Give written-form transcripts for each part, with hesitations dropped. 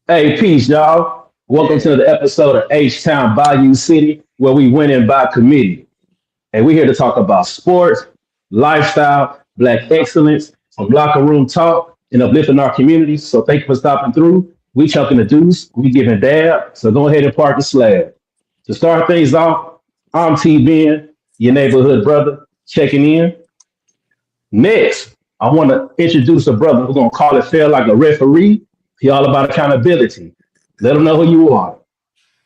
Hey, peace, y'all. Welcome to the episode of H-Town Bayou City, where we win in by committee. And we're here to talk about sports, lifestyle, black excellence, some locker room talk, and uplifting our communities. So thank you for stopping through. We chucking the deuce, we giving dab. So go ahead and park the slab. To start things off, I'm T Ben, your neighborhood brother, checking in. Next, I want to introduce a brother who's gonna call it fair like a referee. He all about accountability. Let them know who you are.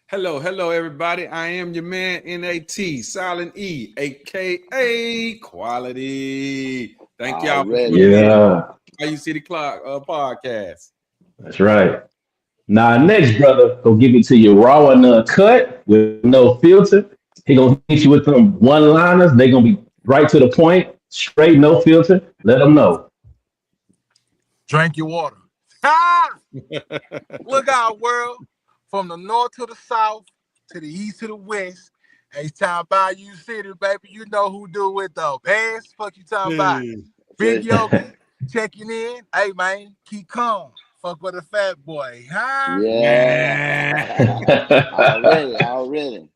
Hello, everybody. I am your man, NAT, Silent E, aka Quality. Thank y'all for Already. tuning in. Yeah, How you see the clock podcast? that's right. Now, next brother gonna give it to you raw and uncut with no filter. He gonna hit you with them one-liners. They gonna be right to the point, straight, no filter. Let them know. Drink your water. Ah! Look out, world. From the north to the south, to the east to the west. H-Town Bayou City, baby. You know who do it though. Pass, fuck you talking about. Big Yogi, checking in. Hey, man, keep calm. Fuck with a fat boy, huh? Yeah. already.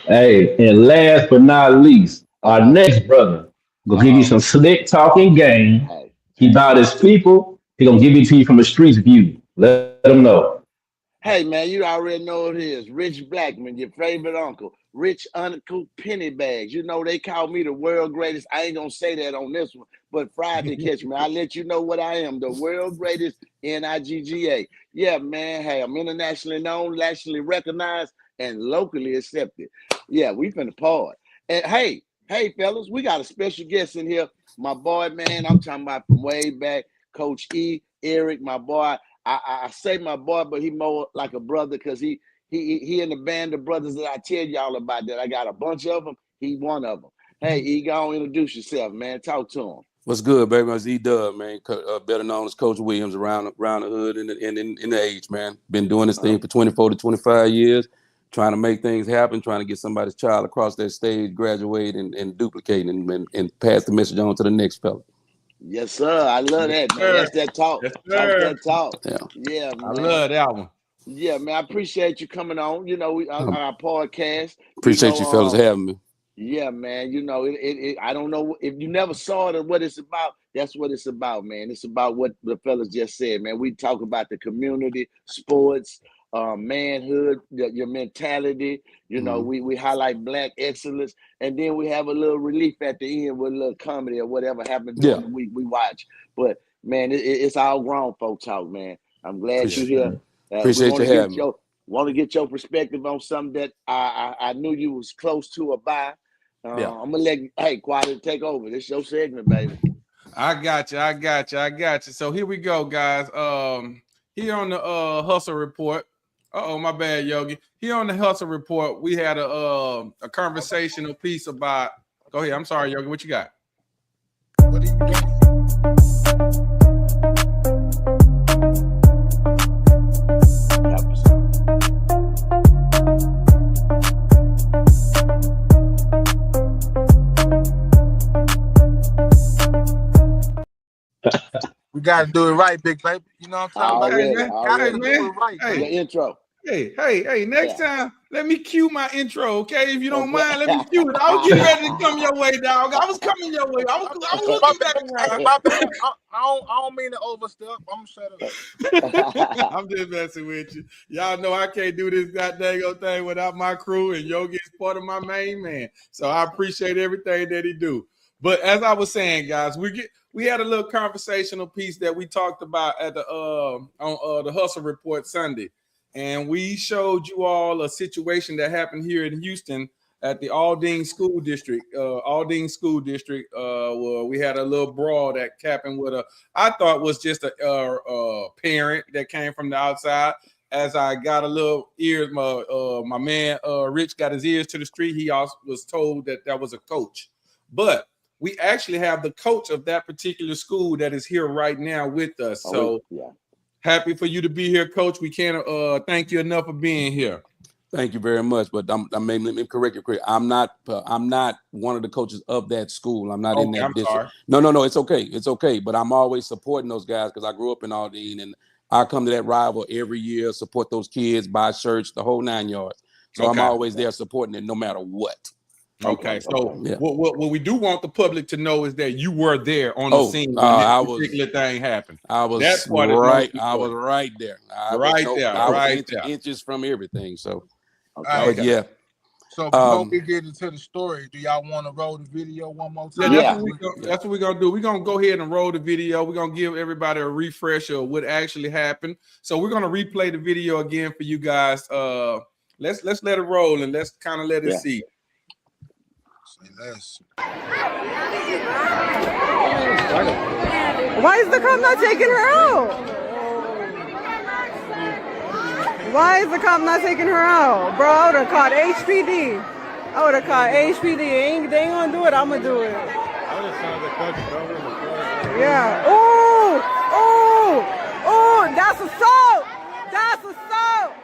Hey, and last but not least, our next brother gonna give you some slick talking game. Hey, He about his people. He gonna give it to you from the streets view. Let him know. hey, man, you already know what it is. Rich Blackman, your favorite uncle. Rich Uncle Pennybags. You know, they call me the world greatest. I ain't going to say that on this one, but Friday catch me. I'll let you know what I am. The world greatest NIGGA. Yeah, man. Hey, I'm internationally known, nationally recognized, and locally accepted. Yeah, we finna part. And hey, fellas, we got a special guest in here. My boy, man, I'm talking about from way back. Coach E, Eric, my boy. I say my boy, but he more like a brother because he in the band of brothers that I tell y'all about that I got a bunch of them. He one of them. Hey, E, go on, introduce yourself, man. Talk to him. What's good, baby? I'm Z-Dub, man. Better known as Coach Williams around the hood and in the age, man. Been doing this thing for 24 to 25 years, trying to make things happen, trying to get somebody's child across that stage, graduate and duplicate and pass the message on to the next fella. Yes, sir. I love that, man. That's that talk. Yes, Talk sir. that talk. Yeah. Yeah, I man. love that one. Yeah, man. I appreciate you coming on. You know, on our podcast. Appreciate you fellas having me. Yeah, man. You know, I don't know if you never saw it or what it's about. That's what it's about, man. It's about what the fellas just said, man. We talk about the community, sports, manhood, your mentality. You know, we highlight black excellence, and then we have a little relief at the end with a little comedy or whatever happened during the week we watch. But man, it's all grown folk talk, man. I'm glad you're here. Appreciate you having me. Want to get your perspective on something that I knew you was close to or by. I'm gonna let Quality take over. This your segment, baby. I got you. So here we go, guys. Here on the hustle report. My bad, Yogi. Here on the hustle report, we had a conversational piece about. Go ahead. I'm sorry, Yogi. What you got? What are you doing? We got to do it right, big baby. You know what I'm talking about? Already. Do it right. Your intro. Hey, next time, let me cue my intro, okay? If you don't mind, let me cue it. I was getting ready to come your way, dog. I was coming your way. I was looking back around. I don't mean to overstep. I'm shut up. I'm just messing with you. Y'all know I can't do this goddamn thing without my crew, and Yogi is part of my main man. So I appreciate everything that he do. But as I was saying, guys, we had a little conversational piece that we talked about at the on the Hustle Report Sunday. And we showed you all a situation that happened here in Houston at the Aldine School District. Where we had a little brawl that happened with I thought was just a parent that came from the outside. As I got a little ears, my man Rich got his ears to the street. He also was told that was a coach, but we actually have the coach of that particular school that is here right now with us. Happy for you to be here, Coach. We can't thank you enough for being here. Thank you very much. But let me correct you. I'm not one of the coaches of that school. I'm not in that district. Sorry. No. It's okay. But I'm always supporting those guys because I grew up in Aldine, and I come to that rival every year, support those kids, buy shirts, the whole 9 yards. So I'm Okay. always there supporting it no matter what. Okay, so Yeah. what we do want the public to know is that you were there on the scene when I this was- particular thing happened. I was That part is right. most I was important. right there. I Right was, there, I was right there. inches from everything. So, Hey, but yeah. So before we get into the story, do y'all want to roll the video one more time? Yeah, that's what we're gonna do. We're gonna go ahead and roll the video. We're gonna give everybody a refresher of what actually happened. So we're gonna replay the video again for you guys. Let's let it roll and let's kind of let it see. Why is the cop not taking her out? Why is the cop not taking her out? Bro, I would have called HPD. I would have called HPD. They ain't gonna do it. I'm gonna do it. Yeah. Oh, oh, oh, that's assault. That's assault.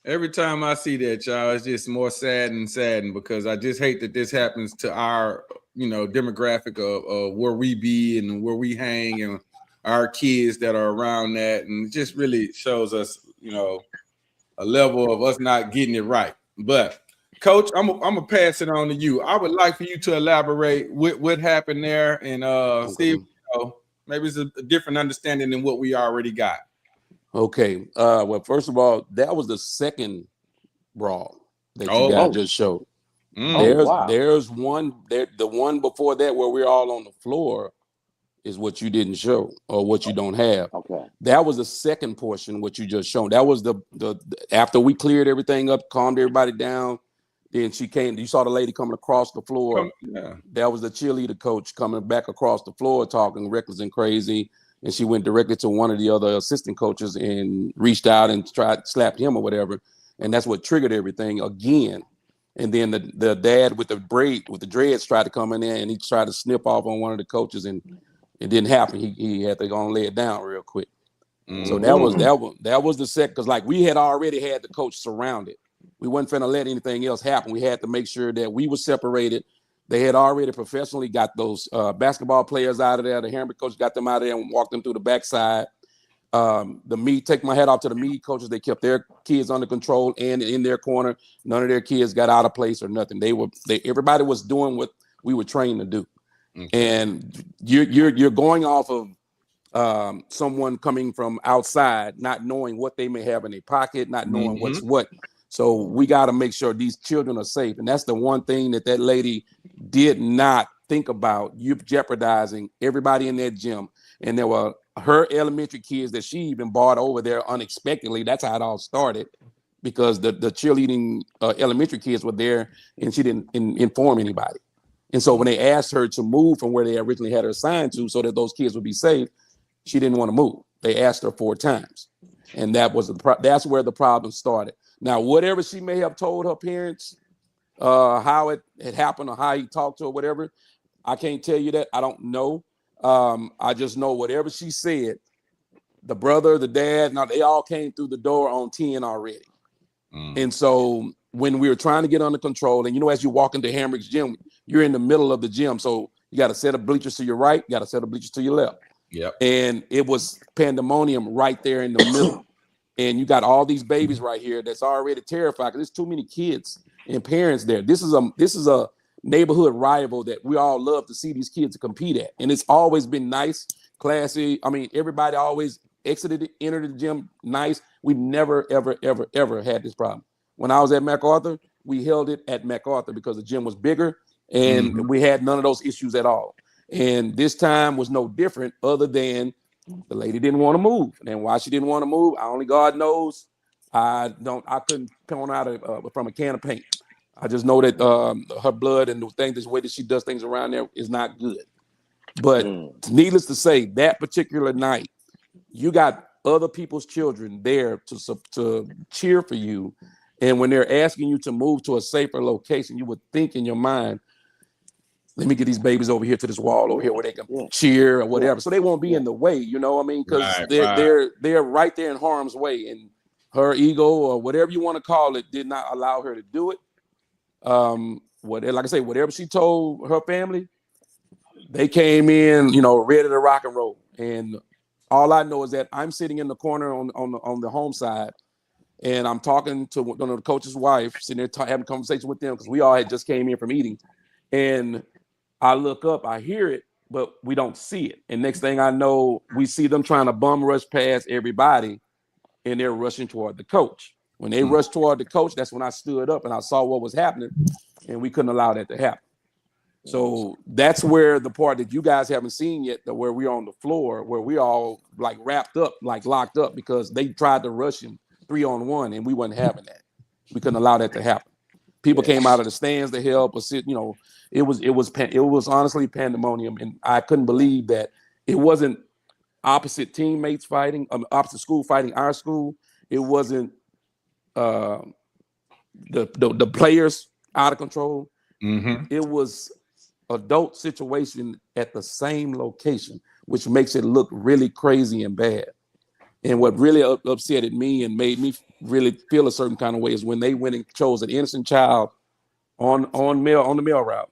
Every time I see that, y'all, it's just more sad and saddened because I just hate that this happens to our, demographic of where we be and where we hang and our kids that are around that. And it just really shows us, a level of us not getting it right. But Coach, I'm gonna pass it on to you. I would like for you to elaborate what happened there and see if, maybe it's a different understanding than what we already got. Okay. Well, first of all, that was the second brawl that you guys just showed. There's one there. The one before that where we're all on the floor is what you didn't show or what you don't have. Okay. That was the second portion, what you just shown. That was the after we cleared everything up, calmed everybody down. Then she came. You saw the lady coming across the floor. That was the cheerleader coach coming back across the floor, talking reckless and crazy. And she went directly to one of the other assistant coaches and reached out and slapped him or whatever. And that's what triggered everything again. And then the dad with the dreads tried to come in there and he tried to snip off on one of the coaches and it didn't happen. He had to go and lay it down real quick. So that was the second, because like we had already had the coach surrounded. We wasn't finna let anything else happen. We had to make sure that we were separated. They had already professionally got those basketball players out of there. The Hamrick coach got them out of there and walked them through the backside. Take my hat off to the meat coaches. They kept their kids under control and in their corner. None of their kids got out of place or nothing. Everybody was doing what we were trained to do. And you're going off of someone coming from outside, not knowing what they may have in their pocket, not knowing what's what. So we got to make sure these children are safe. And that's the one thing that lady did not think about. You're jeopardizing everybody in that gym. And there were her elementary kids that she even brought over there unexpectedly. That's how it all started, because the cheerleading elementary kids were there and she didn't inform anybody. And so when they asked her to move from where they originally had her assigned to so that those kids would be safe, she didn't want to move. They asked her 4 times. And that's where the problem started. Now, whatever she may have told her parents, how it had happened or how he talked to her, whatever, I can't tell you that. I don't know. I just know whatever she said, the brother, the dad, now they all came through the door on 10 already. And so when we were trying to get under control, and as you walk into Hamrick's gym, you're in the middle of the gym. So you got a set of bleachers to your right, you got a set of bleachers to your left. Yep. And it was pandemonium right there in the middle. And you got all these babies right here that's already terrified because there's too many kids and parents there. This is a neighborhood rival that we all love to see these kids compete at. And it's always been nice, classy. I mean, everybody always entered the gym nice. We never, ever, ever, ever had this problem. When I was at MacArthur, we held it at MacArthur because the gym was bigger and we had none of those issues at all. And this time was no different, other than the lady didn't want to move. And why she didn't want to move, only God knows. I couldn't point out from a can of paint. I just know that her blood and the way that she does things around there is not good. But needless to say, that particular night, you got other people's children there to cheer for you. And when they're asking you to move to a safer location, you would think in your mind, let me get these babies over here to this wall over here where they can cheer or whatever. So they won't be in the way, you know what I mean? Because they're right there in harm's way. And her ego or whatever you want to call it did not allow her to do it. Like I say, whatever she told her family, they came in, ready to rock and roll. And all I know is that I'm sitting in the corner on the home side, and I'm talking to one of the coach's wife, sitting there having a conversation with them because we all had just came in from eating. And I look up, I hear it, but we don't see it. And next thing I know, we see them trying to bum rush past everybody, and they're rushing toward the coach. When they rushed toward the coach, that's when I stood up and I saw what was happening, and we couldn't allow that to happen. So that's where the part that you guys haven't seen yet, where we're on the floor, where we all like wrapped up, like locked up, because they tried to rush him 3-on-1, and we wasn't having that. We couldn't allow that to happen. People came out of the stands to help us. It was honestly pandemonium, and I couldn't believe that it wasn't opposite teammates fighting, opposite school fighting our school. It wasn't the players out of control. Mm-hmm. It was adult situation at the same location, which makes it look really crazy and bad. And what really upsetted me and made me really feel a certain kind of way is when they went and chose an innocent child on the mail route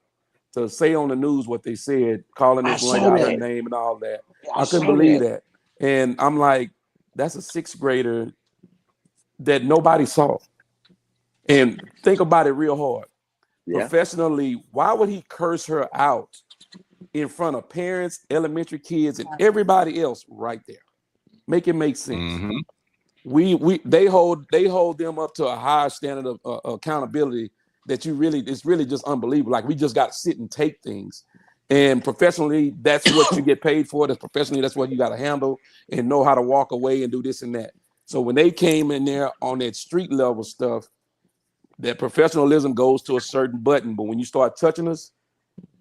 to say on the news what they said, calling this one out her name and all that. I couldn't believe that. And I'm like, that's a 6th grader that nobody saw. And think about it real hard. Yeah. Professionally, why would he curse her out in front of parents, elementary kids, and everybody else right there? Make it make sense. Mm-hmm. They hold them up to a higher standard of accountability that it's really just unbelievable. Like, we just got to sit and take things. And professionally, that's what you get paid for. That's what you got to handle and know how to walk away and do this and that. So when they came in there on that street level stuff, that professionalism goes to a certain button. But when you start touching us,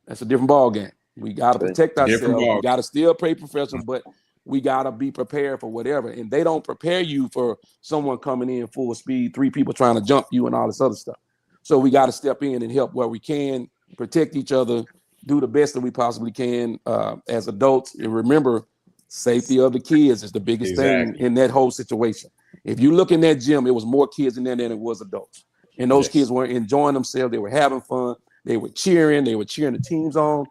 that's a different ball game. We got to protect ourselves. We got to still play professional, but we got to be prepared for whatever. And they don't prepare you for someone coming in full speed, 3 people trying to jump you and all this other stuff. So we got to step in and help where we can, protect each other, do the best that we possibly can as adults. And remember, safety of the kids is the biggest thing in that whole situation. If you look in that gym, it was more kids in there than it was adults. And those kids were enjoying themselves. They were having fun. They were cheering. They were cheering the teams on.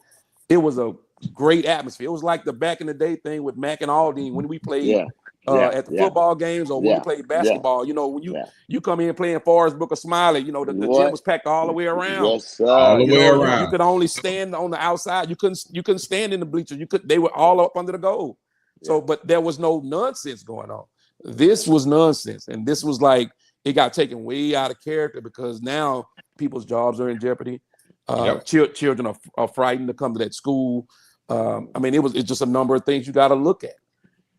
It was a great atmosphere. It was like the back in the day thing with Mac and Aldine when we played at the football games or when we played basketball. When you come in playing Forest Brook or Smiley, the gym was packed all the way around. Yes, sir. All the way around. You could only stand on the outside. You couldn't stand in the bleachers. They were all up under the goal. So, but there was no nonsense going on. This was nonsense, and this was like it got taken way out of character because now people's jobs are in jeopardy. Children are frightened to come to that school. It's just a number of things you got to look at,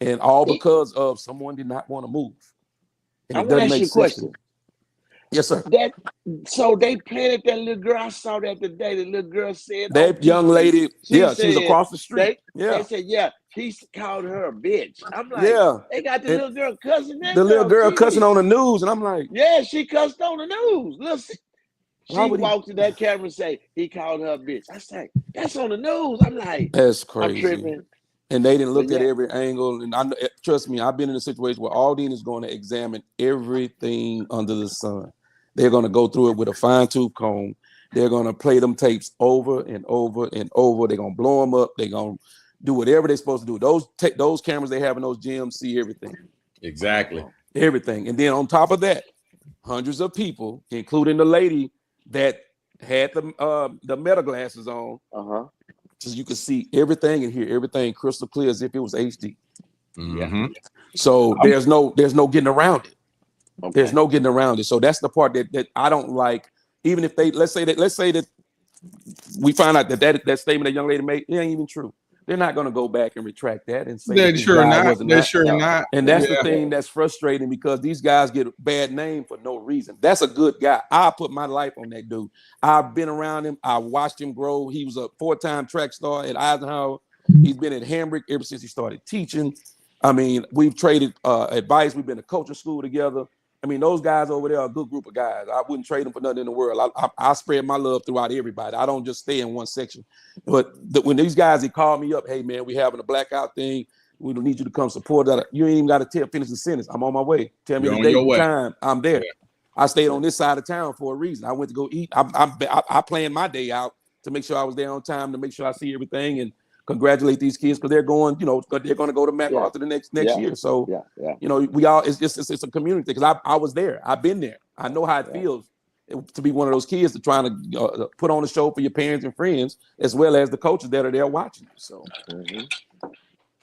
and all because of someone did not want to move. And it doesn't make sense. Question. Yes, sir. So they planted that little girl. I saw that today. The little girl said that young lady. She was across the street. They said, he called her a bitch. I'm like, they got the little girl cussing. The little girl cussing on the news, and I'm like, she cussed on the news. Listen. She walked to that camera and say, he called her a bitch. I say, that's on the news. I'm like, that's crazy. I'm tripping. And they didn't look at every angle. And trust me, I've been in a situation where Aldine is going to examine everything under the sun. They're going to go through it with a fine-tooth comb. They're going to play them tapes over and over and over. They're going to blow them up. They're going to do whatever they're supposed to do. Those cameras they have in those gyms see everything. Exactly. Everything. And then on top of that, hundreds of people, including the lady that had the meta glasses on, so you could see everything and hear everything crystal clear as if it was HD. Mm-hmm. So there's no getting around it. Okay. There's no getting around it. So that's the part that I don't like. Even if let's say that we find out that statement that young lady made, it ain't even true. they're not going to go back and retract that and say They're that this sure guy not. wasn't They're that. sure not. And that's the thing that's frustrating, because these guys get a bad name for no reason. That's a good guy. I put my life on that dude. I've been around him. I watched him grow. He was a 4-time track star at Eisenhower. He's been at Hamrick ever since he started teaching. I mean, we've traded advice. We've been to coaching school together. I mean, those guys over there are a good group of guys. I wouldn't trade them for nothing in the world. I spread my love throughout everybody. I don't just stay in one section. But when these guys, they call me up, hey, man, we having a blackout thing. We don't need you to come support that. You ain't even got to finish the sentence. I'm on my way. Tell me the date and time. I'm there. Yeah. I stayed on this side of town for a reason. I went to go eat. I planned my day out to make sure I was there on time, to make sure I see everything, and congratulate these kids because they're going, they're going to go to MacArthur the next year. So, we all, it's a community because I was there. I've been there. I know how it feels to be one of those kids to trying to put on a show for your parents and friends, as well as the coaches that are there watching you. So,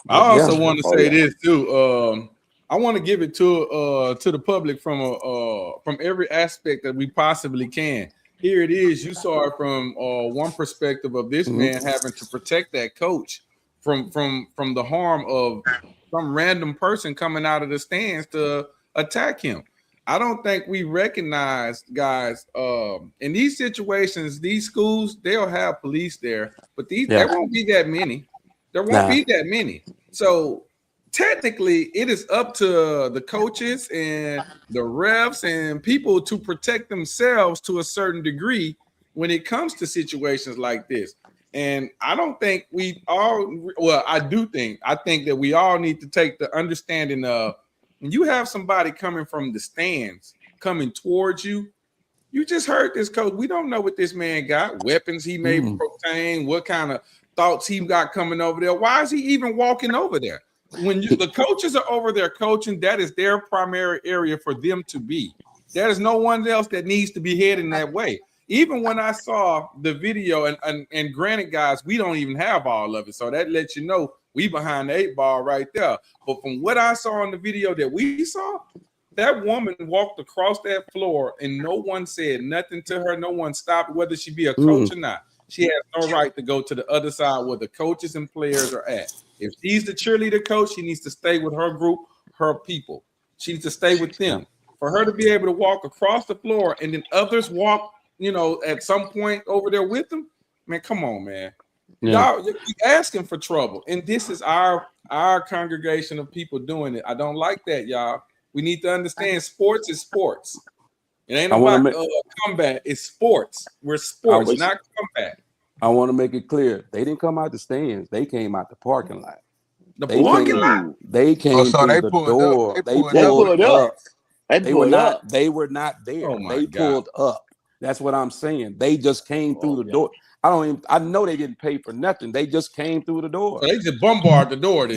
I also want to say this too. I want to give it to the public from every aspect that we possibly can. Here it is. You saw it from one perspective of this man having to protect that coach from the harm of some random person coming out of the stands to attack him. I don't think we recognize, guys, in these situations, these schools, they'll have police there, but there won't be that many. There won't be that many. So technically, it is up to the coaches and the refs and people to protect themselves to a certain degree when it comes to situations like this. And I don't think I think that we all need to take the understanding of when you have somebody coming from the stands coming towards you. You just heard this coach. We don't know what this man got, weapons he may obtain, what kind of thoughts he got coming over there. Why is he even walking over there? When the coaches are over there coaching, that is their primary area for them to be. There is no one else that needs to be heading that way. Even when I saw the video, and granted, guys, we don't even have all of it, so that lets you know we behind the 8 ball right there. But from what I saw in the video that we saw, that woman walked across that floor and no one said nothing to her. No one stopped, whether she be a coach or not. She has no right to go to the other side where the coaches and players are at. If she's the cheerleader coach, she needs to stay with her group, her people. She needs to stay with them. For her to be able to walk across the floor and then others walk, at some point over there with them, man, come on, man. Y'all, you're asking for trouble. And this is our congregation of people doing it. I don't like that, y'all. We need to understand sports is sports. It ain't about combat. It's sports. We're sports, not combat. I want to make it clear. They didn't come out the stands. They came out the parking lot. The parking lot? They came through the door. They pulled up. They were not there. They pulled up. That's what I'm saying. They just came through the door. I know they didn't pay for nothing. They just came through the door. So they just bombarded the door.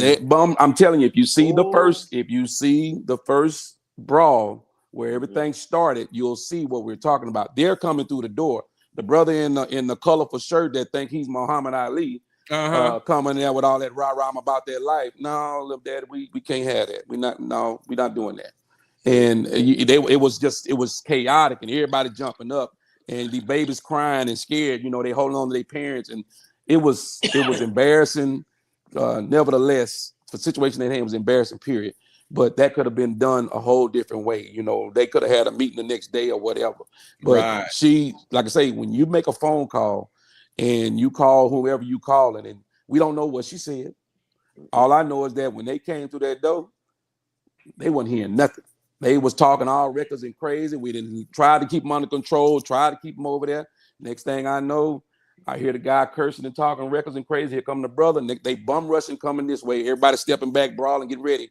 I'm telling you, if you see the first brawl where everything started, you'll see what we're talking about. They're coming through the door. The brother in the colorful shirt that think he's Muhammad Ali, coming there with all that rah-rah about their life. No, little daddy, we can't have that. We're not doing that. And it was chaotic and everybody jumping up and the babies crying and scared. They holding on to their parents, and it was embarrassing. Nevertheless, the situation they had was embarrassing. Period. But that could have been done a whole different way. They could have had a meeting the next day or whatever. But she, like I say, when you make a phone call and you call whoever you calling, and we don't know what she said. All I know is that when they came through that door, they wasn't hearing nothing. They was talking all reckless and crazy. We didn't try to keep them under control, try to keep them over there. Next thing I know, I hear the guy cursing and talking reckless and crazy. Here come the brother. And they bum rushing coming this way. Everybody stepping back, brawling, getting ready.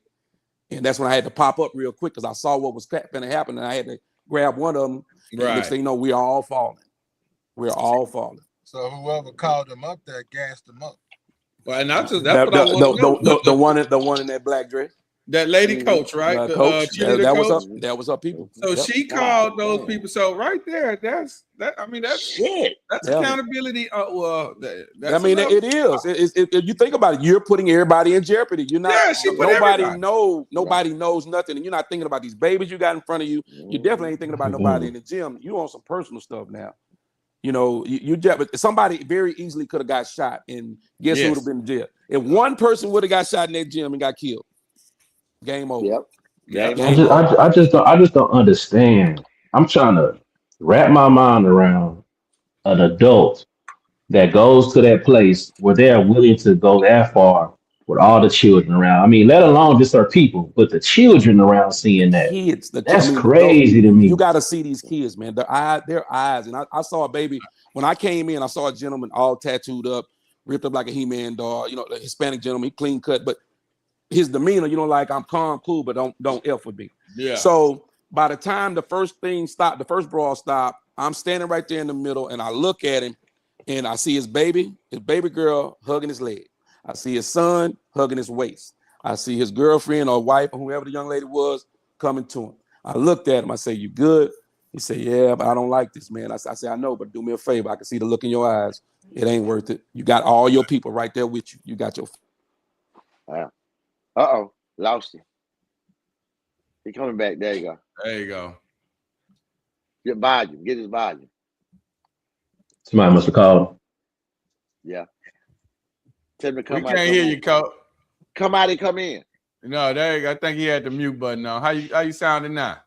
And that's when I had to pop up real quick because I saw what was going to happen. And I had to grab one of them. Right. Next thing you know, we're all falling. We're all falling. So whoever called them up there gassed them up. Well, and that's what I want to know. The one in that black dress. That lady coach, right? The coach. Coach. That was her people. So she called those people. So right there, that's shit. That's accountability. It is. If you think about it, you're putting everybody in jeopardy. You're not. Nobody knows nothing, and you're not thinking about these babies you got in front of you. You definitely ain't thinking about nobody in the gym. You on some personal stuff now. You know, but somebody very easily could have got shot, and guess who would have been in jail? If one person would have got shot in that gym and got killed, game over. Yep. Game I over. I just don't understand. I'm trying to wrap my mind around an adult that goes to that place where they're willing to go that far with all the children around. I mean, let alone just our people, but the children around seeing that. Kids, That's crazy to you me. got to see these kids, man. Their eyes. And I saw a baby when I came in. I saw a gentleman all tattooed up, ripped up like a He-Man doll. You know, the Hispanic gentleman, he clean cut, but his demeanor, you know, like I'm calm, cool, but don't F with me. Yeah. So by the time the first thing stopped, the first brawl stopped, I'm standing right there in the middle, and I look at him, and I see his baby girl hugging his leg. I see his son hugging his waist. I see his girlfriend or wife or whoever the young lady was coming to him. I looked at him. I say, "You good?" He said, "Yeah, but I don't like this, man." I said, "I know, but do me a favor. I can see the look in your eyes. It ain't worth it. You got all your people right there with you. You got your." Lost him. He coming back. There you go. There you go. Get volume. Get his volume. Somebody must have called him. Yeah. Tell him to come We out. can't hear you, Coach. Come out and come in. No, there you go. I think he had the mute button on. How you sounding now?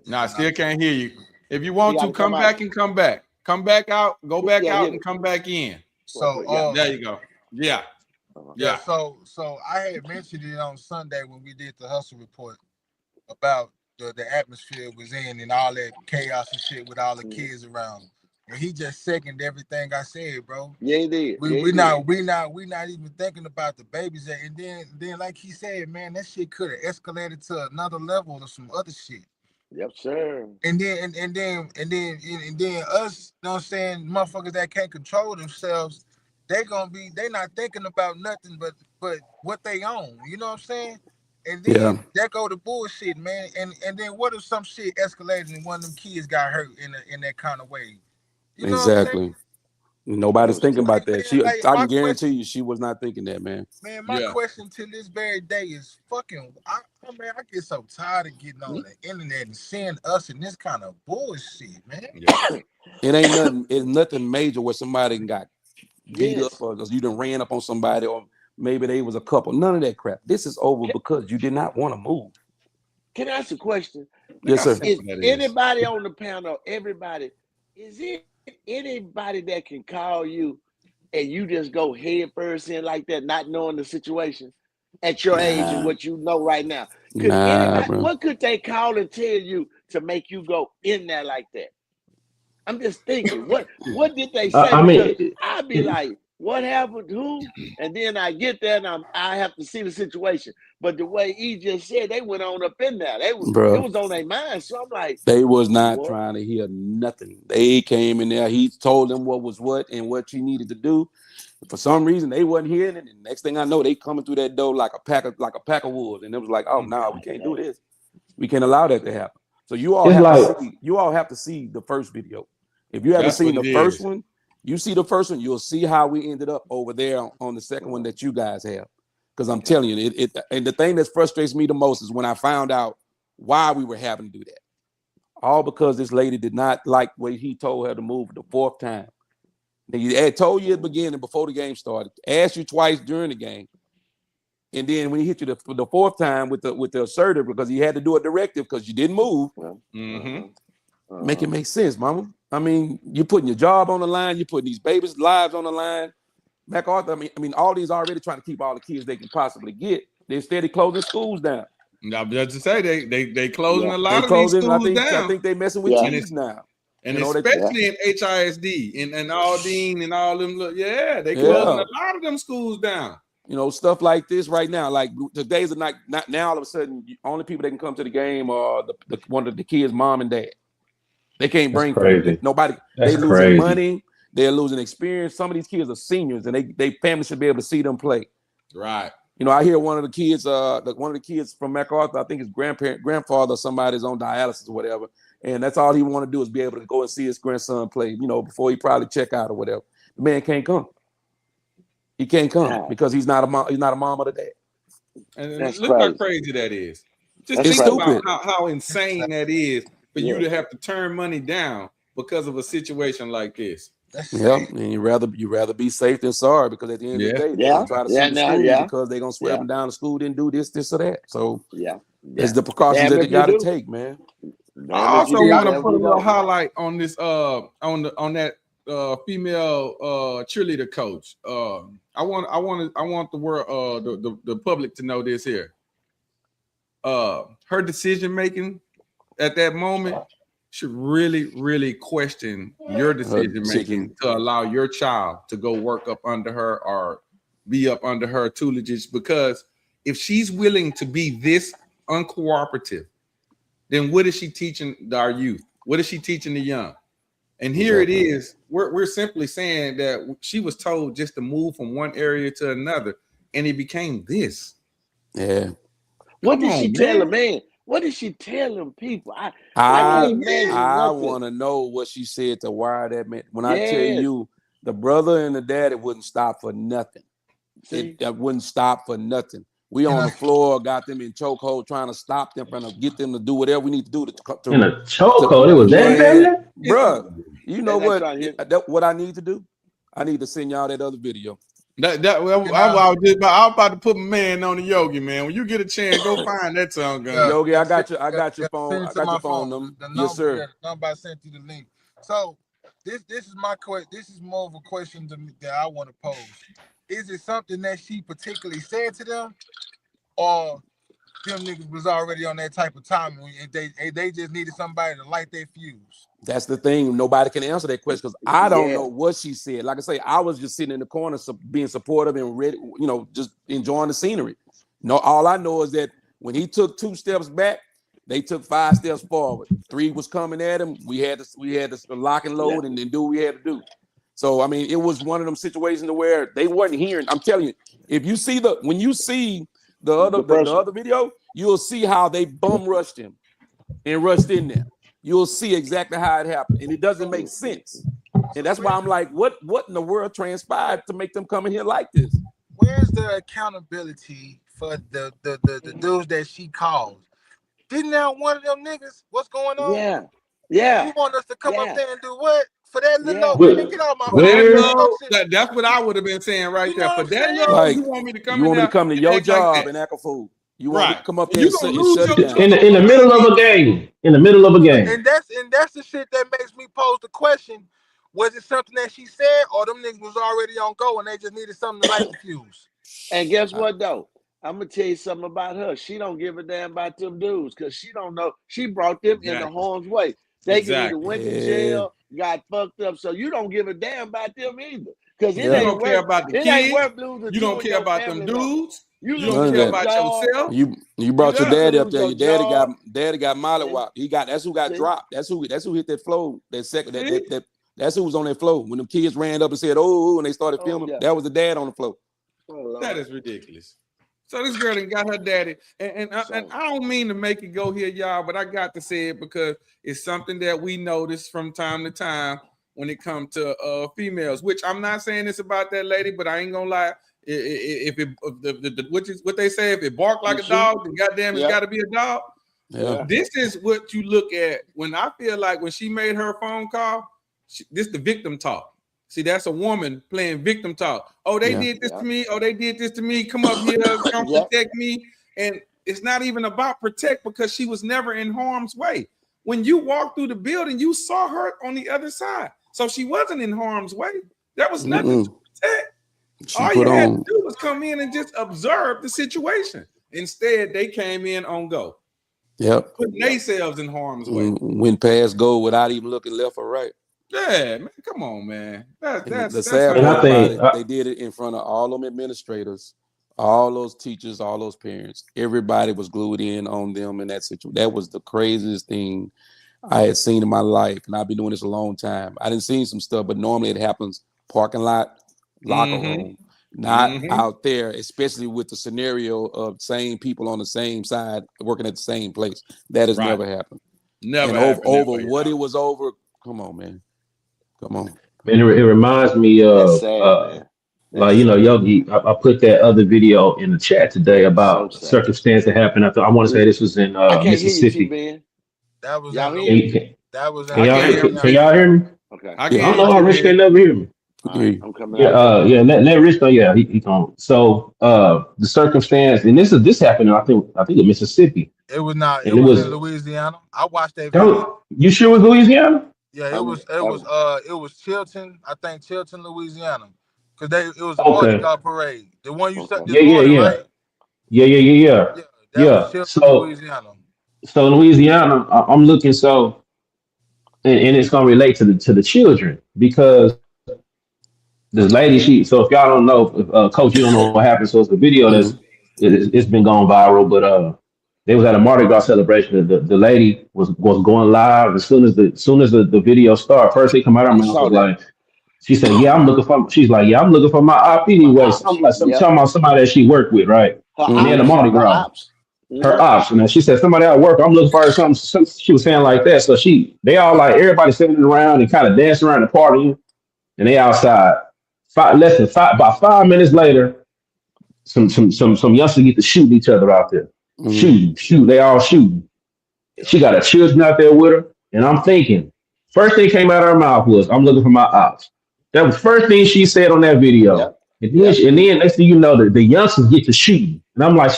Nah, still can't hear you. If you want to, come back and come back. Come back out, go back out and come back in. So there you go. Yeah. Yeah. So I had mentioned it on Sunday when we did the hustle report about the atmosphere was in and all that chaos and shit with all the kids around. And he just seconded everything I said, bro. Yeah, he did. We not even thinking about the babies. And then like he said, man, that shit could have escalated to another level or some other shit. Yep, sir. And then us, you know what I'm saying, motherfuckers that can't control themselves, they not thinking about nothing but what they own. You know what I'm saying? And then that go to bullshit, man. And then what if some shit escalated and one of them kids got hurt in that kind of way? You know exactly. Nobody's thinking about that. Like, I can guarantee you, she was not thinking that, man. Man, my question to this very day is fucking. I get so tired of getting on the internet and seeing us in this kind of bullshit, man. It ain't nothing. It's nothing major where somebody got beat up or you done ran up on somebody or maybe they was a couple. None of that crap. This is over because you did not want to move. Can I ask a question? Yes, sir. Is anybody on the panel? Everybody? Is it anybody that can call you and you just go head first in like that, not knowing the situation at your age and what you know right now? What could they call and tell you to make you go in there like that? I'm just thinking, what did they say? I'd be like, what happened? Who? And then I get there and I have to see the situation. But the way he just said, they went on up in there. It was on their mind. So I'm like, they was not trying to hear nothing. They came in there. He told them what was what and what you needed to do. For some reason, they wasn't hearing it. And next thing I know, they coming through that door like a pack of wolves. And it was like, oh no, we can't do this. We can't allow that to happen. So you all have to see the first video. If you haven't seen the first one, you see the first one, you'll see how we ended up over there on the second one that you guys have. Because I'm telling you, and the thing that frustrates me the most is when I found out why we were having to do that. All because this lady did not like what he told her to move the fourth time. He had told you at the beginning before the game started, asked you twice during the game, and then when he hit you the fourth time with the assertive because he had to do a directive because you didn't move. Make it make sense, mama. I mean, you're putting your job on the line. You're putting these babies' lives on the line. MacArthur, I mean, all these already trying to keep all the kids they can possibly get. They're steady closing schools down. I'm just to say they closing a lot of these schools down. I think they're messing with cheese now. And especially in HISD and Aldine and all them. They closing a lot of them schools down. You know, stuff like this right now. Like today's the night. Not now. All of a sudden, only people that can come to the game are one of the kids' mom and dad. They can't bring nobody. They losing money. They're losing experience. Some of these kids are seniors, and they families should be able to see them play. Right. You know, I hear one of the kids from MacArthur, I think his grandfather, somebody's on dialysis or whatever, and that's all he want to do is be able to go and see his grandson play. You know, before he probably check out or whatever. The man can't come. He can't come because he's not a mom. He's not a mom or a dad. And look how crazy that is. Just think about how insane that is. for you to have to turn money down because of a situation like this. Yep, and you rather be safe than sorry, because at the end of the day, they're gonna try to sue the school because they're gonna swear them down. The school didn't do this or that. So it's the precautions that they got to take, man. I also want to put a little highlight on this on that female cheerleader coach. I want the world the public to know this here. Her decision making at that moment should really question your decision making to allow your child to go work up under her or be up under her tutelages, because if she's willing to be this uncooperative, then what is she teaching our youth? What is she teaching the young? And here it is. We're simply saying that she was told just to move from one area to another, and it became this. Yeah. What did she tell them, man? What did she tell them people? I want to know what she said to wire that man. When I tell you, the brother and the daddy wouldn't stop for nothing. That wouldn't stop for nothing. We on the floor, got them in chokehold, trying to stop them, trying to get them to do whatever we need to do to in a chokehold. It was that, bro. You know what? What I need to do? I need to send y'all that other video. I was about to put my man on the Yogi, man. When you get a chance, go find that song. Yogi, I got your phone. I got your phone number. Yes, sir. The number I sent you the link. So this is my question. This is more of a question that I want to pose. Is it something that she particularly said to them, or them niggas was already on that type of timing? They just needed somebody to light their fuse. That's the thing. Nobody can answer that question because I don't know what she said. Like I say, I was just sitting in the corner, being supportive and ready, just enjoying the scenery. No, all I know is that when he took 2 steps back, they took 5 steps forward. 3 was coming at him. We had to lock and load and then do what we had to do. So I mean, it was one of them situations where they wasn't hearing. I'm telling you, if you see when you see the other video, you'll see how they bum rushed him and rushed in there. You'll see exactly how it happened, and it doesn't make sense. And that's why I'm like, what in the world transpired to make them come in here like this? Where's the accountability for the dudes that she called? Didn't now one of them niggas? What's going on? Yeah. You want us to come up there and do what? For that little get out my that's what I would have been saying right there. For that little, like, you want me to come? You want me to come to your job and act a fool? You want me to come up there and shut it down? In the middle of a game. In the middle of a game. And that's the shit that makes me pose the question: was it something that she said, or them niggas was already on go and they just needed something to light the fuse? And guess what though? I'm gonna tell you something about her. She don't give a damn about them dudes because she don't know. She brought them in the harm's way. They could either went to jail, got fucked up. So you don't give a damn about them either. Because you don't care about the kids. You don't care about them dudes. You don't care about yourself. You brought your daddy up there. Your daddy got mollywop. That's who got dropped. That's who hit that flow. That second. That's who was on that flow when them kids ran up and said, "Oh," and they started filming. That was the dad on the floor. That is ridiculous. So this girl done got her daddy, and I don't mean to make it go here, y'all, but I got to say it because it's something that we notice from time to time when it comes to females. Which I'm not saying this about that lady, but I ain't gonna lie. If what they say, if it bark like a dog, then goddamn, it's got to be a dog. Yeah. This is what you look at when I feel like when she made her phone call. This the victim talk. See, that's a woman playing victim talk. Oh, they did this to me. Oh, they did this to me. Come up here, come protect me. And it's not even about protect because she was never in harm's way. When you walked through the building, you saw her on the other side. So she wasn't in harm's way. There was nothing to protect. All you had to do was come in and just observe the situation. Instead, they came in on go. Yep. Putting themselves in harm's way. Went past go without even looking left or right. Yeah, man, come on, man. That's the sad part about it. They did it in front of all them administrators, all those teachers, all those parents. Everybody was glued in on them in that situation. That was the craziest thing I had seen in my life, and I've been doing this a long time. I didn't see some stuff, but normally it happens parking lot, locker room, not out there, especially with the scenario of same people on the same side working at the same place. That has never happened. Never. And over what it was over. Come on, man. Come on. Man, it reminds me of Yogi. I put that other video in the chat today about circumstance that happened. I want to say this was in Mississippi. That was Y'all in hear me? Can, that was in can y'all hear? Louisiana. Can y'all hear me? Okay. I I can don't hear know how you, Rich T. can never hear me. All right. I'm coming Yeah, out there. let Rich know. Yeah, he can. So, the circumstance, and this happened. I think in Mississippi, It was not. and It it was in was. Louisiana. I watched that video. Don't, you sure it was Louisiana? Yeah, it Um, was. It was. um, It was Chilton. I think Chilton, Louisiana, because it was a marching Okay. car parade. The one you said okay. this Yeah, yeah, morning, yeah, right? yeah, yeah, yeah, yeah, Yeah, that was yeah. Chilton, So, Louisiana. Louisiana, I'm looking so, and it's gonna relate to the children because this lady, so if y'all don't know, Coach, you don't know what happened. So it's a video Mm-hmm. it's been going viral, but they was at a Mardi Gras celebration. The lady was going live as soon as the video started. First they come out her I mouth saw was that. like, she said, "Yeah, I'm looking for." She's like, "Yeah, I'm looking for my op My anyway." ops. Something like some Yep. talking about somebody that she worked with, right? Her And they had a ops. Mardi Her Gras. ops. Her ops, and she said somebody at work. I'm looking for her. Something she was saying like that. So they all like everybody sitting around and kind of dancing around the party, and they outside. Less than five, about 5 minutes later, some youngsters get to shooting each other out there. Mm-hmm. Shoot. They all shooting. She got her children out there with her, and I'm thinking, first thing came out of her mouth was, "I'm looking for my ops." That was the first thing she said on that video. Yep. And then next thing you know, the youngsters get to shooting, and I'm like,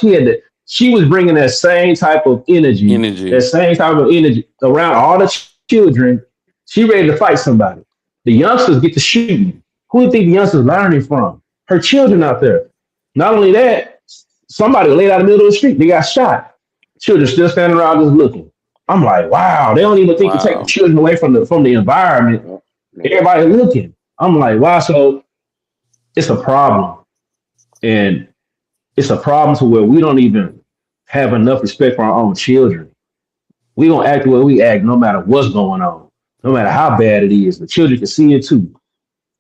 she was bringing that same type of energy, Energy. around all the children. She ready to fight somebody. The youngsters get to shooting. Who do you think the youngsters learning from? Her children out there. Not only that, somebody laid out in the middle of the street. They got shot. Children still standing around just looking. I'm like, wow, they don't even think to take the Wow. children away from the environment. Yep. Yep. Everybody looking. I'm like, wow, so it's a problem. And it's a problem to where we don't even have enough respect for our own children. We gonna act the way we act no matter what's going on, no matter how bad it is. The children can see it too.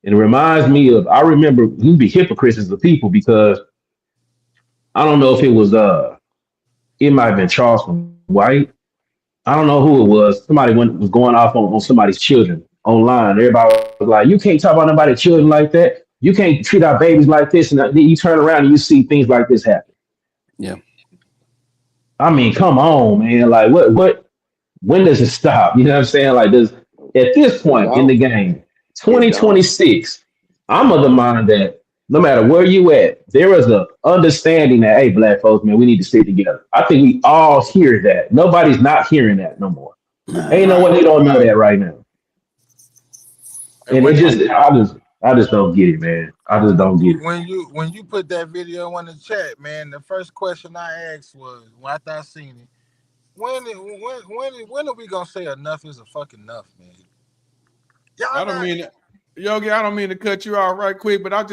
And it reminds me of, I remember we be hypocrites as the people because I don't know if it might have been Charleston White. I don't know who it was. Somebody was going off on somebody's children online. Everybody was like, "You can't talk about nobody's children like that. You can't treat our babies like this." And then you turn around and you see things like this happen. Yeah. I mean, come on, man. Like, when does it stop? You know what I'm saying? Like, at this point in No, the game, it don't. 2026, I'm of the mind that no matter where you at, there is a understanding that, hey, black folks, man, we need to stick together. I think we all hear that. Nobody's not hearing that no more. Ain't no Right. way they don't know that right now. And And I just don't get it, man. I just don't get it. when you put that video in the chat, man, the first question I asked was after I seen it, when are we gonna say enough is a fucking enough, man? I Y'all don't not. mean Yogi, I don't mean to cut you off right quick, but I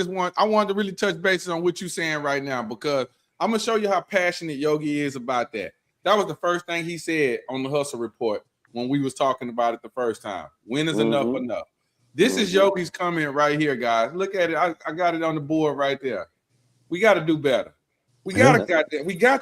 wanted to really touch bases on what you're saying right now because I'm gonna show you how passionate Yogi is about that. That was the first thing he said on the Hustle Report when we was talking about it the first time. When is enough Mm-hmm. enough? This is Mm-hmm. Yogi's comment right here, guys. Look at it. I got it on the board right there. We got to do better. We got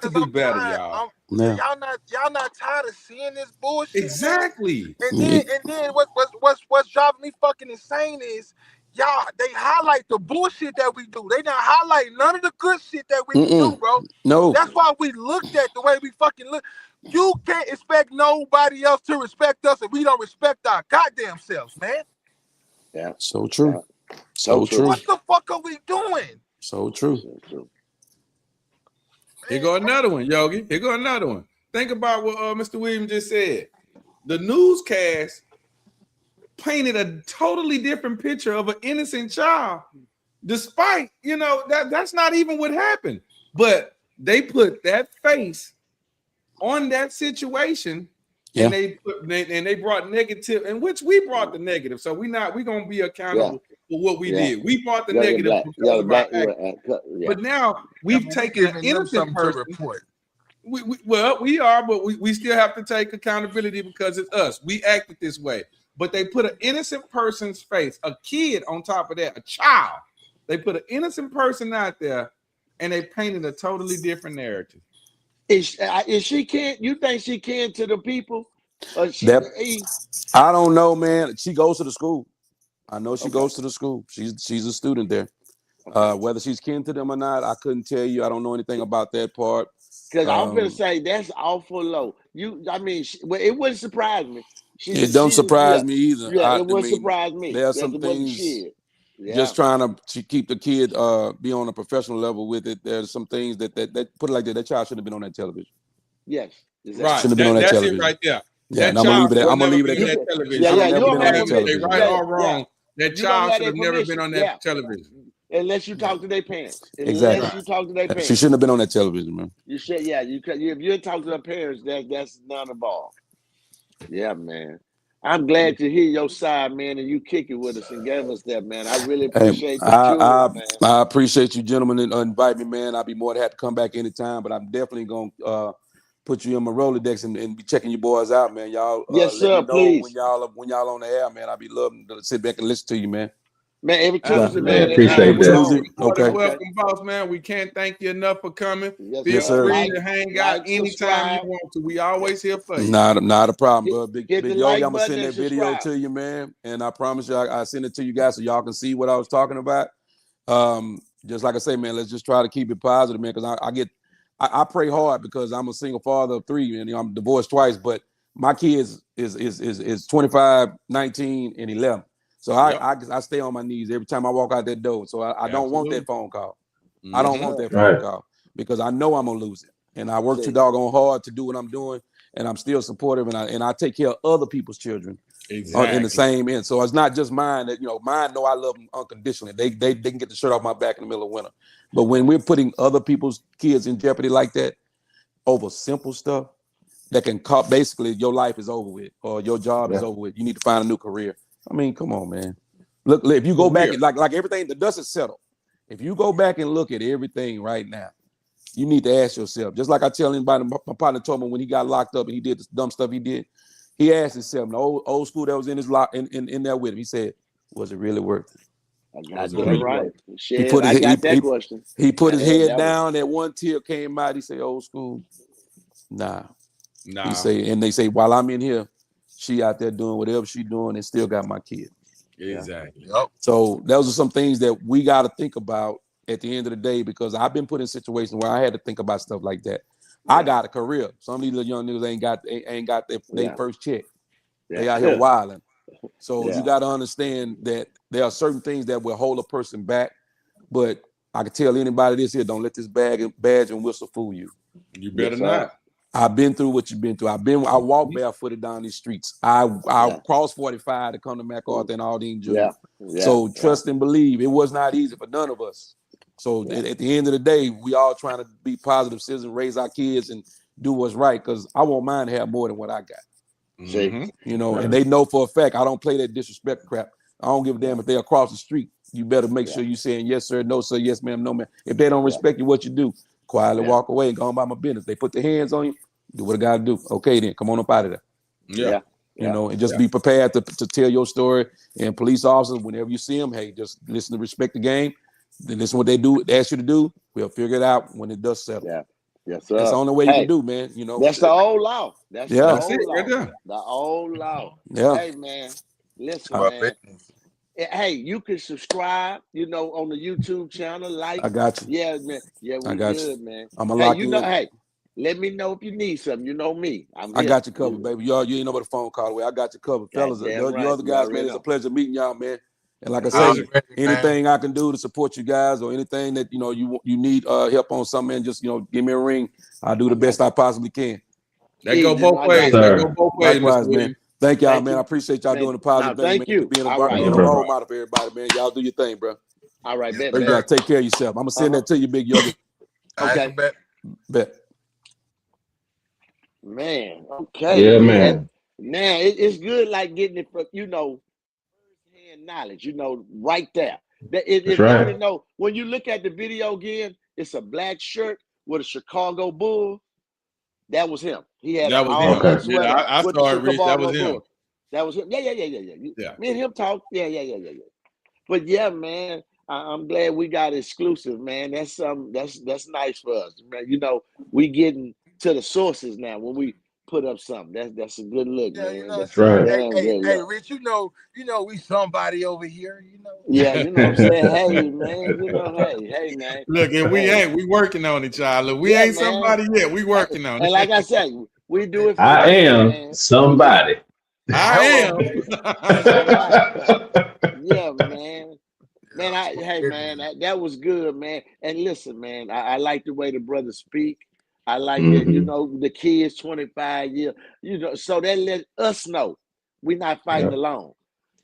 to Cause do I'm better, tired. y'all. Yeah. Y'all not tired of seeing this bullshit, man. Exactly. And then what's driving me fucking insane is y'all they highlight the bullshit that we do. They not highlight none of the good shit that we can do, Mm-mm. bro. No. That's why we looked at the way we fucking look. You can't expect nobody else to respect us if we don't respect our goddamn selves, man. Yeah. So true. Yeah. So So true. true. What the fuck are we doing? So true. So true. Here Man, go another one, Yogi. Here go another one. Think about what Mr. Williams just said. The newscast painted a totally different picture of an innocent child, despite that's not even what happened. But they put that face on that situation, Yeah. and they brought negative, in which we brought the negative. So we gonna be accountable for what we Yeah. did. We brought the You're negative black. because You're of our black. actions. Yeah. But now yeah, we've but we taken an giving them innocent something to person. report. We are, but we still have to take accountability because it's us. We acted this way. But they put an innocent person's face, a kid on top of that, a child. They put an innocent person out there and they painted a totally different narrative. Is she can? You think she can to the people? Or I don't know, man. She goes to the school. I know she Okay. goes to the school. She's a student there. Okay. Whether she's kin to them or not, I couldn't tell you. I don't know anything about that part. Because I'm gonna say that's awful low. I mean, well, it wouldn't surprise me. It don't surprise me either. Yeah, I it wouldn't mean, surprise me. there are some things. Just trying to keep the kid be on a professional level with it. There's some things that put it like that child shouldn't have been on that television. Yes, exactly. Right. Shouldn't have been on that that's television. It right there. Yeah, That I'm gonna leave it. I'm gonna leave it it at that television. Yeah, never been on that television. They right or wrong. That child should have never been on that television. Unless you talk to their parents. Exactly. Unless you talk to their parents. She shouldn't have been on that television, man. You should, yeah. If you talk to their parents, that's none of all. Yeah, man. I'm glad to hear your side, man, and you kick it with us and gave us that, man. I really appreciate that, man. I appreciate you gentlemen invite me, man. I'll be more than happy to come back anytime, but I'm definitely gonna put you in my Rolodex and be checking you boys out, man. Y'all yes, sir, let me know when y'all on the air, man. I'll be loving to sit back and listen to you, man. Man, every Tuesday, man. Appreciate that. Okay. Welcome, boss, man. We can't thank you enough for coming. Yes, Feel free to hang out anytime you want to. We always here for you. Not a problem, bro. Big Yogi, I'm gonna send that video subscribe to you, man. And I promise you, I send it to you guys so y'all can see what I was talking about. Just like I say, man, let's just try to keep it positive, man. Because I pray hard because I'm a single father of 3, and I'm divorced twice, but my kids is 25, 19, and 11. So I stay on my knees every time I walk out that door. So I don't want that phone call. I don't want that phone call because I know I'm gonna lose it. And I work too doggone hard to do what I'm doing, and I'm still supportive, and I take care of other people's children in the same end. So it's not just mine that mine know I love them unconditionally. They can get the shirt off my back in the middle of winter. But when we're putting other people's kids in jeopardy like that over simple stuff that can basically your life is over with or your job is over with. You need to find a new career. I mean, come on, man. Look, if you go back and like everything, the dust is settled. If you go back and look at everything right now, you need to ask yourself, just like I tell anybody, my partner told me when he got locked up and he did the dumb stuff he did, he asked himself, the old school that was in his in there with him, he said, was it really worth it? Right. He put his head down, that one tear came out, he said, old school, nah. He say, and they say, while I'm in here, she out there doing whatever she doing and still got my kid. Exactly. Yep. So those are some things that we got to think about at the end of the day, because I've been put in situations where I had to think about stuff like that. I got a career. Some of these little young niggas ain't got their first check. They out here wilding. So you got to understand that there are certain things that will hold a person back. But I can tell anybody this here, don't let this badge and whistle fool you. You better not. I've been through what you've been through. I walk barefooted down these streets. I crossed 45 to come to MacArthur and Aldine Jr. So trust and believe. It was not easy for none of us. So at the end of the day, we all trying to be positive citizens, raise our kids, and do what's right. Because I want mine to have more than what I got. And they know for a fact I don't play that disrespect crap. I don't give a damn if they're across the street. You better make sure you saying yes sir, no sir, yes ma'am, no ma'am. If they don't respect you, what you do? Quietly walk away and go on by my business. They put their hands on you, do what I gotta do. Okay, then come on up out of there. And just be prepared to tell your story. And police officers, whenever you see them, hey, just listen to respect the game. Then listen what they ask you to do. We'll figure it out when it does settle. Yes, sir. That's the only way you can do, man. That's the old law. That's the old law. Right, the old law. Yeah. Hey, man, listen, man. Hey, you can subscribe, on the YouTube channel. Like, I got you. Yeah, man. Yeah, we good, man. I'm gonna lock you in. Hey, let me know if you need something. You know me. I got you covered, baby. You ain't know about the phone call away. I got you covered, fellas. You other guys, man. It's a pleasure meeting y'all, man. And like I said, anything I can do to support you guys, or anything that you need help on something, man, just give me a ring. I'll do the best I possibly can. That go both ways. That go both ways, likewise, man. Thank y'all, man. I appreciate y'all doing the positive thing, man. Being a role model for everybody, man. Y'all do your thing, bro. All right, bet. You gotta take care of yourself. I'm gonna send that to you, Big Yogi. Okay. Bet. Man, okay. Yeah, man. Man, it's good like getting it from, first-hand knowledge, right there. That's right. When you look at the video again, it's a black shirt with a Chicago Bull. That was him. He had that was him. Yeah, I saw it, Rich. That was him. That was him. Yeah. Me and him talk. Yeah. But yeah, man, I'm glad we got exclusive, man. That's that's nice for us, man. We getting to the sources now when we put up something. That's a good look, man. That's right. Hey, Rich, we somebody over here, Yeah, what I'm saying. Hey, man, hey, man. Look, and we working on it, child. Look, we ain't somebody yet. We working on it. And like I said, We do it for I you, am man. somebody. I am. Somebody. Yeah, man. Man, Yeah, hey man, that was good, man. And listen, man, I like the way the brothers speak. I like that, Hmm. the kids 25 years, so that let us know we're not fighting Yeah, alone.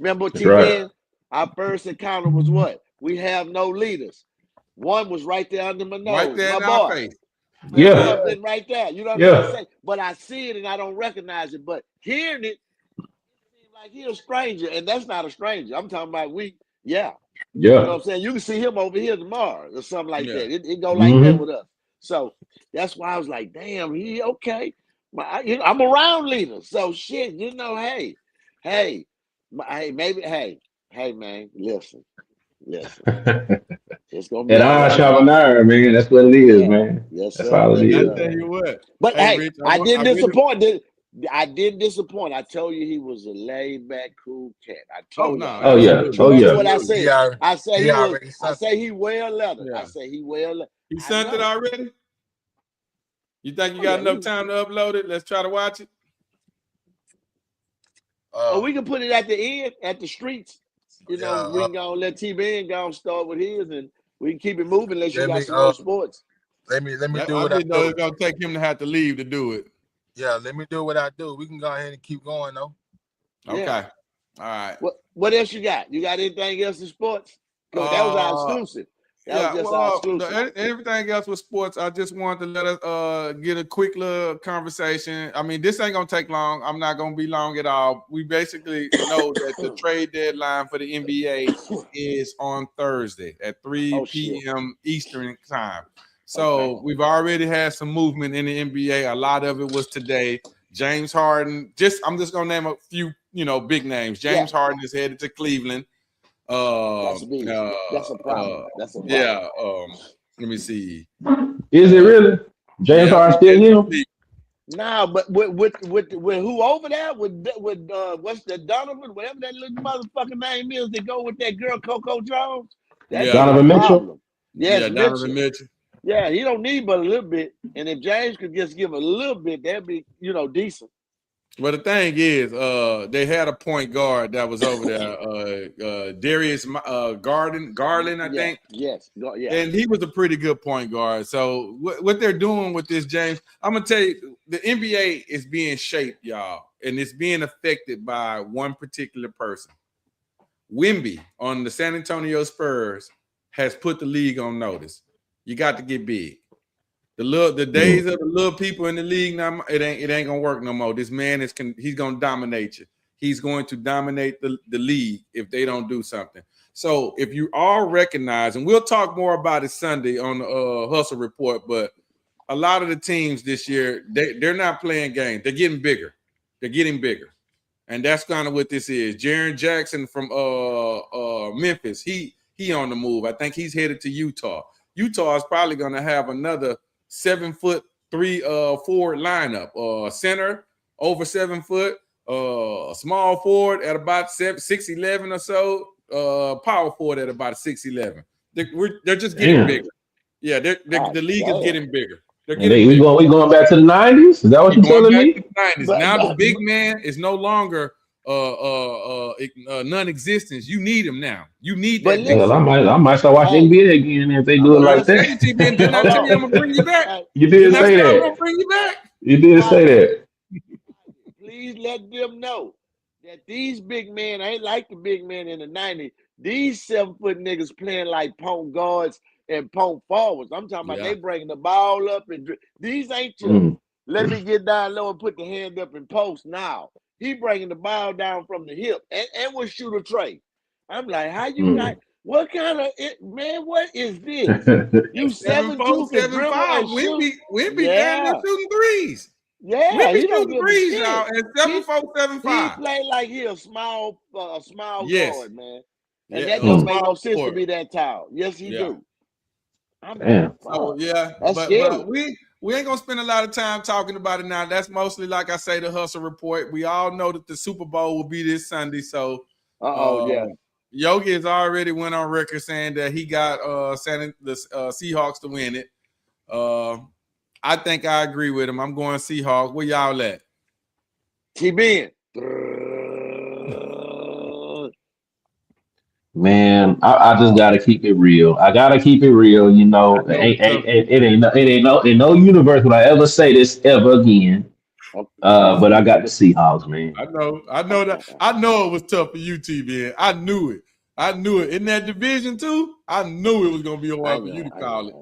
Remember, that's right. T-Ben, our first encounter was what? We have no leaders. One was right there under my Right nose, there my in our boy. face. That That's Yeah, boy it. been right there. You know what I'm trying to yeah, say? But I see it and I don't recognize it. But hearing it seems like he a stranger, and that's not a stranger. I'm talking about yeah. You know yeah. what I'm saying? You can see him over here tomorrow or something like Yeah. that. It go like that Hmm. with us. So that's why I was like, damn, he okay. I'm around leaders. So shit, hey, hey, man, listen. It's gonna be And all I right. sharpen iron, man. That's what it is, Yeah. man. Yes, That's sir. all it And Yes, I is, sir. tell you man. what. But Hey, hey, Rich, I I didn't really. disappoint. I didn't disappoint. I told you he was a laid back, cool cat. I Oh told no, y'all Oh that. yeah, absolutely, oh Trust yeah. what I absolutely. said. I said he he was. already I sent say he well lettered. I Yeah. say he well. He I sent it know. already. You think you Oh got yeah. enough time to upload it? Let's try to watch it. Or we can put it at the end, at the streets. yeah, We can go and let T-Ben go and start with his, and we can keep it moving unless you let got me some more sports. let me do I what I didn't know do. it's gonna take him to have to leave to do it. Yeah, let me do what I do. We can go ahead and keep going though. Yeah. Okay. All right. What else you got? You got anything else in sports? Good. That was our Uh exclusive. That was yeah, just our exclusive. everything else with sports, I just wanted to let us get a quick little conversation. I mean, this ain't gonna take long. I'm not gonna be long at all. We basically know that the trade deadline for the NBA is on Thursday at 3 Oh shit. p.m. Eastern time. Okay. So we've already had some movement in the NBA. A lot of it was today. James Harden, I'm just gonna name a few, big names. Yeah. James Harden is headed to Cleveland. That's big. That's a problem. That's a problem. Yeah. Let me see. Is it Uh, really? James yeah, Harden he's still headed to him? Cleveland. Nah, but with who over there with what's the Donovan, whatever that little motherfucking name is that go with that girl Coco Jones, that Yeah, nigga a Donovan Mitchell? problem. Yes, yeah, Donovan Mitchell. Mitchell. Yeah, he don't need but a little bit. And if James could just give a little bit, that'd be, decent. Well, the thing is, they had a point guard that was over there, Darius Garland, I Yeah, think, yes. Yeah. and he was a pretty good point guard. So what they're doing with this, James, I'm gonna tell you, the NBA is being shaped, y'all, and it's being affected by one particular person. Wemby on the San Antonio Spurs has put the league on notice. You got to get big. The days of the little people in the league now, it ain't gonna work no more. This man he's gonna dominate you. He's going to dominate the league if they don't do something. So if you all recognize, and we'll talk more about it Sunday on the Hustle Report, but a lot of the teams this year, they're not playing games. They're getting bigger. They're getting bigger. And that's kind of what this is. Jaren Jackson from Memphis, he on the move. I think he's headed to Utah. Utah is probably going to have another 7'3" forward lineup. Center over 7 foot, small forward at about 6'11" or so, power forward at about 6'11". They're just getting Damn. bigger. Yeah, God the league is damn. getting bigger. They're And getting bigger. we going back to the 90s? Is that what We're you're going telling back to me? the 90s. But Now the big man is no longer non-existence. You need him now. You need but that big Well, listen, man. I might start watching hey, NBA again if they do it but I like listen, tell you, T-Ben, didn't I hold tell you on. I'm gonna bring you back? Hey, You Didn't did I say say I'm gonna that. bring you back? You did say Isaac, that. please let them know that these big men ain't like the big men in the 90s. These 7-foot niggas playing like point guards and point forwards. I'm talking about Yeah. they bringing the ball up these ain't your Mm. let me get down low and put the hand up and post now. He bringing the ball down from the hip and will shoot a tray. I'm like, how you Mm. not? What kind of man? What is this? You 7'4", 7'2" can dribble 7'5". and shoot. Wimby down there Yeah, shooting threes. yeah. Wimby He don't shooting give a threes, y'all, shit. at He 7'4", he 7'5". play like he a small Yes. guard, man. And Yeah, that a don't Mm. make no small sense to forward. be that tall. Yes, he Yeah. do. I'm like, Damn. So fuck. yeah, That's but scary. we ain't gonna spend a lot of time talking about it now. That's mostly, like I say, the Hustle Report. We all know that the Super Bowl will be this Sunday. So Yeah. Yogi has already went on record saying that he got the Seahawks to win it. I think I agree with him. I'm going Seahawks. Where y'all at? T-Ben. Man, I just gotta keep it real. I gotta keep it real. You know, it ain't no universe would I ever say this ever again. But I got the Seahawks, man. I know that. I know it was tough for you, T-Ben. I knew it. In that division too. I knew it was gonna be hard for you to call it.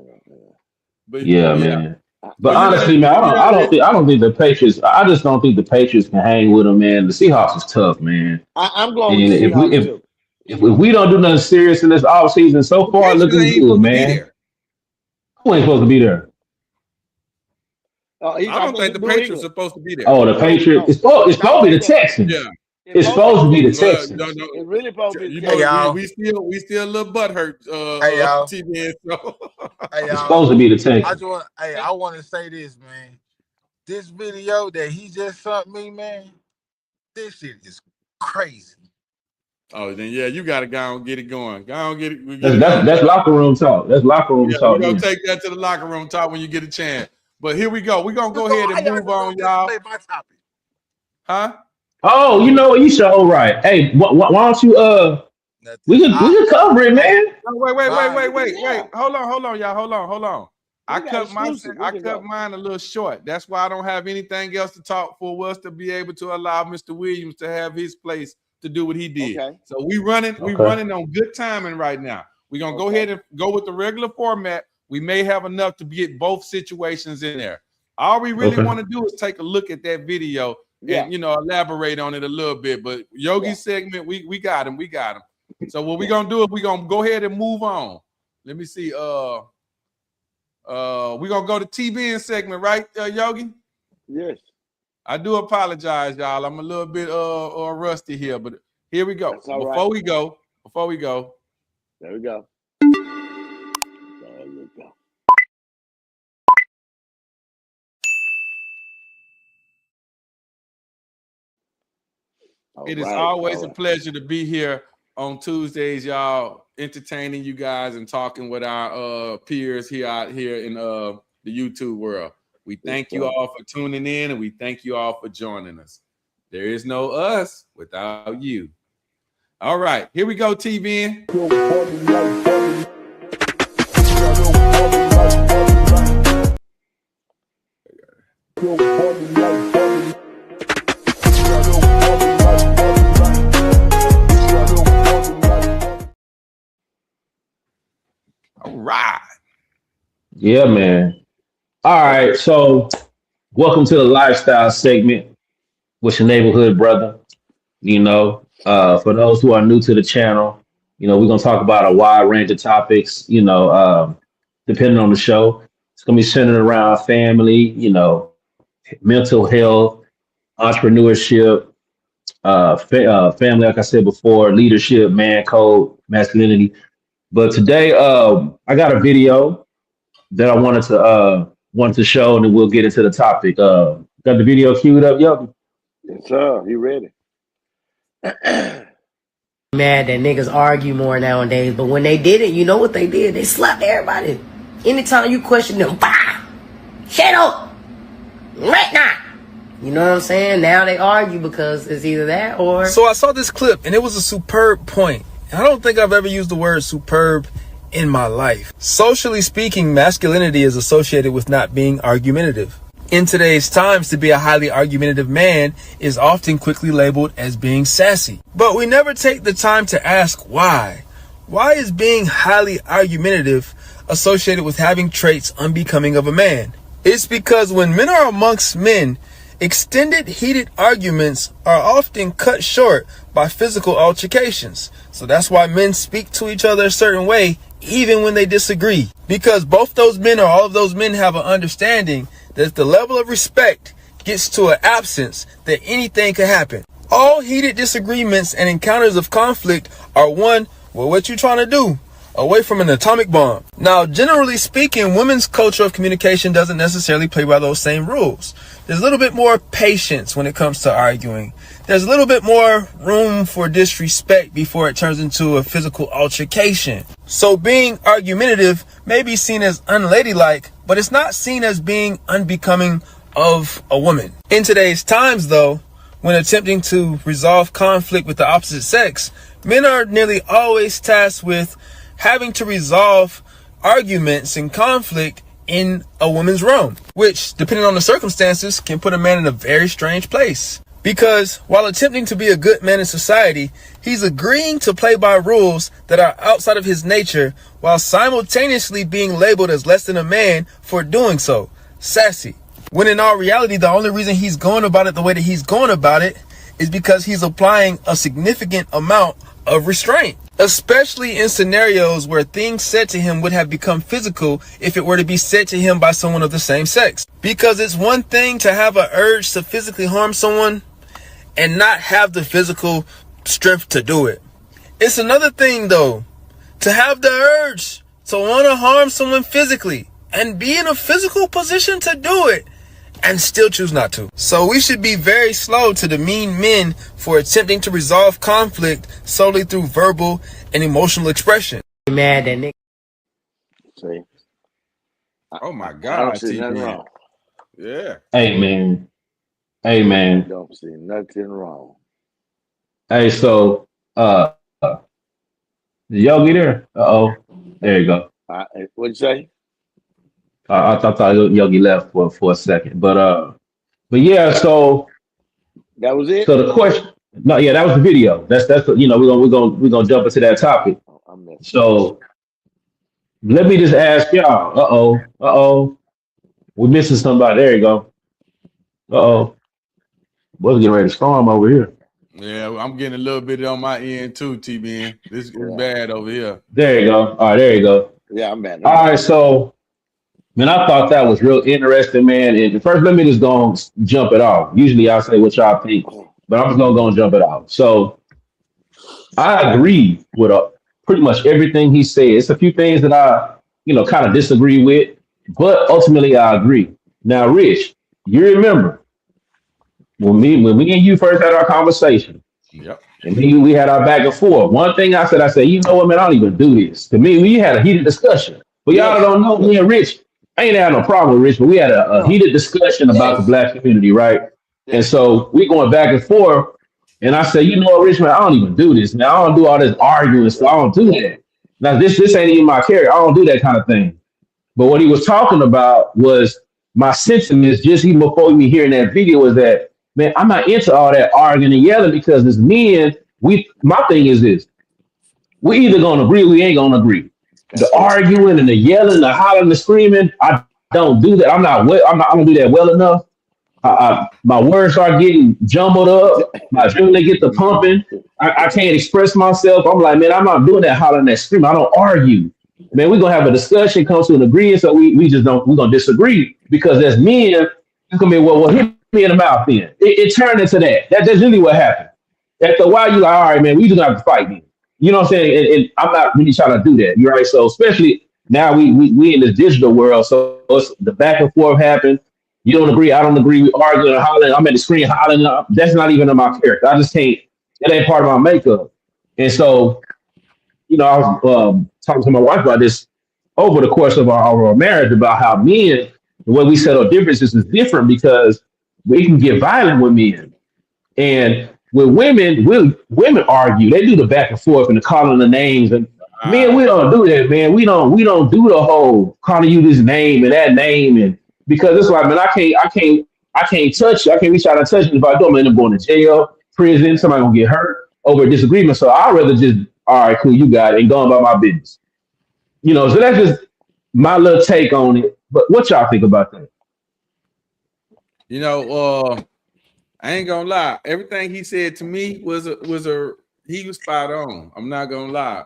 But yeah, man. But honestly, man, I don't think the Patriots. I just don't think the Patriots can hang with them, man. The Seahawks is tough, man. I'm going with the Seahawks too. If we don't do nothing serious in this offseason, so far looking good, man. Who ain't supposed to be there? I don't think the Patriots are supposed to be there. Oh, the Patriots. It's supposed to be the Texans. Yeah. It's supposed to be the Texans. No. It's really supposed to be the Texans. We still a little butthurt. Hey, y'all. TBN, so. It's supposed to be the Texans. I want to say this, man. This video that he just sent me, man, this shit is crazy. Oh, then yeah, you gotta go and get it going. Go on, get it. That's locker room talk. That's locker room talk. We're gonna take that to the locker room talk when you get a chance. But here we go. We're gonna go ahead and move on, y'all. Huh? Oh, you know what? You show right. Hey, why don't you we can cover it, man. Wait. Hold on, y'all. Hold on. I cut mine a little short. That's why I don't have anything else to talk for us to be able to allow Mr. Williams to have his place to do what he did. Okay. So we running on good timing right now. We're gonna go ahead and go with the regular format. We may have enough to get both situations in there. All we really want to do is take a look at that video and elaborate on it a little bit. But Yogi's segment, we got him. So what we're gonna do is we're gonna go ahead and move on. Let me see. We're gonna go to TBN segment, right, Yogi? Yes. I do apologize, y'all. I'm a little bit rusty here, but here we go. Before we go. There we go. It is always a pleasure to be here on Tuesdays, y'all, entertaining you guys and talking with our peers here in the YouTube world. We thank you all for tuning in, and we thank you all for joining us. There is no us without you. All right, here we go, TBN. All right. Yeah, man. All right, so welcome to the lifestyle segment with your neighborhood brother. You know, for those who are new to the channel, you know, we're gonna talk about a wide range of topics, you know, depending on the show. It's gonna be centered around family, you know, mental health, entrepreneurship, family, like I said before, leadership, man code, masculinity. But today, I got a video that I wanted to show, and then we'll get into the topic. Got the video queued up, Yogi? Yes, sir. You ready? Mad that niggas argue more nowadays, but when they did it, you know what they did? They slapped everybody. Anytime you question them, bah! Shut up! Right now! You know what I'm saying? Now they argue because it's either that or... So I saw this clip, and it was a superb point. I don't think I've ever used the word superb in my life. Socially speaking, masculinity is associated with not being argumentative. In today's times, to be a highly argumentative man is often quickly labeled as being sassy. But we never take the time to ask why. Why is being highly argumentative associated with having traits unbecoming of a man? It's because when men are amongst men, extended heated arguments are often cut short by physical altercations. So that's why men speak to each other a certain way, even when they disagree. Because both those men or all of those men have an understanding that if the level of respect gets to an absence, that anything could happen. All heated disagreements and encounters of conflict are one, well, what you trying to do? Away from an atomic bomb. Now, generally speaking, women's culture of communication doesn't necessarily play by those same rules. There's a little bit more patience when it comes to arguing. There's a little bit more room for disrespect before it turns into a physical altercation. So being argumentative may be seen as unladylike, but it's not seen as being unbecoming of a woman. In today's times, though, when attempting to resolve conflict with the opposite sex, men are nearly always tasked with having to resolve arguments and conflict in a woman's realm, which, depending on the circumstances, can put a man in a very strange place. Because while attempting to be a good man in society, he's agreeing to play by rules that are outside of his nature, while simultaneously being labeled as less than a man for doing so. Sassy. When in all reality, the only reason he's going about it the way that he's going about it is because he's applying a significant amount of restraint, especially in scenarios where things said to him would have become physical if it were to be said to him by someone of the same sex. Because it's one thing to have an urge to physically harm someone and not have the physical strength to do it. It's another thing, though, to have the urge to want to harm someone physically and be in a physical position to do it and still choose not to. So we should be very slow to demean men for attempting to resolve conflict solely through verbal and emotional expression. Mad that nigga. See? Oh my I don't God, see nothing TBN. wrong. Yeah. Hey man. Hey man. Don't see nothing wrong. Hey, so did y'all get there? There you go. What'd you say? I thought Yogi left for a second, but yeah. So That was it? the question, no, yeah, that was the video. That's you know we're gonna jump into that topic. Oh, I missed it. So let me just ask y'all. We're missing somebody. There you go. Boys getting ready to storm over here. Yeah, I'm getting a little bit on my end too, TBN. This is Yeah. bad over here. There you go. All right, there you go. Yeah, I'm bad. All right, so man, I thought that was real interesting, man. And first, let me just go and jump it off. Usually, I say what y'all think, but I'm just gonna go and jump it off. So I agree with pretty much everything he said. It's a few things that I, kind of disagree with, but ultimately I agree. Now, Rich, you remember when me and you first had our conversation, Yep. and we had our back and forth. One thing I said, you know what, man, I don't even do this. To me, we had a heated discussion. But y'all Yes. don't know, me and Rich, I ain't had no problem with Rich, but we had a heated discussion about the black community, right? And so we going back and forth. And I said, you know what, Rich, man, I don't even do this. Now, I don't do all this arguing, so I don't do that. Now, this ain't even my character. I don't do that kind of thing. But what he was talking about was my sentiments just even before me hearing that video was that, man, I'm not into all that arguing and yelling because as men, my thing is this. We either gonna agree or we ain't gonna agree. The arguing and the yelling, the hollering, the screaming, I don't do that. I don't do that well enough. My words start getting jumbled up. My adrenaline get the pumping. I can't express myself. I'm like, man, I'm not doing that hollering, that screaming. I don't argue. Man, we're gonna have a discussion, come to an agreement. So we're gonna disagree because as men, it's gonna be well, hit me in the mouth then. It turned into that. That's really what happened. After a while, you like, all right, man, we just have to fight then. You know what I'm saying? And I'm not really trying to do that. You're right. So especially now we in this digital world, so it's, the back and forth happen. You don't agree, I don't agree. We arguing and hollering. I'm at the screen hollering. That's not even in my character. I just can't. It ain't part of my makeup. And so, I was talking to my wife about this over the course of our marriage about how men, the way we settle differences is different because we can get violent with men. And with women, women argue. They do the back and forth and the calling the names. And men, we don't do that, man. We don't do the whole calling you this name and that name. And because it's like, man, I can't touch you. I can't reach out and touch you. If I do, I'm gonna end up going to jail, prison, somebody gonna get hurt over a disagreement. So I'd rather just, all right, cool, you got it, and go about my business. So that's just my little take on it. But what y'all think about that? I ain't gonna lie. Everything he said to me was he was spot on. I'm not gonna lie.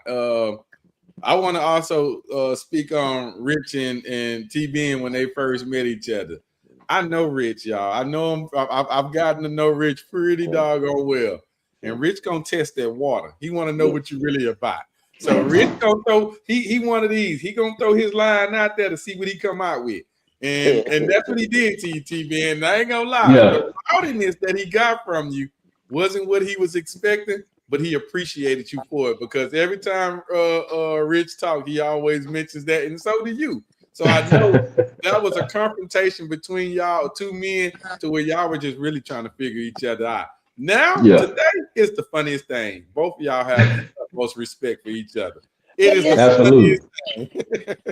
I want to also speak on Rich and TBN when they first met each other. I know Rich, y'all. I know him. I've gotten to know Rich pretty doggone well. And Rich gonna test that water. He want to know what you really about. So Rich gonna throw. He one of these. He gonna throw his line out there to see what he come out with. And that's what he did to you, TBN. I ain't gonna lie. Yeah. The rowdiness that he got from you wasn't what he was expecting, but he appreciated you for it because every time Rich talk, he always mentions that, and so do you. So I know that was a confrontation between y'all, two men, to where y'all were just really trying to figure each other out. Now, today is the funniest thing. Both of y'all have the most respect for each other. It is the Absolutely. funniest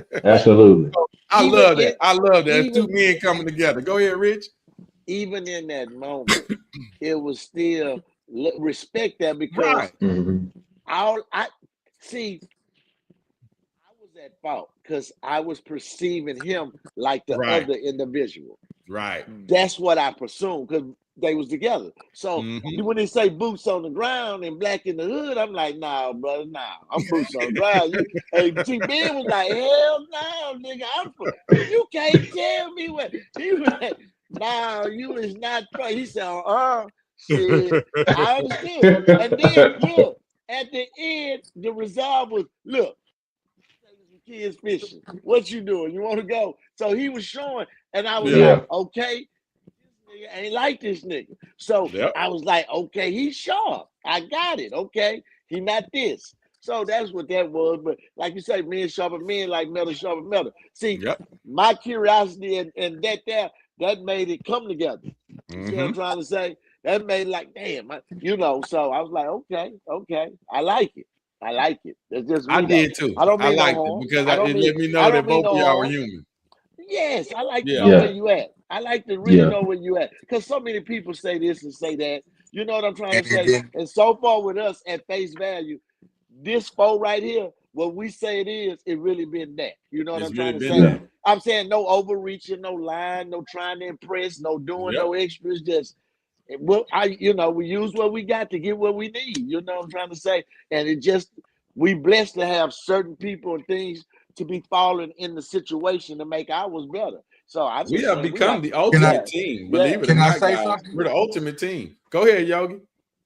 thing. Absolutely. So, I love that. I love that. It's two men coming together. Go ahead, Rich. Even in that moment, it was still respect that because I was at fault because I was perceiving him like the other individual. Right. That's what I presumed because they was together. So when they say boots on the ground and black in the hood, I'm like, nah, brother, nah. I'm boots on the ground. Hey, T Ben was like, hell no, nigga. You can't tell me what. He was like, nah, you is not. He said, shit. I understood. And then look, at the end, the resolve was, look, kids fishing. What you doing? You want to go? So he was showing, and I was like, okay, this nigga ain't like this nigga. So I was like, okay, he's sharp. I got it. Okay, he not this. So that's what that was. But like you say, men sharpen men like metal sharpen metal. See, my curiosity and that made it come together. You see what I'm trying to say? That made it like, damn, so I was like, okay, I like it. It's just me, I did too. I don't mean liked no harm. it because it let me know that both of y'all were human. Yes, I like to know where you at. I like to really know where you at. Because so many people say this and say that. You know what I'm trying to say? And so far with us at face value, this foe right here, what we say it is, it really been that. You know what I'm trying to say? I'm saying no overreaching, no lying, no trying to impress, no doing no extras, just we use what we got to get what we need. You know what I'm trying to say? And we blessed to have certain people and things to be falling in the situation to make ours better. So we have become the ultimate team. Believe it or not, guys, we're the ultimate team. Go ahead, Yogi.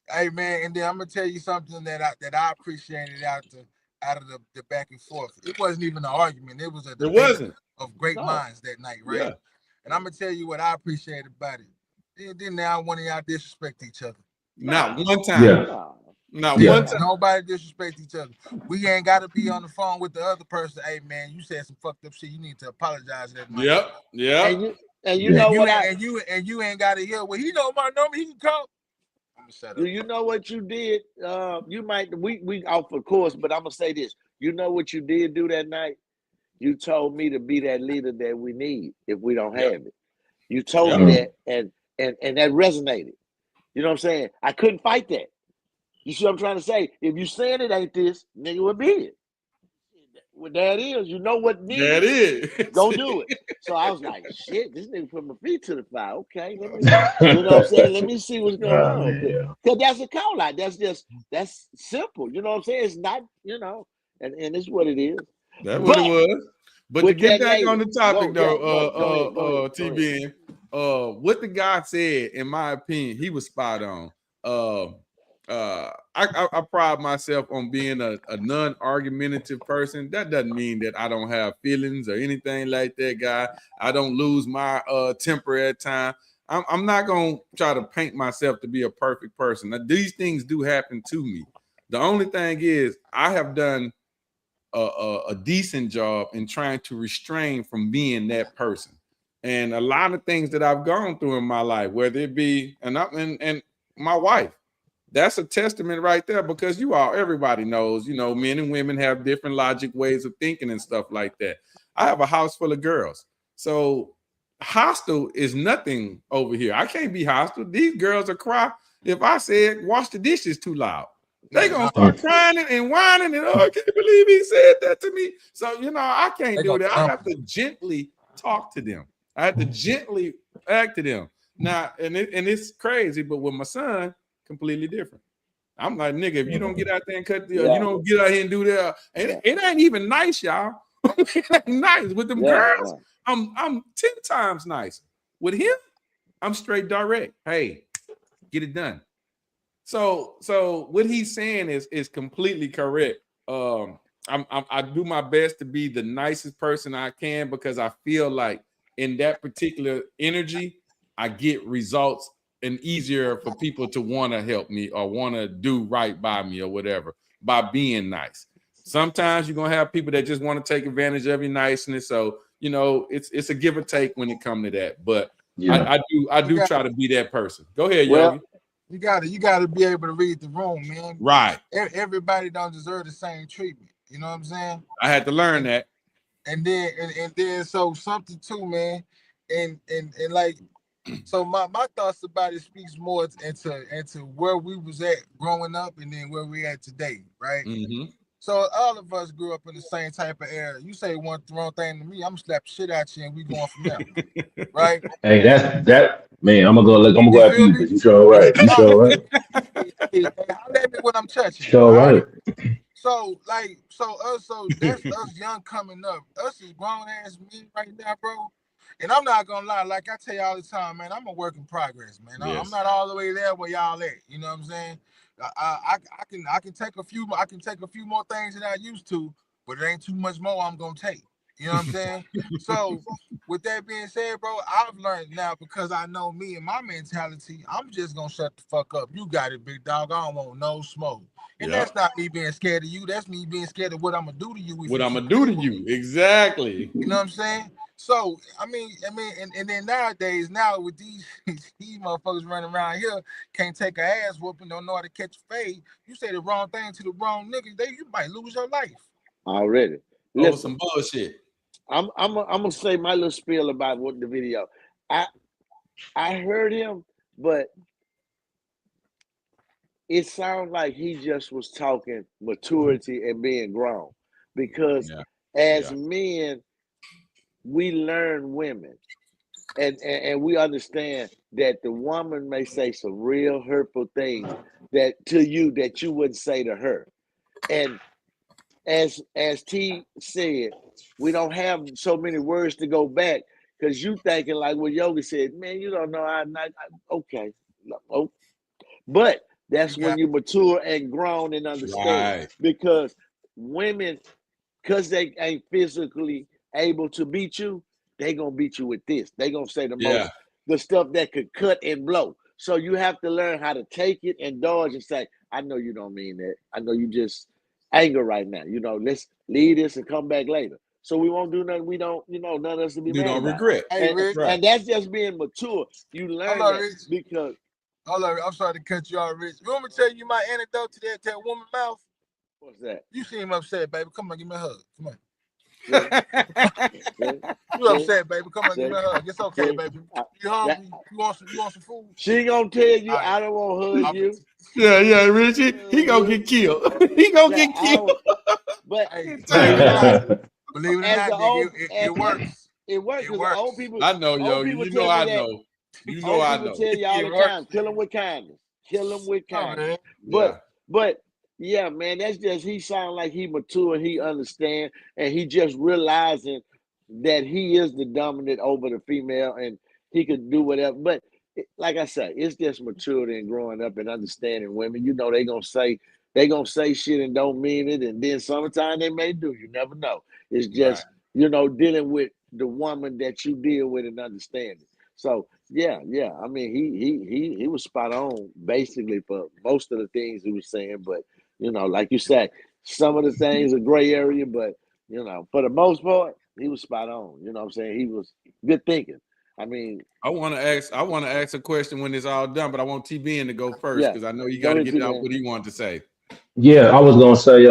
Hey man, and then I'm gonna tell you something that I appreciated out of the back and forth. It wasn't even an argument. It was a debate of great minds that night, right? Yeah. And I'm gonna tell you what I appreciated about it. Didn't now one of y'all disrespect each other? Not one time. Not one time. Nobody disrespect each other. We ain't got to be on the phone with the other person. Hey man, you said some fucked up shit. You need to apologize to that man. Yep. And you know what? And you ain't got to hear. Well, he know my number. He can call. Do you know what you did? You might we off of course, but I'm gonna say this. You know what you did do that night? You told me to be that leader that we need if we don't have it. You told me that, and that resonated. You know what I'm saying? I couldn't fight that. You see what I'm trying to say? If you saying it ain't this, nigga would be it. Well, that is, you know what needs. That is. Go do it. So I was like, shit, this nigga put my feet to the fire. Okay, let me, you know what I'm saying? Let me see what's going on. Because that's a call out. That's simple. You know what I'm saying? It's not, and it's what it is. That's what it was. But to get back on the topic though, TBN, what the guy said, in my opinion, he was spot on. I pride myself on being a non-argumentative person. That doesn't mean that I don't have feelings or anything like that, guy. I don't lose my temper at times. I'm not gonna try to paint myself to be a perfect person. Now, these things do happen to me. The only thing is I have done a decent job in trying to restrain from being that person. And a lot of things that I've gone through in my life, whether it be and my wife, that's a testament right there, because everybody knows, men and women have different logic ways of thinking and stuff like that. I have a house full of girls. So hostile is nothing over here. I can't be hostile. These girls will cry if I said wash the dishes too loud. They gonna start crying and whining and can you believe he said that to me? So I can't do that. I have to gently talk to them. I have to gently act to them. Now, and it's crazy, but with my son, completely different. I'm like, nigga, if you don't get out there and cut you don't get out here and do that, and it ain't even nice, y'all. It ain't nice with them girls. I'm 10 times nicer. With him, I'm straight direct. Hey, get it done. So what he's saying is completely correct. I do my best to be the nicest person I can, because I feel like in that particular energy, I get results and easier for people to want to help me or want to do right by me or whatever by being nice. Sometimes you're gonna have people that just want to take advantage of your niceness. So it's a give or take when it comes to that. But I do try to be that person. Go ahead, Yogi. You gotta be able to read the room, man. Right. Everybody don't deserve the same treatment. You know what I'm saying? I had to learn that. And then so something too, man. And like, so my thoughts about it speaks more into where we was at growing up and then where we at today, right? Mm-hmm. So all of us grew up in the same type of era. You say one wrong thing to me, I'm gonna slap shit at you and we going from there. Right? Hey, that man, I'm gonna go after you because you sure right. You sure right. Hey, let me when I'm touching. Sure right. So that's us young coming up. Us is grown ass men right now, bro. And I'm not gonna lie, like I tell you all the time, man, I'm a work in progress, man. Yes. I'm not all the way there where y'all at. You know what I'm saying? I can take a few more things than I used to, but it ain't too much more I'm gonna take. You know what I'm saying? So with that being said, bro, I've learned now because I know me and my mentality, I'm just gonna shut the fuck up. You got it, big dog. I don't want no smoke. And that's not me being scared of you. That's me being scared of what I'm gonna do to you. What I'm gonna do to you. Exactly. You know what I'm saying? So I mean, and then nowadays, with these motherfuckers running around here, can't take a ass whooping, don't know how to catch a fade. You say the wrong thing to the wrong nigga, you might lose your life. Already. Listen, some bullshit. I'm gonna say my little spiel about what the video. I heard him, but it sounds like he just was talking maturity and being grown. Because as men, we learn women. And we understand that the woman may say some real hurtful things that to you that you wouldn't say to her. And as T said, we don't have so many words to go back because you thinking like what Yogi said, man, you don't know okay. No. But that's when you mature and grown and understand. Right. Because women, because they ain't physically able to beat you, they gonna beat you with this. They gonna say the stuff that could cut and blow. So you have to learn how to take it and dodge and say, I know you don't mean that. I know you just anger right now. Let's leave this and come back later. So we won't do nothing. We don't, none of us will be mad. You don't regret. And that's just being mature. You learn that because. Hold on, I'm sorry to cut you off, Rich. You want me to tell you my anecdote to that woman mouth? What's that? You seem upset, baby. Come on, give me a hug. Come on. You upset, baby. Come on, give me a hug. It's okay, baby. You hungry? You want some food? She gonna tell you I don't want to hug you. Yeah, Richie. He gonna get killed. He gonna get killed. But believe it or not, nigga, it works. It works. Old people. I know, yo. You know I know. You know I know. Tell you all the time, kill them with kindness. Kill them with kindness. But yeah, man, that's just he sound like he mature, he understand, and he just realizing that he is the dominant over the female, and he could do whatever. But like I said, it's just maturity and growing up and understanding women. They gonna say shit and don't mean it, and then sometimes they may do. You never know. It's just dealing with the woman that you deal with and understanding. So yeah. I mean, he was spot on basically for most of the things he was saying, but like you said, some of the things are gray area, but for the most part, he was spot on. You know what I'm saying? He was good thinking. I mean, I want to ask a question when it's all done, but I want TBN to go first because I know you got to get out what he wanted to say. Yeah, I was gonna say,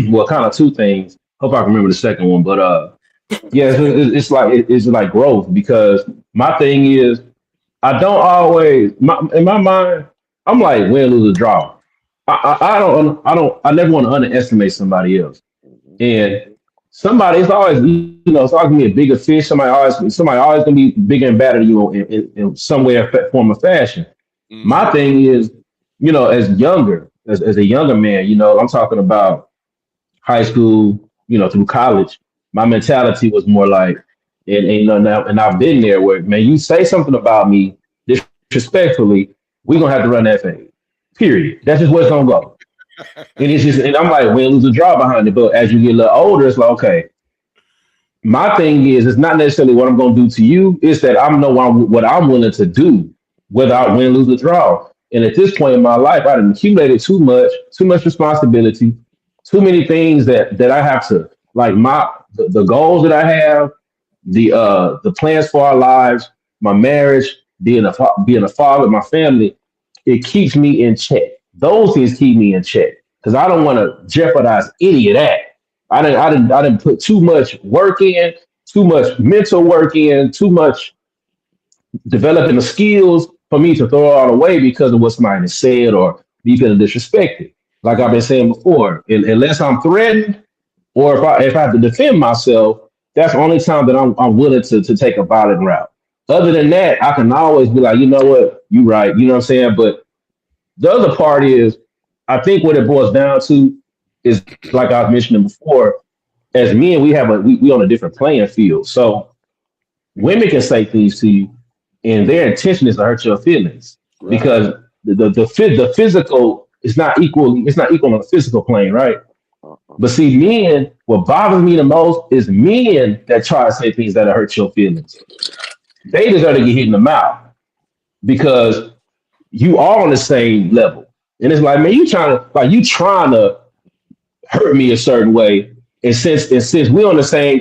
well, kind of two things. Hope I can remember the second one, but it's like growth because my thing is I don't always in my mind I'm like win, lose, or draw. I never want to underestimate somebody else, and somebody it's always it's always gonna be a bigger fish. Somebody always gonna be bigger and better than you in some way or form or fashion. Mm-hmm. My thing is as a younger man, I'm talking about high school, through college. My mentality was more like, and I've been there where, man, you say something about me disrespectfully, we're gonna have to run that fade. Period. That's just where it's gonna go. And I'm like, win, lose, or draw behind it. But as you get a little older, it's like, okay. My thing is, it's not necessarily what I'm gonna do to you. It's that I know what I'm willing to do whether I win, lose, or draw. And at this point in my life, I've accumulated too much responsibility, too many things that I have to like the goals that I have, the plans for our lives, my marriage, being a father, my family, it keeps me in check. Those things keep me in check because I don't want to jeopardize any of that. I didn't put too much work in, too much mental work in, too much developing the skills for me to throw it all away because of what somebody has said or me feeling disrespected. Like I've been saying before, unless I'm threatened or if I have to defend myself, that's the only time that I'm willing to take a violent route. Other than that, I can always be like, you know what, you right, you know what I'm saying? But the other part is, I think what it boils down to is, like I was mentioning before, as men, we on a different playing field. So women can say things to you, and their intention is to hurt your feelings Right. because the physical is not equal. It's not equal on the physical plane, right? Uh-uh. But see, men, what bothers me the most is men that try to say things that hurt your feelings. They deserve to get hit in the mouth because you are on the same level. And it's like, man, you trying to hurt me a certain way. And since we're on the same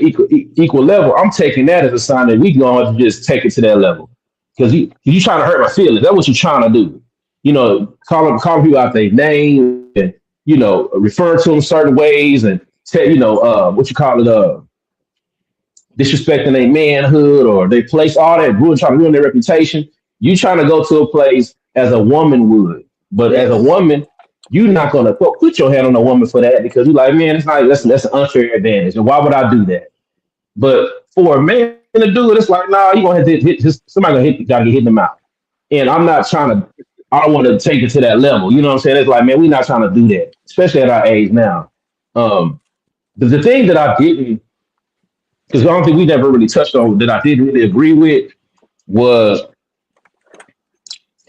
equal level, I'm taking that as a sign that we going to just take it to that level. Because you trying to hurt my feelings. That's what you're trying to do. You know, calling people out their name and referring to them certain ways and say, what you call it, disrespecting their manhood or they place all that trying to ruin their reputation. You trying to go to a place as a woman would, but as a Yes. woman, you're not gonna put your hand on a woman for that because you're like, man, it's not that's an unfair advantage, and why would I do that? But for a man to do it, it's like, nah, you gonna have to somebody gotta get hit in the mouth, and I'm not trying to. I don't want to take it to that level. You know what I'm saying? It's like, man, we're not trying to do that, especially at our age now. Um, the thing that I didn't because I don't think we never really touched on that I didn't really agree with was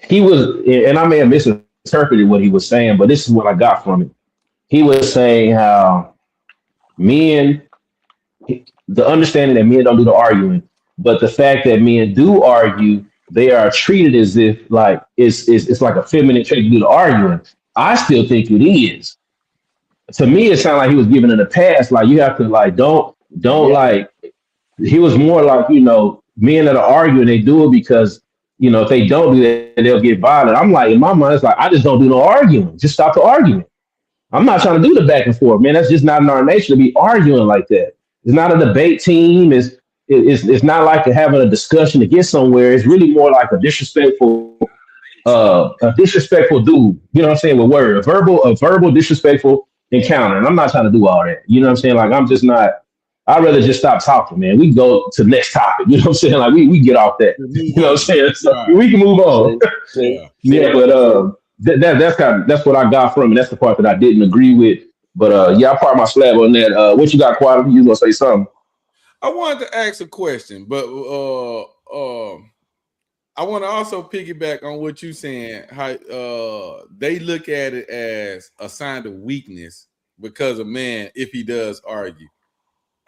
he was, and I may have misinterpreted what he was saying, but this is what I got from it. He was saying how men, the understanding that men don't do the arguing, but the fact that men do argue, they are treated as if like it's like a feminine trait to do the arguing. I still think it is. To me, it sounded like he was giving it a pass. Like you have to like don't Yeah. like he was more like, men that are arguing, they do it because, if they don't do that, they'll get violent. I'm like, in my mind, it's like, I just don't do no arguing. Just stop the argument. I'm not trying to do the back and forth, man. That's just not in our nature to be arguing like that. It's not a debate team. It's not like having a discussion to get somewhere. It's really more like a disrespectful dude. You know what I'm saying? With word, a verbal disrespectful encounter. And I'm not trying to do all that. You know what I'm saying? Like I'm just not. I'd rather just stop talking, man. We can go to the next topic. You know what I'm saying? Like we get off that. You know what I'm saying? So we can move on. See, Yeah, but that's what I got from it. That's the part that I didn't agree with. But yeah, I part my slab on that. What you got, Quad? You gonna say something? I wanted to ask a question, but I want to also piggyback on what you saying. How they look at it as a sign of weakness because a man, if he does argue.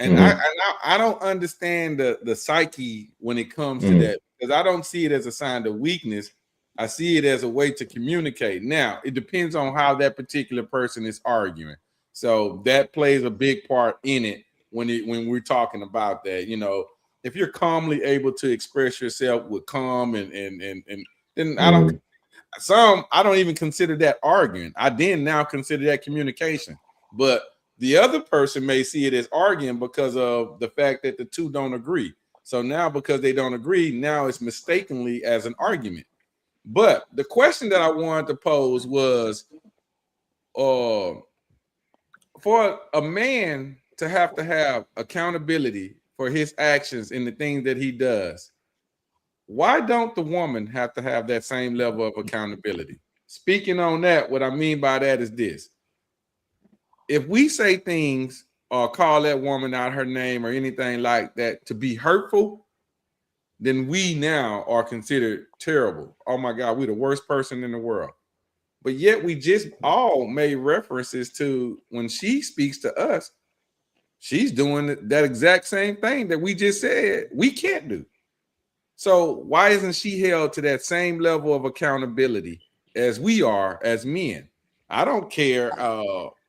And I don't understand the psyche when it comes to that because I don't see it as a sign of weakness. I see it as a way to communicate. Now, it depends on how that particular person is arguing. So that plays a big part in it when we're talking about that. If you're calmly able to express yourself with calm and then I don't even consider that arguing. I then now consider that communication. But the other person may see it as arguing because of the fact that the two don't agree. So now because they don't agree, now it's mistakenly as an argument. But the question that I wanted to pose was for a man to have accountability for his actions and the things that he does, why don't the woman have to have that same level of accountability? Speaking on that, what I mean by that is this. If we say things or call that woman out her name or anything like that to be hurtful, then we now are considered terrible. Oh my God, we're the worst person in the world. But yet we just all made references to when she speaks to us, she's doing that exact same thing that we just said we can't do. So why isn't she held to that same level of accountability as we are as men? I don't care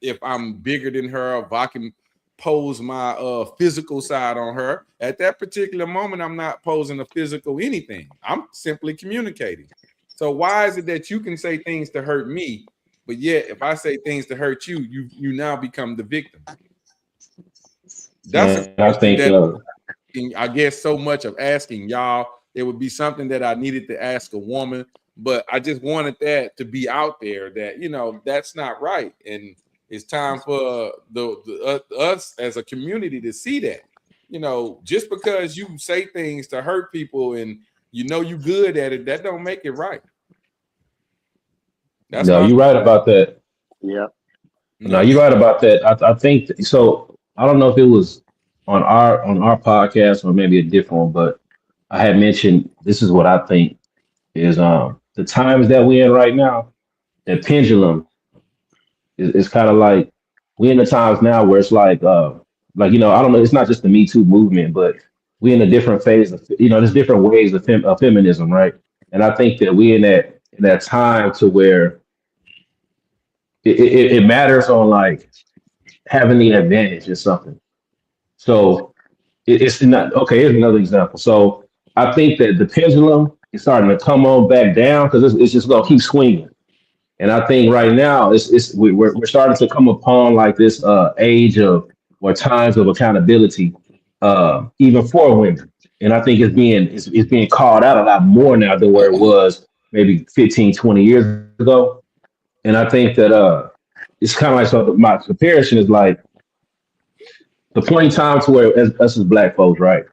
if I'm bigger than her, or if I can pose my physical side on her. At that particular moment, I'm not posing a physical anything. I'm simply communicating. So why is it that you can say things to hurt me, but yet if I say things to hurt you, you now become the victim? That's a question that I guess so much of asking y'all. It would be something that I needed to ask a woman, but I just wanted that to be out there that, you know, that's not right. And it's time for us as a community to see that, you know, just because you say things to hurt people and you know you good at it, that don't make it right. That's no, you're right about that. Yeah. No, you're right about that. I think so. I don't know if it was on our podcast or maybe a different one, but I had mentioned this is what I think is the times that we're in right now. That pendulum is kind of like we in the times now where it's like you know, I don't know. It's not just the Me Too movement, but we in a different phase of, you know, there's different ways of feminism, right? And I think that we in that time to where it matters on like having the advantage or something. So it's not okay. Here's another example. So I think that the pendulum is starting to come on back down because it's just gonna keep swinging. And I think right now we're starting to come upon like this age of or times of accountability, even for women. And I think it's being called out a lot more now than where it was maybe 15, 20 years ago. And I think that it's kind of like, so my comparison is like the point in time to where us as black folks, right,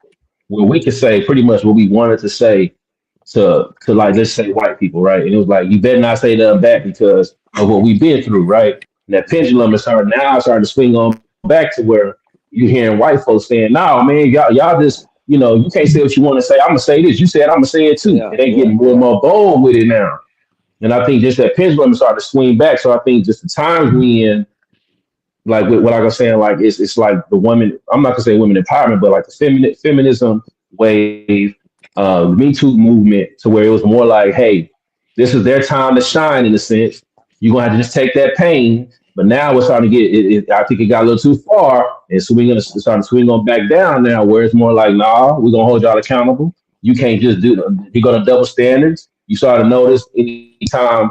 where we could say pretty much what we wanted to say to like, let's say white people, right? And it was like, you better not say nothing back because of what we've been through, right? And that pendulum is starting to swing on back to where you're hearing white folks saying, no, man, y'all just, you know, you can't say what you want to say. I'm gonna say this. You said I'm gonna say it too. Yeah, and they getting more and more bold with it now. And I think just that pendulum started to swing back. So I think just the times we in, like what I was saying, like it's like the women. I'm not gonna say women empowerment, but like the feminism wave, the Me Too movement, to where it was more like, hey, this is their time to shine. In a sense, you're gonna have to just take that pain. But now we're starting to get it. I think it got a little too far, and so we're gonna start swinging on back down now, where it's more like, nah, we're gonna hold y'all accountable. You can't just do. You're gonna double standards. You start to notice anytime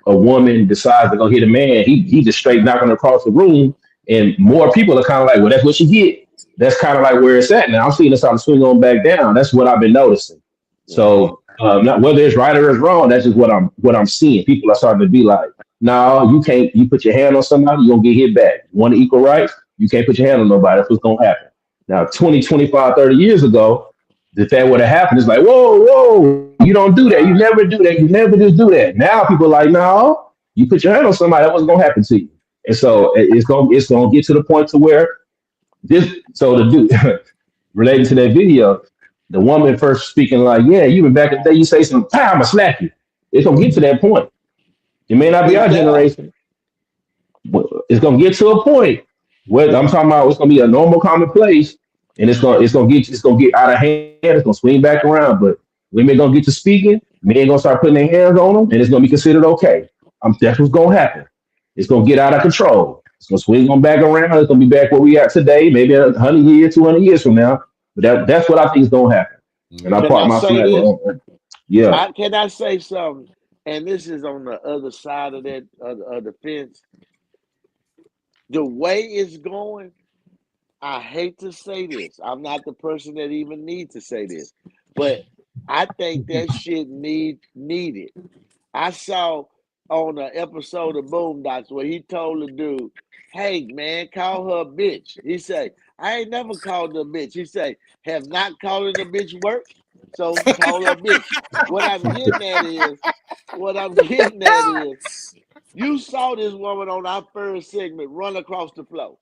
a woman decides to go hit a man, he just straight knocking across the room, and more people are kind of like, well, that's what you get. That's kind of like where it's at now. I'm seeing it start to swing on back down. That's what I've been noticing. So not whether it's right or it's wrong, that's just what I'm seeing. People are starting to be like, no, you can't. You put your hand on somebody, you're gonna get hit back. You want equal rights? You can't put your hand on nobody. That's what's gonna happen. Now, 20, 25, 30 years ago, if that would have happened, it's like, whoa, you don't do that. You never do that. You never just do that. Now people are like, no, you put your hand on somebody, that wasn't gonna happen to you. And so it's gonna get to the point to where the dude relating to that video, the woman first speaking like, yeah, you been back in the day, you say something, I'm gonna slap you. It's gonna get to that point. It may not be our generation, but it's gonna get to a point where I'm talking about it's gonna be a normal commonplace, and it's gonna get out of hand, it's gonna swing back around. But women gonna get to speaking, men gonna start putting their hands on them, and it's gonna be considered okay. That's what's gonna happen. It's gonna get out of control. It's gonna swing on back around. It's gonna be back where we at today, maybe 100 years, 200 years from now. But that's what I think is gonna happen. And I part my flag on. Yeah. Can I say something? And this is on the other side of that of the fence. The way it's going, I hate to say this. I'm not the person that even needs to say this, but I think that shit needed. I saw on an episode of Boondocks where he told the dude, hey, man, call her a bitch. He said, I ain't never called her a bitch. He said, have not calling a bitch work? So call her a bitch. What I'm getting at is, you saw this woman on our first segment run across the floor.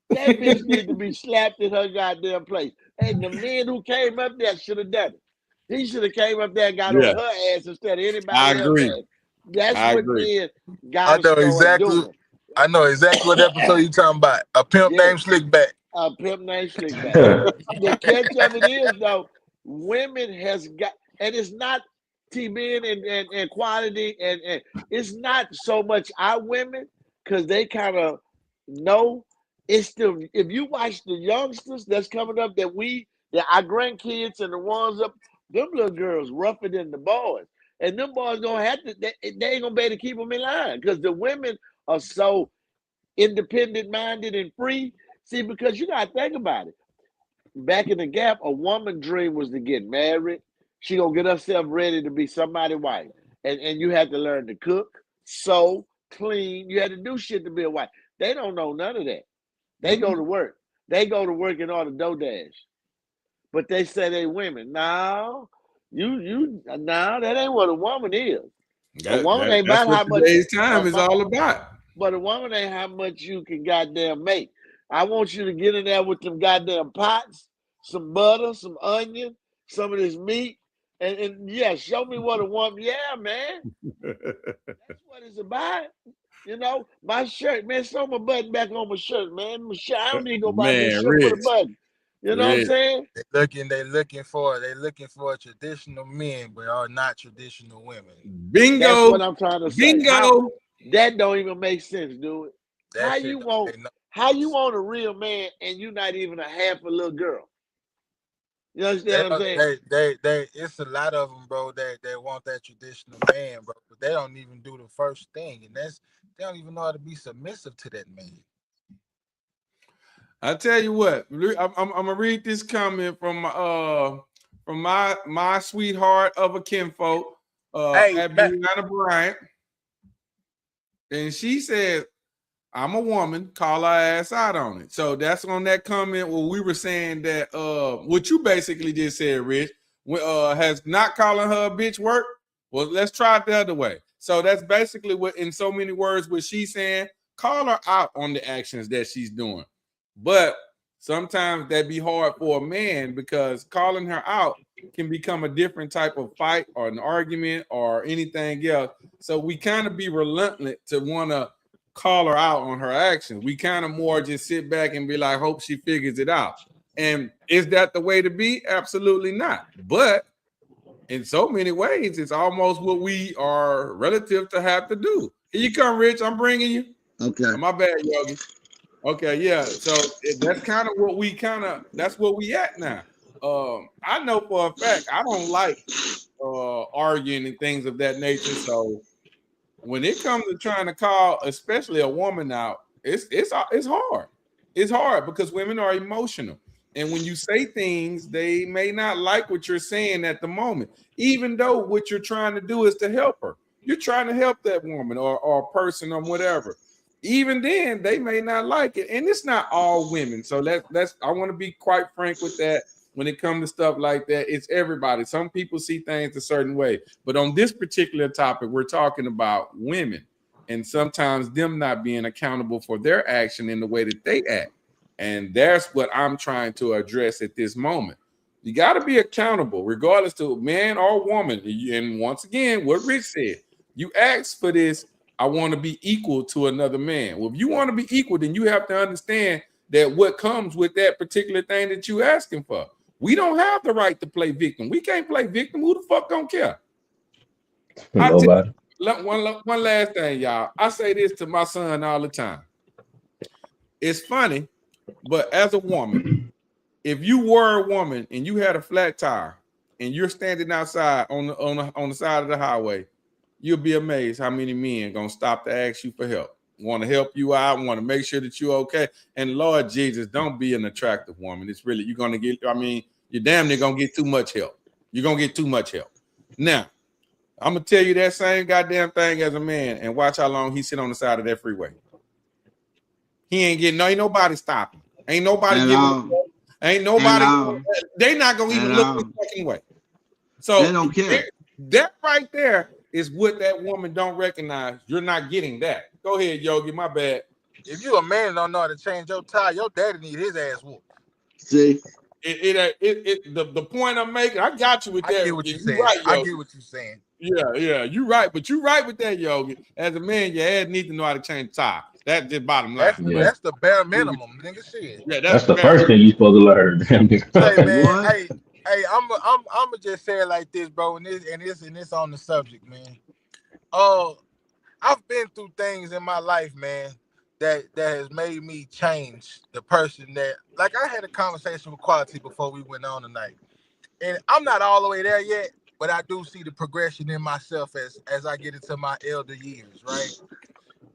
That bitch need to be slapped in her goddamn place. And the men who came up there should have done it. He should have came up there and got on her ass instead of anybody else. I agree. That's what men got to start doing. I know exactly what episode you talking about. A pimp named Slickback. A pimp named Slickback. The catch of it is, though, women has got, And it's not T-Ben and quality, and it's not so much our women, because they kind of know. It's still, if you watch the youngsters that's coming up, that our grandkids and the ones up, them little girls rougher than the boys. And them boys gonna have to, they ain't gonna be able to keep them in line, because the women are so independent minded and free. See, because you gotta think about it. Back in the Gap, a woman's dream was to get married. She gonna get herself ready to be somebody's wife. And you had to learn to cook, sew, clean. You had to do shit to be a wife. They don't know none of that. They go to work. They go to work in order to DoorDash. But they say they women. No, that ain't what a woman is. A woman ain't about how much today's time is all about. But a woman ain't how much you can goddamn make. I want you to get in there with them goddamn pots, some butter, some onion, some of this meat, and yeah, show me what a woman. Yeah, man, that's what it's about. You know, my shirt, man. Sew my button back on my shirt, man. I don't need to go buy a shirt with a button. You know what I'm saying? They looking for traditional men, but are not traditional women. Bingo. That's what I'm trying to say. Bingo. That don't even make sense, dude. How you want a real man and you not even a half a little girl? You understand what I'm saying? It's a lot of them, bro, that want that traditional man, bro, but they don't even do the first thing, and they don't even know how to be submissive to that man. I tell you what, I'm gonna read this comment from my sweetheart of a kinfolk, Brianna Bryant, and she says, "I'm a woman, call her ass out on it." So that's on that comment where we were saying that what you basically just said, Rich, has not calling her a bitch work. Well, let's try it the other way. So that's basically what, in so many words, what she's saying. Call her out on the actions that she's doing. But sometimes that'd be hard for a man, because calling her out can become a different type of fight or an argument or anything else. So we kind of be reluctant to want to call her out on her actions. We kind of more just sit back and be like, hope she figures it out. And is that the way to be? Absolutely not. But in so many ways, it's almost what we are relative to have to do. Here you come, Rich. I'm bringing you. Okay. Oh, my bad, Yogi. Okay, yeah. So that's kind of what that's what we at now. I know for a fact I don't like arguing and things of that nature. So when it comes to trying to call, especially a woman out, it's hard. It's hard because women are emotional. And when you say things, they may not like what you're saying at the moment, even though what you're trying to do is to help her. You're trying to help that woman or person or whatever. Even then, they may not like it. And it's not all women. So I want to be quite frank with that. When it comes to stuff like that, it's everybody. Some people see things a certain way. But on this particular topic, we're talking about women and sometimes them not being accountable for their action in the way that they act. And that's what I'm trying to address at this moment. You got to be accountable, regardless to man or woman. And once again, what Rich said, you ask for this, I want to be equal to another man. Well, if you want to be equal, then you have to understand that what comes with that particular thing that you're asking for. We don't have the right to play victim. We can't play victim. Who the fuck don't care? Nobody. One last thing, y'all. I say this to my son all the time. It's funny, but as a woman, if you were a woman and you had a flat tire and you're standing outside on the side of the highway, you'll be amazed how many men gonna stop to ask you for help, want to help you out, want to make sure that you're okay. And Lord Jesus, don't be an attractive woman. It's really, you're gonna get, you're damn near gonna get too much help. You're gonna get too much help. Now, I'm gonna tell you that same goddamn thing as a man, and watch how long he sit on the side of that freeway. He ain't nobody stopping. Ain't nobody Ain't nobody. They not gonna even look the fucking way. So they don't care. That right there is what that woman don't recognize. You're not getting that. Go ahead, Yogi. My bad. If you a man and don't know how to change your tire, your daddy need his ass whooped. See, the point I'm making, I got you with that. I get what you're saying. Right, I get what you're saying. Yeah, you're right. But you're right with that, Yogi. As a man, your ass need to know how to change tire. That's just bottom line. That's the bare minimum, nigga. Shit. Yeah, that's the first thing you're supposed to learn. Hey, man, Hey, I'm just say it like this, bro, and this on the subject, man. I've been through things in my life, man, that has made me change the person that. Like I had a conversation with Quality before we went on tonight, and I'm not all the way there yet, but I do see the progression in myself as I get into my elder years, right?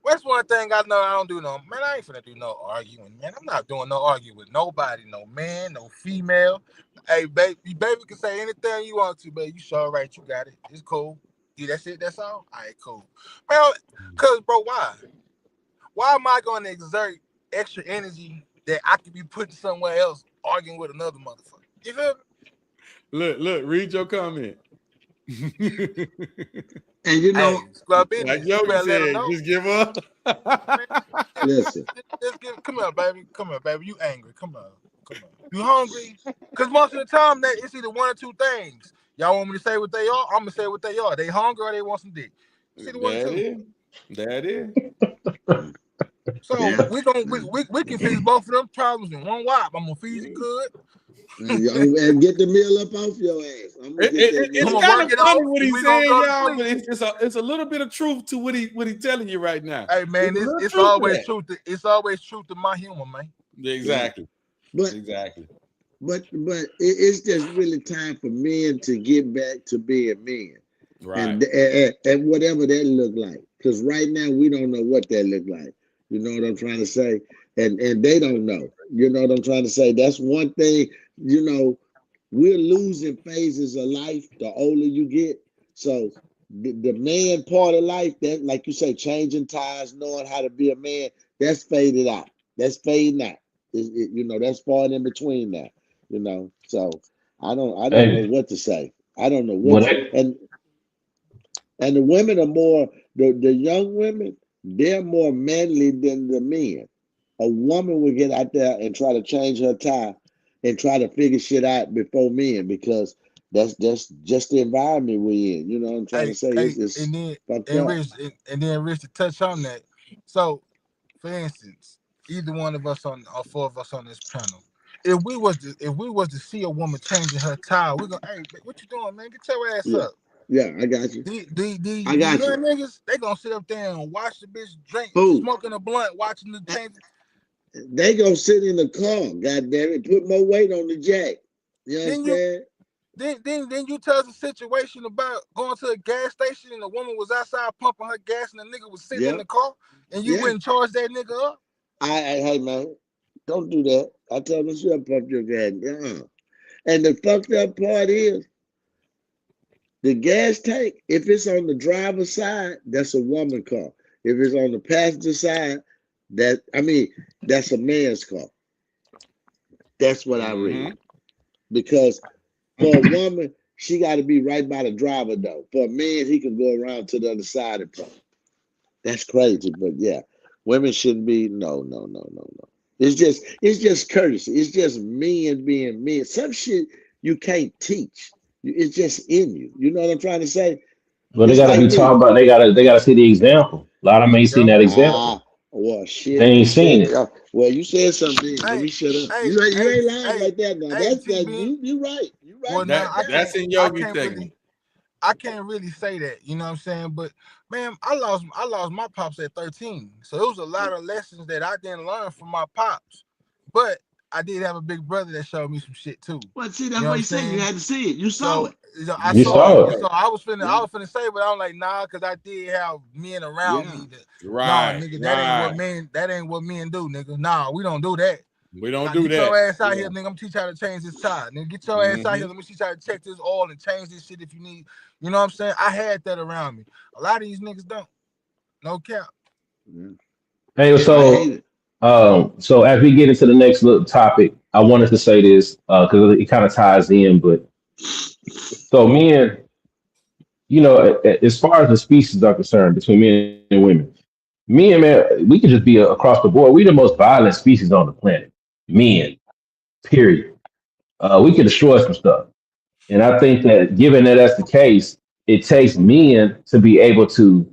That's one thing I know I don't do man, I ain't finna do no arguing, man. I'm not doing no arguing with nobody, no man, no female. Hey, baby can say anything you want to, baby. You sure right, you got it. It's cool. Yeah, that's it, that's all? All right, cool. Well, cause bro, why? Why am I gonna exert extra energy that I could be putting somewhere else arguing with another motherfucker? You feel me? Look, read your comment. And you know, hey, like Yogi said, just give up. Listen. Come here, baby. You angry. Come on. You hungry? Because most of the time, it's either one or two things. Y'all want me to say what they are? I'm going to say what they are. They hungry or they want some dick. It's either one or two. That is. So we can fix both of them problems in one wipe. I'm going to feed you good. And get the meal up off your ass. It's kind of funny what he's saying, y'all, but it's a little bit of truth to what he telling you right now. Hey man, it's always truth. It's always truth to my humor, man. Exactly. But it's just really time for men to get back to being men, right? And whatever that look like, because right now we don't know what that look like. You know what I'm trying to say? And they don't know. You know what I'm trying to say? That's one thing. You know, we're losing phases of life the older you get. So the man part of life, that, like you say, changing ties, knowing how to be a man, that's faded out. That's fading out. You know, that's falling in between now. You know, so I don't know what to say. I don't know what. And the women are more the young women. They're more manly than the men. A woman will get out there and try to change her tie and try to figure shit out before men, because that's just the environment we're in. You know what I'm trying to say? And then Rich, to touch on that. So, for instance, either one of us or four of us on this panel, if we was to see a woman changing her tie, we're gonna, hey, what you doing, man? Get your ass up. Yeah, I got you. I got you. Niggas, they gonna sit up there and watch the bitch drink, smoking a blunt, watching the change. They gonna sit in the car, goddamn it, put more weight on the jack. You understand? Then you tell us a situation about going to a gas station and the woman was outside pumping her gas and the nigga was sitting in the car and you wouldn't charge that nigga up? Hey man, don't do that. I tell them she'll pump your gas. And the fucked up part is the gas tank, if it's on the driver's side, that's a woman car. If it's on the passenger side, that's a man's car. That's what I read. Because for a woman, she got to be right by the driver, though. For a man, he can go around to the other side and pump. That's crazy, but yeah, women shouldn't be. No. It's just courtesy. It's just men being men. Some shit you can't teach. It's just in you. You know what I'm trying to say? Well, they gotta be talking about. They gotta see the example. A lot of them ain't seen that example. Well, shit. They ain't seen it. Well, you said something. Let me shut up. You ain't lying like that now. That's that. You right. You right. Well, that's in Yogi segment. I can't really say that. You know what I'm saying? But man, I lost my pops at 13. So it was a lot of lessons that I didn't learn from my pops. But I did have a big brother that showed me some shit too. Well, see, that's what you said. You had to see it. You saw it. I saw it. So I was finna say, but I'm like, nah, because I did have men around me that, nigga, that ain't what men do, nigga. Nah, we don't do that. We don't do that. Get your ass out here, nigga. I'm gonna teach you how to change this tie. Nigga, get your ass out here. Let me teach you how to check this oil and change this shit if you need. You know what I'm saying? I had that around me. A lot of these niggas don't. No cap. Hey, so as we get into the next little topic, I wanted to say this because it kind of ties in. But so men, you know, as far as the species are concerned, between men and women, man, we could just be across the board. We the most violent species on the planet. Men, period. We could destroy some stuff. And I think that given that that's the case, it takes men to be able to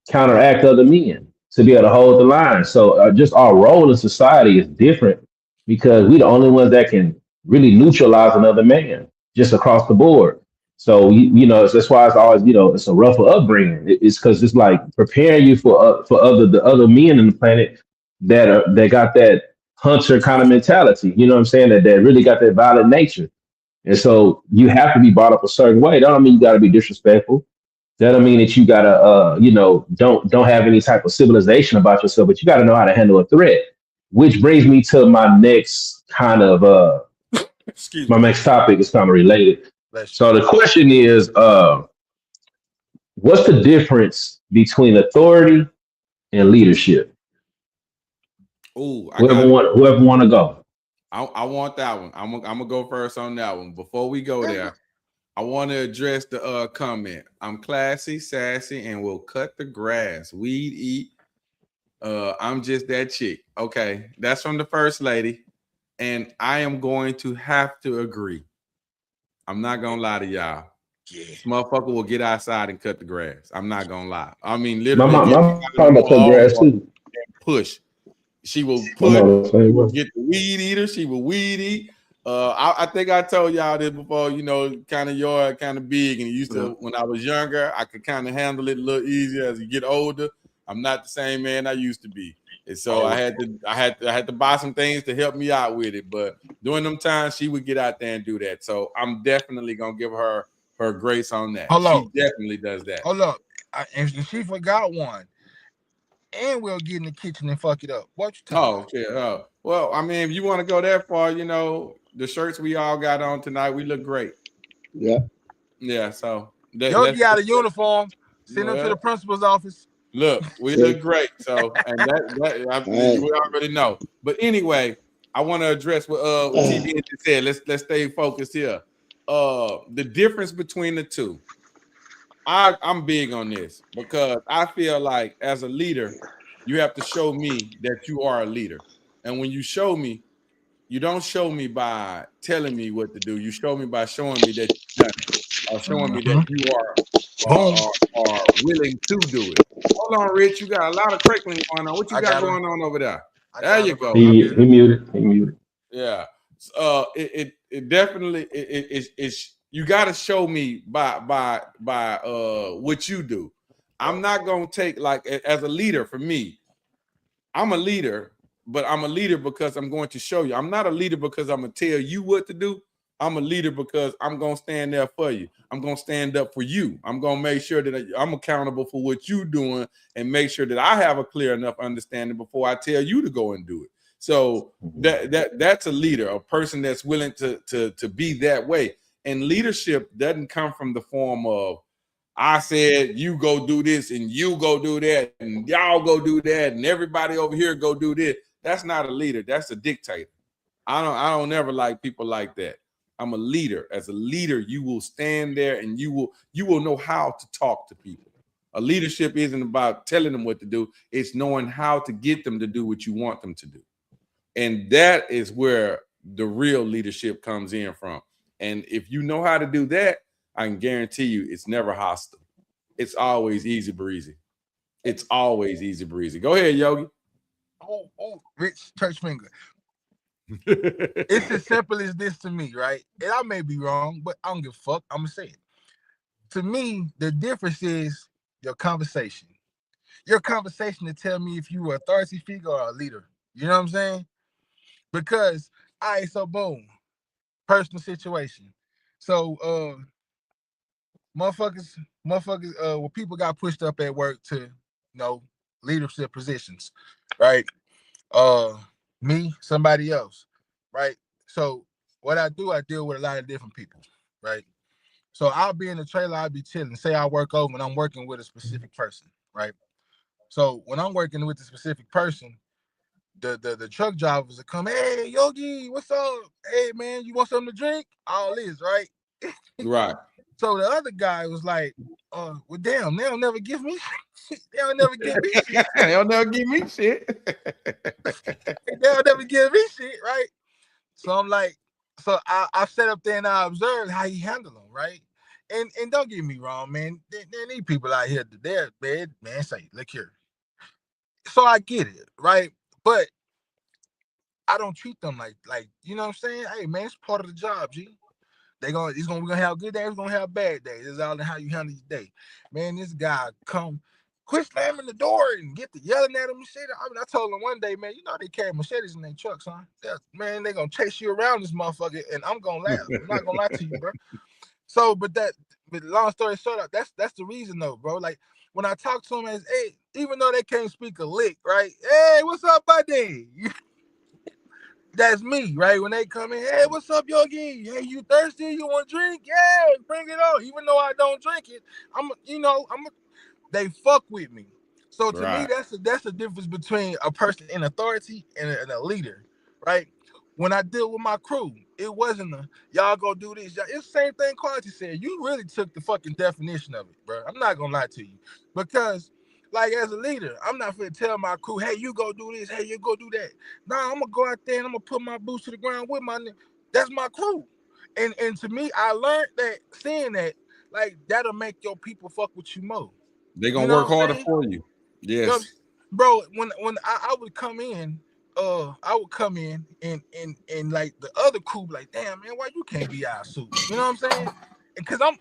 counteract other men, to be able to hold the line. So just our role in society is different because we the only ones that can really neutralize another man just across the board. So that's why it's always it's a rougher upbringing. It's because it's like preparing you for the other men in the planet that got that hunter kind of mentality. You know what I'm saying? That really got that violent nature. And so you have to be brought up a certain way. That don't mean you got to be disrespectful. That don't mean that you gotta don't have any type of civilization about yourself, but you got to know how to handle a threat. Which brings me to my next kind of my next topic is kind of related. So the question is, what's the difference between authority and leadership? Oh, whoever want to go. I want that one. I'm gonna go first on that one. Before we go there, I want to address the comment. I'm classy, sassy, and will cut the grass. Weed eat. I'm just that chick. Okay, that's from the first lady, and I am going to have to agree. I'm not gonna lie to y'all. Yeah. This motherfucker will get outside and cut the grass. I'm not gonna lie. I mean, literally, my mom cut grass too. Push. She will push. She will get the weed eater. She will weed eat. I think I told y'all this before. Kind of yard, kind of big, and used to when I was younger, I could kind of handle it a little easier. As you get older, I'm not the same man I used to be, and so I had to buy some things to help me out with it. But during them times, she would get out there and do that. So I'm definitely gonna give her grace on that. She definitely does that. Hold up, and she forgot one. And we'll get in the kitchen and fuck it up. What you talking about? Yeah. Well, I mean, if you want to go that far, the shirts we all got on tonight, we look great. Yeah. Yeah. So Yogi out of uniform, send them to the principal's office. Look, we look great. So, and we already know. But anyway, I want to address what TBN said. Let's stay focused here. The difference between the two. I'm big on this because I feel like as a leader, you have to show me that you are a leader. And when you show me, you don't show me by telling me what to do. You show me by showing me that you've done it, or showing me that you are willing to do it. Hold on, Rich. You got a lot of crackling going on. What you got going on over there? There you go. He muted. Yeah. It definitely it's you got to show me by what you do. I'm not gonna take like as a leader. For me, I'm a leader, but I'm a leader because I'm going to show you. I'm not a leader because I'm gonna tell you what to do. I'm a leader because I'm gonna stand there for you. I'm gonna stand up for you. I'm gonna make sure that I'm accountable for what you're doing and make sure that I have a clear enough understanding before I tell you to go and do it. So that's a leader, a person that's willing to be that way. And leadership doesn't come from the form of I said you go do this and you go do that and y'all go do that and everybody over here go do this. That's not a leader. That's a dictator. I don't ever like people like that. I'm a leader. As a leader, you will stand there and you will know how to talk to people. A leadership isn't about telling them what to do. It's knowing how to get them to do what you want them to do. And that is where the real leadership comes in from. And if you know how to do that, I can guarantee you it's never hostile. It's always easy breezy. It's always easy breezy. Go ahead, Yogi. Oh, Rich church finger. It's as simple as this to me, right? And I may be wrong, but I don't give a fuck. I'm gonna say it. To me, the difference is your conversation. Your conversation to tell me if you were an authority figure or a leader. You know what I'm saying? Because so boom, personal situation. So motherfuckers, when people got pushed up at work to, leadership positions, right? Me, somebody else, right? So what I do, I deal with a lot of different people, right? So I'll be in the trailer, I'll be chilling. Say I work over and I'm working with a specific person, right? So when I'm working with a specific person, the truck drivers will come, hey, Yogi, what's up? Hey, man, you want something to drink? All this, right? Right. So the other guy was like, well, damn, they'll never give me shit. They'll never give me shit. They'll never give me shit. They'll never give me shit, right? So I'm like, so I sat up there and I observed how he handled them, right? And don't get me wrong, man. There need people out here that they're bad, man. Say, look here. So I get it, right? But I don't treat them like you know what I'm saying. Hey man, it's part of the job, G. We're gonna have good days, we're gonna have bad days. It's all in how you handle your day. Man, this guy come, quit slamming the door and get to yelling at him and shit. I mean, I told him one day, man, you know they carry machetes in their trucks, huh? Man, they gonna chase you around this motherfucker, and I'm gonna laugh. I'm not gonna lie to you, bro. So, but long story short, that's the reason though, bro. Like when I talk to him as, hey, even though they can't speak a lick, right? Hey, what's up, buddy? That's me, right? When they come in, hey, what's up, Yogi? Hey, you thirsty? You want to drink? Yeah, bring it on. Even though I don't drink it, they fuck with me. So to me, that's the difference between a person in authority and a leader, right? When I deal with my crew, it wasn't y'all go do this. It's the same thing Quality said. You really took the fucking definition of it, bro. I'm not gonna lie to you, because like as a leader, I'm not gonna tell my crew, hey, you go do this, hey, you go do that. Nah, I'm gonna go out there and I'm gonna put my boots to the ground with my. That's my crew, and to me, I learned that seeing that, like that'll make your people fuck with you more. They're gonna work harder for you. Yes, bro. When I would come in, and like the other crew, like, damn man, why you can't be our suit? You know what I'm saying? Because I'm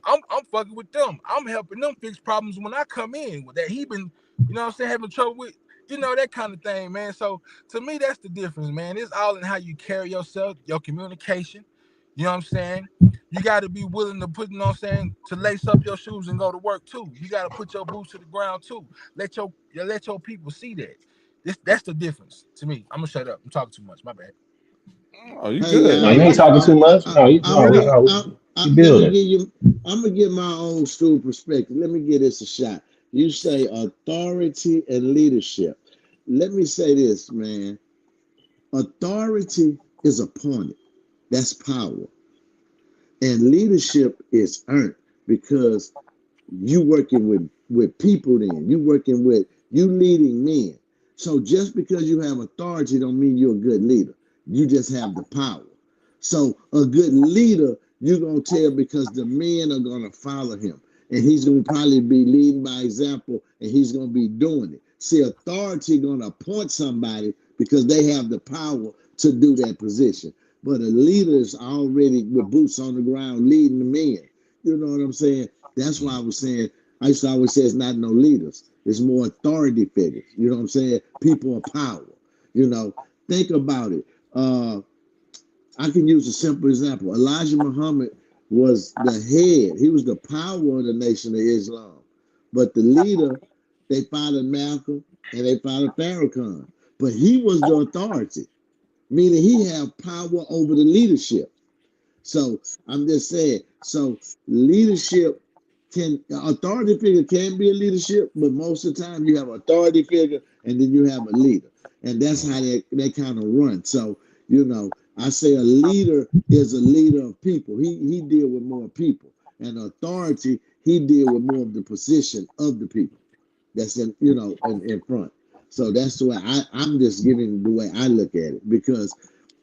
fucking with them. I'm helping them fix problems when I come in with that he been, you know what I'm saying, having trouble with, that kind of thing, man. So to me, that's the difference, man. It's all in how you carry yourself, your communication. You know what I'm saying? You got to be willing to put, to lace up your shoes and go to work too. You got to put your boots to the ground too. Let your people see that. That's the difference to me. I'm gonna shut up. I'm talking too much. My bad. Oh, you good? No, you ain't talking too much. No, you building. I'm gonna give my old school perspective. Let me give this a shot. You say authority and leadership. Let me say this, man. Authority is appointed. That's power. And leadership is earned, because you working with people then. You leading men. So just because you have authority don't mean you're a good leader. You just have the power. So a good leader, you're going to tell, because the men are going to follow him. And he's going to probably be leading by example, and he's going to be doing it. See, authority going to appoint somebody because they have the power to do that position. But a leader is already with boots on the ground leading the men. You know what I'm saying? That's why I was saying, I used to always say it's not no leaders. It's more authority figures. You know what I'm saying? People of power. Think about it. I can use a simple example. Elijah Muhammad was the head. He was the power of the Nation of Islam. But the leader, they followed Malcolm and they followed Farrakhan. But he was the authority, meaning he had power over the leadership. So I'm just saying, leadership authority figure can be a leadership, but most of the time you have an authority figure and then you have a leader. And that's how they kind of run. So, I say a leader is a leader of people. He deal with more people. And authority, he deal with more of the position of the people that's in front. So that's the way I'm just giving the way I look at it, because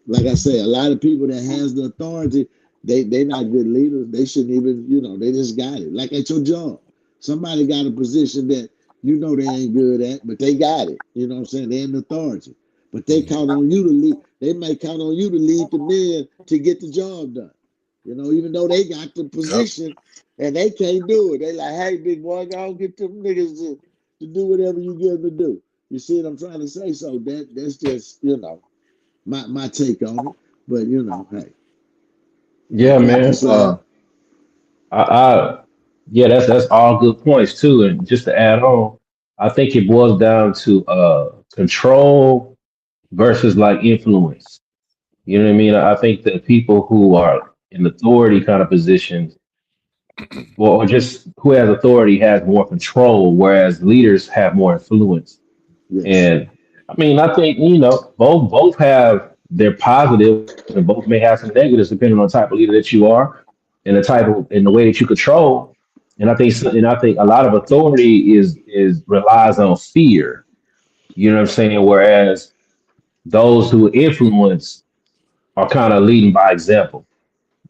like I say, a lot of people that has the authority, they not good leaders. They shouldn't even, they just got it. Like at your job, somebody got a position that they ain't good at, but they got it. You know what I'm saying? They're in authority, but they count on you to lead. They might count on you to lead the men to get the job done. Even though they got the position and they can't do it. They like, hey, big boy, go get them niggas to do whatever you give them to do. You see what I'm trying to say? So that's just, my take on it. But hey. Yeah, man. Yeah, that's all good points too. And just to add on, I think it boils down to control versus like influence. You know what I mean? I think that people who are in authority kind of positions, or just who has authority, has more control, whereas leaders have more influence. Yes. And I mean, I think both have their positives, and both may have some negatives depending on the type of leader that you are, and the way that you control. And I think a lot of authority is relies on fear. You know what I'm saying? Whereas those who influence are kind of leading by example.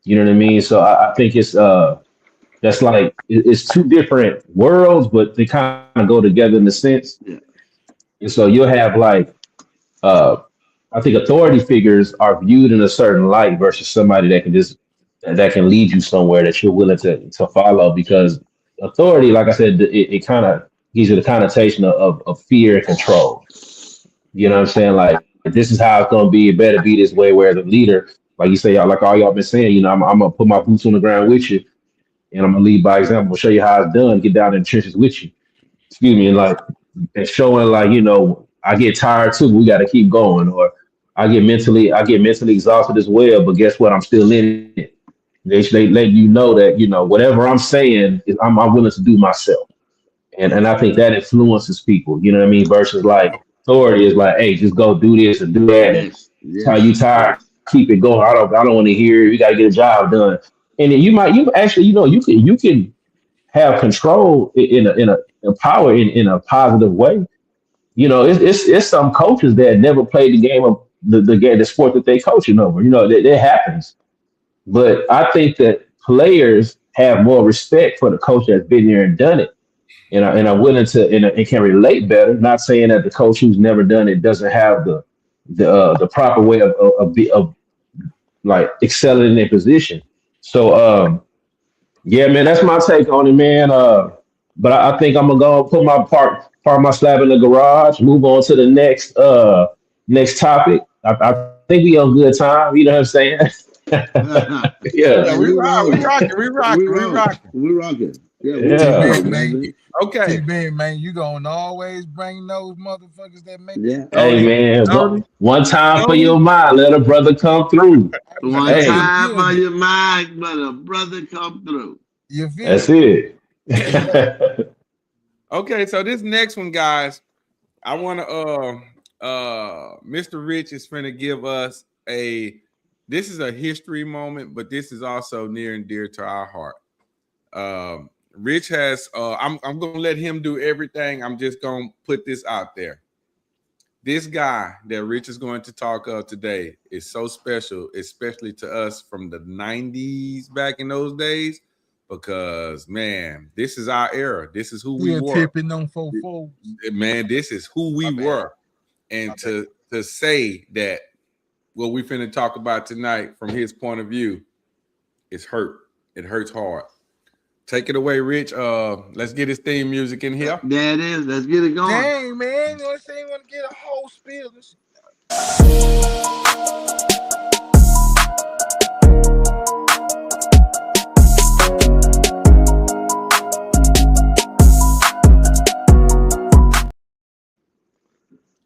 You know what I mean? So I think that's like it's two different worlds, but they kind of go together in a sense. Yeah. And so you'll have like uh I think authority figures are viewed in a certain light versus somebody that can lead you somewhere that you're willing to follow. Because authority, like I said, it kind of gives you the connotation of fear and control. You know what I'm saying? Like this is how it's gonna be. It better be this way. Where the leader, like you say, y'all, like all y'all been saying, I'm gonna put my boots on the ground with you, and I'm gonna lead by example. Show you how it's done. Get down in the trenches with you. Excuse me, and like and showing like I get tired too. We got to keep going, or I get mentally exhausted as well. But guess what? I'm still in it. They let you know that whatever I'm saying is I'm willing to do myself, and I think that influences people. You know what I mean? Versus like authority is like, hey, just go do this and do that, and Yes, how you yes. tired, keep it going. I don't want to hear it. You got to get a job done, and then you actually you can have control in power in a positive way. It's some coaches that never played the game of the sport that they coaching over. That happens. But I think that players have more respect for the coach that's been there and done it, and are willing to and can relate better. Not saying that the coach who's never done it doesn't have the proper way of like excelling in their position. So yeah, man, that's my take on it, man. But I think I'm gonna go put my part my slab in the garage. Move on to the next topic. I think we on good time. You know what I'm saying? Yeah, Yeah, we we rocking, rolling. we rocking, we rocking. We rocking. Yeah, we yeah, T-Big, rolling, man. baby. Okay. T-Big, man, you gonna always bring those motherfuckers that make Yeah. hey, Tony, man. Tony, One time for Tony. your mind. Let a brother come through. One Hey, you Hey, time feel for me? your mind, but a brother come through. You feel that's me? it. Okay, so this next one, guys, I want to Mr. Rich is finna give us this is a history moment, but this is also near and dear to our heart. Rich has I'm gonna let him do everything. I'm just gonna put this out there. This guy that Rich is going to talk of today is so special, especially to us from the 90s back in those days, because man, this is our era. This is who we Still were. tipping on 4-4. Man, this is who we were. And to say that what we finna talk about tonight from his point of view is hurt. It hurts hard. Take it away, Rich. Let's get his theme music in here. There it is. Let's get it going. Dang, man, you know what I'm saying? You want to get a whole spiel.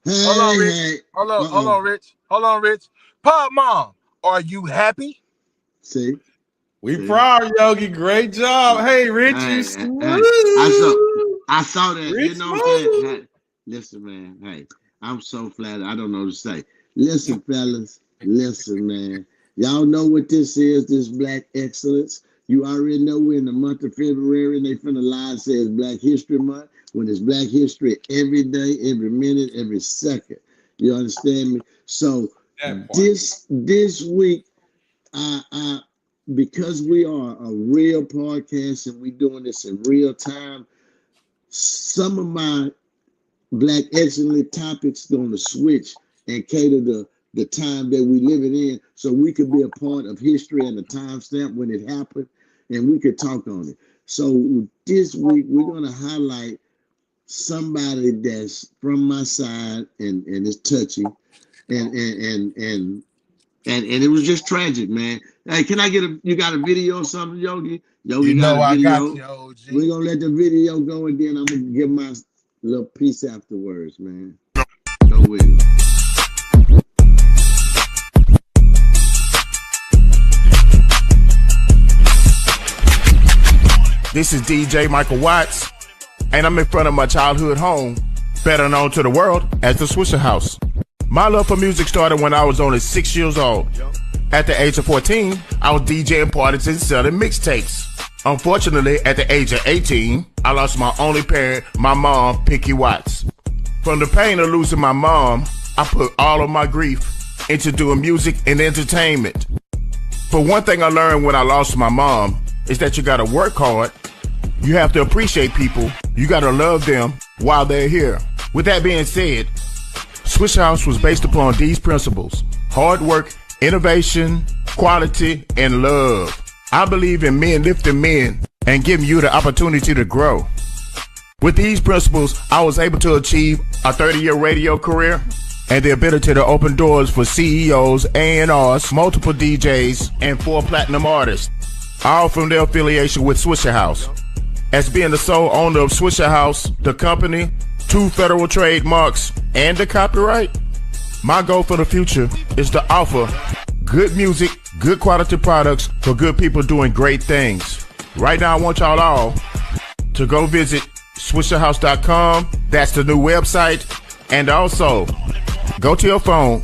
Hold on, Rich. Hey. Hold on, Rich. Hold on, Rich. Pop Mom, are you happy? See? We proud, Yogi. Great job. Hey, Rich, you smooth. I saw that. Rich You know what I'm saying? Hey, listen, man. Hey, I'm so flattered. I don't know what to say. Listen, fellas. Listen, man. Y'all know what this is, this Black excellence. You already know we're in the month of February and they finna lie and say it's Black History Month when it's Black History every day, every minute, every second. You understand me? So this week, because we are a real podcast and we doing this in real time, some of my Black excellent topics gonna switch and cater to the time that we live it in, so we could be a part of history and the timestamp when it happened, and we could talk on it. So this week we're gonna highlight somebody that's from my side and it's touchy, and it was just tragic, man. Hey, can I get you got a video or something, Yogi? Yogi You know got a video. I got you, OG. We're gonna let the video go and then I'm gonna give my little piece afterwards, man. Go with it. This is DJ Michael Watts, and I'm in front of my childhood home, better known to the world as the Swisher House. My love for music started when I was only 6 years old. At the age of 14, I was DJing parties and selling mixtapes. Unfortunately, at the age of 18, I lost my only parent, my mom, Pinky Watts. From the pain of losing my mom, I put all of my grief into doing music and entertainment. But one thing I learned when I lost my mom is that you gotta work hard, you have to appreciate people, you gotta love them while they're here. With that being said, Swisher House was based upon these principles: hard work, innovation, quality, and love. I believe in men lifting men and giving you the opportunity to grow. With these principles, I was able to achieve a 30-year radio career and the ability to open doors for CEOs, A&Rs, multiple DJs, and 4 platinum artists, all from their affiliation with Swisher House. As being the sole owner of Swisher House, the company, 2 federal trademarks, and the copyright, my goal for the future is to offer good music, good quality products for good people doing great things. Right now, I want y'all all to go visit swisherhouse.com. That's the new website. And also, go to your phone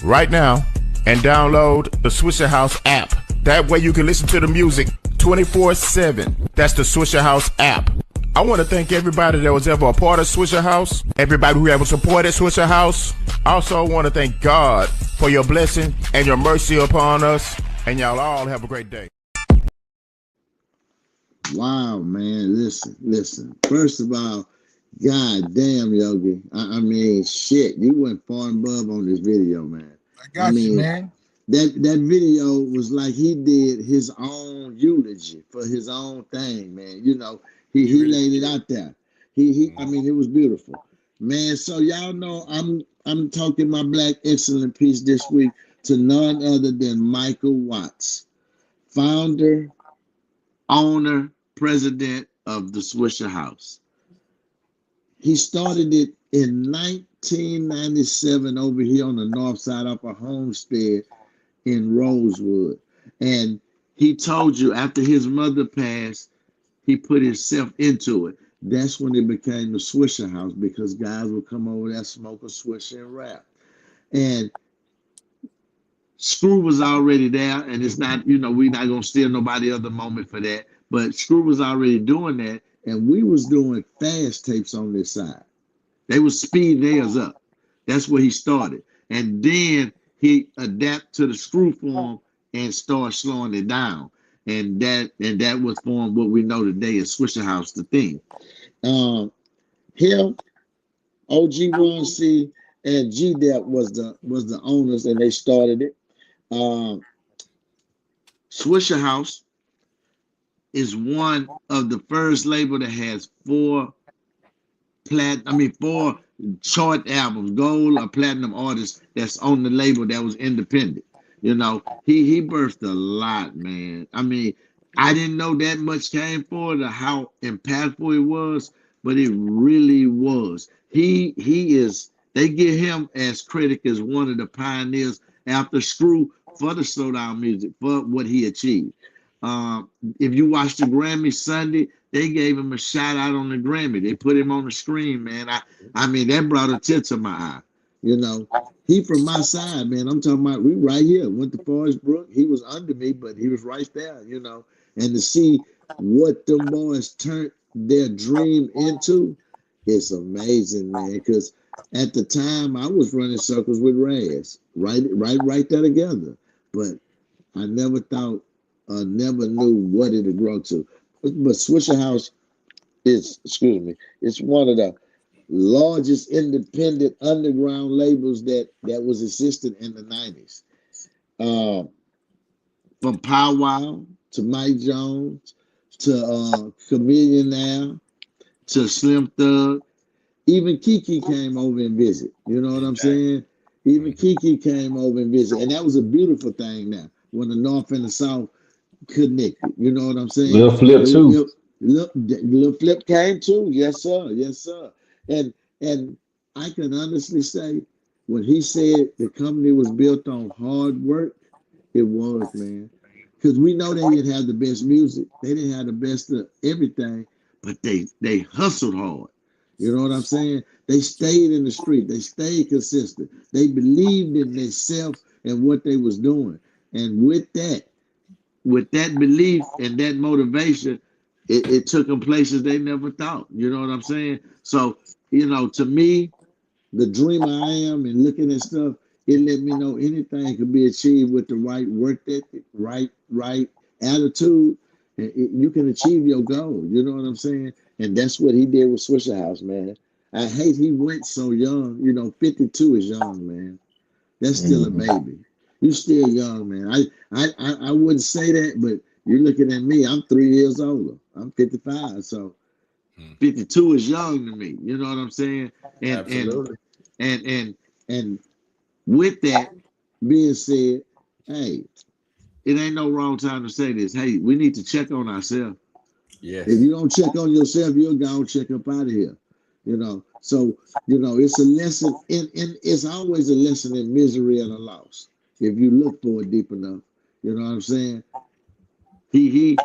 right now and download the Swisher House app. That way you can listen to the music 24/7. That's the Swisher House app. I want to thank everybody that was ever a part of Swisher House, everybody who ever supported Swisher House. I also want to thank God for your blessing and your mercy upon us. And y'all all have a great day. Wow, man. Listen. First of all, God damn, Yogi. I mean, shit. You went far and above on this video, man. I got you, man. That video was like he did his own eulogy for his own thing, man. You know, he laid it out there. I mean, it was beautiful, man. So y'all know I'm talking my Black Excellent piece this week to none other than Michael Watts, founder, owner, president of the Swisher House. He started it in 1997 over here on the north side of a homestead in Rosewood. And he told you after his mother passed, he put himself into it. That's when it became the Swisher House, because guys would come over there, smoke a swisher and rap. And Screw was already there, and it's not, we're not gonna steal nobody other moment for that. But Screw was already doing that, and we was doing fast tapes on this side. They was speeding theirs up. That's where he started. And then he adapted to the Screw form and started slowing it down. And that was formed what we know today as Swisher House, the thing. Him, OG1C, and G-Dep was the owners, and they started it. Swisher House is one of the first label that has 4 chart albums, gold or platinum artists that's on the label that was independent. He birthed a lot, man. I mean, I didn't know that much came forward or how impactful it was, but it really was. They get him as credit as one of the pioneers after Screw for the slow down music, for what he achieved. If you watch the Grammy Sunday, they gave him a shout out on the Grammy. They put him on the screen, man. I mean, that brought a tear to my eye. He from my side, man. I'm talking about, we right here. Went to Forest Brook. He was under me, but he was right there, And to see what them boys turned their dream into, it's amazing, man. Because at the time, I was running circles with Raz, right there together. But I never thought, never knew what it would grow to. But Swisher House it's one of the largest independent underground labels that was existed in the 90s. From Pow Wow to Mike Jones to Chameleon now to Slim Thug. Even Kiki came over and visit. You know what I'm saying? Even Kiki came over and visit. And that was a beautiful thing now, when the North and the South connected. You know what I'm saying? Lil Flip too. Lil Flip came too. Yes, sir. And I can honestly say, when he said the company was built on hard work, it was, man. Because we know they didn't have the best music. They didn't have the best of everything, but they hustled hard. You know what I'm saying? They stayed in the street. They stayed consistent. They believed in themselves and what they was doing. And with that belief and that motivation, it took them places they never thought. You know what I'm saying? So, to me, the dreamer I am and looking at stuff, it let me know anything could be achieved with the right work ethic, right attitude. And you can achieve your goal. You know what I'm saying? And that's what he did with Swisher House, man. I hate he went so young. 52 is young, man. That's still a baby. You still young, man. I wouldn't say that, but you're looking at me. I'm 3 years older. I'm 55, so 52 is young to me. You know what I'm saying? And Absolutely. and with that being said, hey, it ain't no wrong time to say this. Hey, we need to check on ourselves. Yes. If you don't check on yourself, you'll go check up out of here. So it's a lesson in it's always a lesson in misery and a loss. If you look for it deep enough, you know what I'm saying? He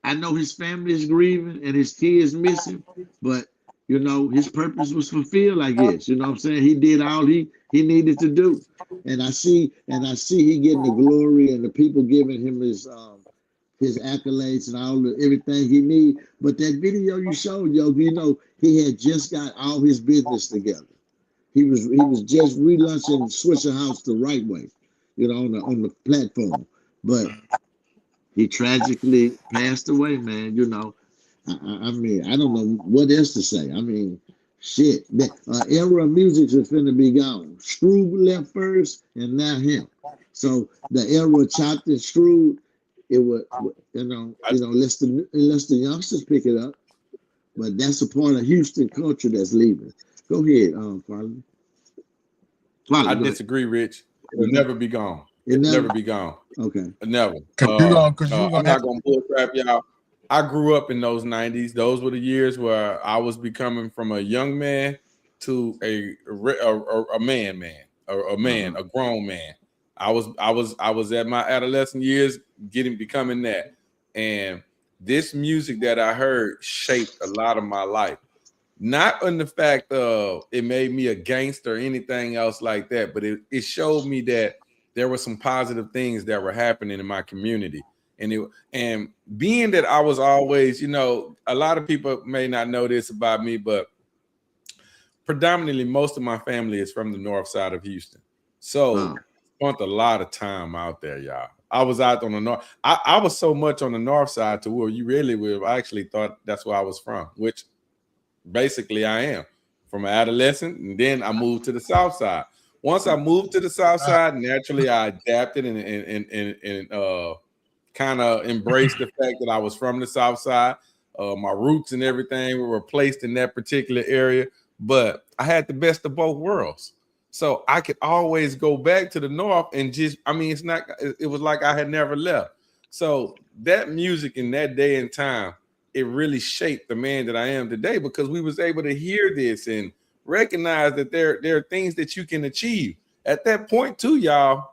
I know his family is grieving and his kids missing, but his purpose was fulfilled, I guess. You know what I'm saying? He did all he needed to do. And I see he getting the glory and the people giving him his accolades and everything he need. But that video you showed, he had just got all his business together. He was just relaunching Swisher House the right way, on the platform. But he tragically passed away, man. I mean, I don't know what else to say. I mean, shit. That era of music is finna be gone. Screw left first, and now him. So the era of chopped and screwed, it would, unless the youngsters pick it up. But that's a part of Houston culture that's leaving. Go ahead, Quality. I disagree, Rich. It'll never be gone. It'll never be gone. Okay. Never. I'm not gonna bullcrap y'all. I grew up in those 90s. Those were the years where I was becoming from a young man to a man, a grown man. I was at my adolescent years becoming that. And this music that I heard shaped a lot of my life. Not in the fact of it made me a gangster or anything else like that, but it showed me that there were some positive things that were happening in my community. And being that I was always, a lot of people may not know this about me, but predominantly most of my family is from the north side of Houston. So spent a lot of time out there, y'all. I was out on the north. I was so much on the north side to where you really would actually thought that's where I was from, which basically I am from an adolescent. And then I moved to the south side. Once I moved to the south side, naturally I adapted and kind of embraced the fact that I was from the south side. My roots and everything were placed in that particular area, but I had the best of both worlds. So I could always go back to the north and it was like I had never left. So that music in that day and time, it really shaped the man that I am today because we was able to hear this and recognize that there are things that you can achieve. At that point too, y'all,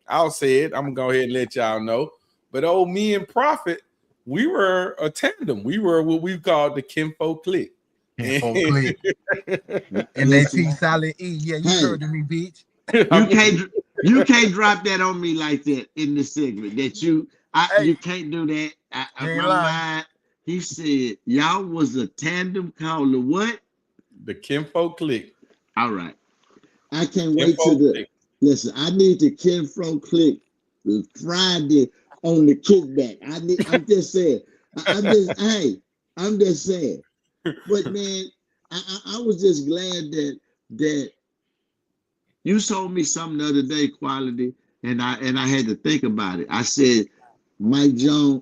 I'll say it. I'm gonna go ahead and let y'all know. But me and Prophet, we were a tandem. We were what we called the Kinfolk Clique. And they T silent E. Yeah, you heard me, bitch. You can't drop that on me like that in this segment. That you can't do that. My mind. He said y'all was a tandem called the what? The Kinfolk Clique. All right. I can't wait till listen. I need the Kinfolk Clique Friday on the kickback. I'm just saying. I'm just saying. But man, I was just glad that you told me something the other day, Quality, and I had to think about it. I said DJ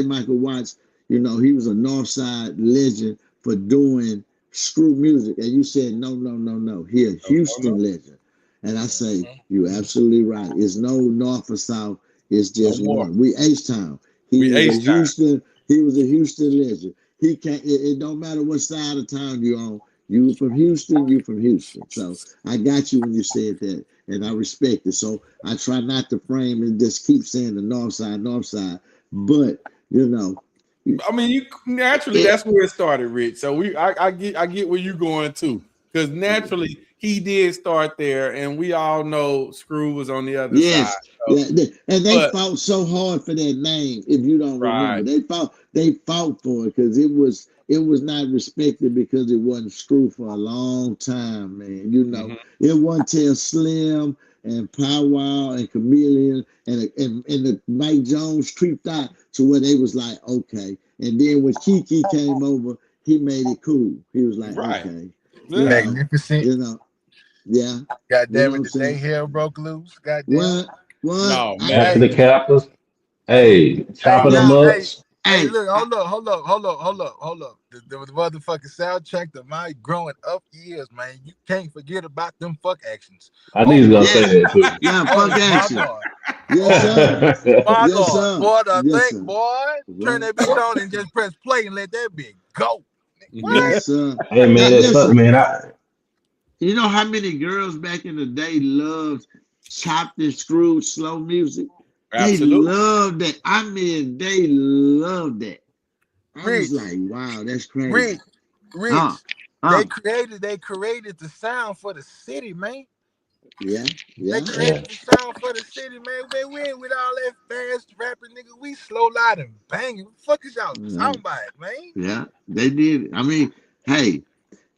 Michael Watts, he was a Northside legend for doing screw music. And you said, no. He a Houston legend. And I say, you're absolutely right. It's no North or South. It's just one. We H-Town. He was a Houston legend. He can't, it don't matter what side of town you're on. You from Houston, you from Houston. So I got you when you said that, and I respect it. So I try not to frame and just keep saying the north side. But I mean, you naturally that's where it started, Rich. So I get where you're going to, because naturally he did start there, and we all know Screw was on the other side. So, and they fought so hard for that name. If you don't remember, they fought for it because it was not respected because it wasn't Screw for a long time, man. It wasn't till Slim and Powwow and Chameleon and the Mike Jones creeped out to where they was like, okay. And then when Kiki came over, he made it cool. He was like, Right. okay, Magnificent. Yeah. God You damn know it, what the I'm day saying? hell broke loose. God damn. What? No, I- man. Back to the Capitals. Hey, Chopping them now, up. hey, look, hold up. The motherfucking soundtrack to my growing up years, man. You can't forget about them fuck actions. I knew Oh he was gonna my, say that too. Yeah, oh fuck my action. God. Yes, sir. My Yes, God. sir. Boy, I Yes, think, sir. boy, turn that bitch on and just press play and let that bitch go. What? Yes, sir. Hey man, Now that's something, listen, man. you know how many girls back in the day loved chopped and screwed slow music? They Absolutely. loved that. I mean, they loved that. I was Rich, like, wow, that's crazy. Rich. Uh, They created the sound for the city, man. yeah, They yeah. Yeah. created the sound for the city, man. We ain't with all that fast rapping, nigga. We slow loud and banging. What the fuck is y'all talking about, man? Yeah, they did. I mean, hey,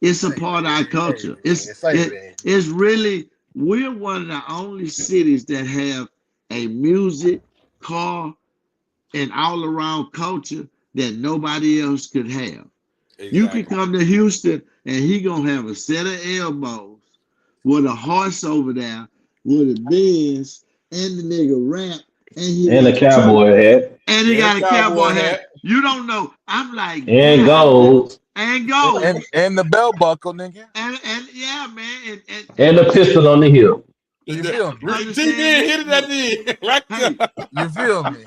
it's a Say part of our that. culture. Hey, man. Say that. It's really, we're one of the only cities that have a music, car, and all around culture that nobody else could have. You can Exactly. come to Houston and he gonna have a set of elbows with a horse over there with a Benz and the nigga rap and he And the got two cowboy hat. and he And a got a cowboy cowboy hat. hat. You don't know. I'm like, And God, gold. and gold. And the bell buckle, nigga. And yeah, man, And and the pistol on the hip. You feel me? T understand did me? hit it at the end. Right there. Hey, You feel me?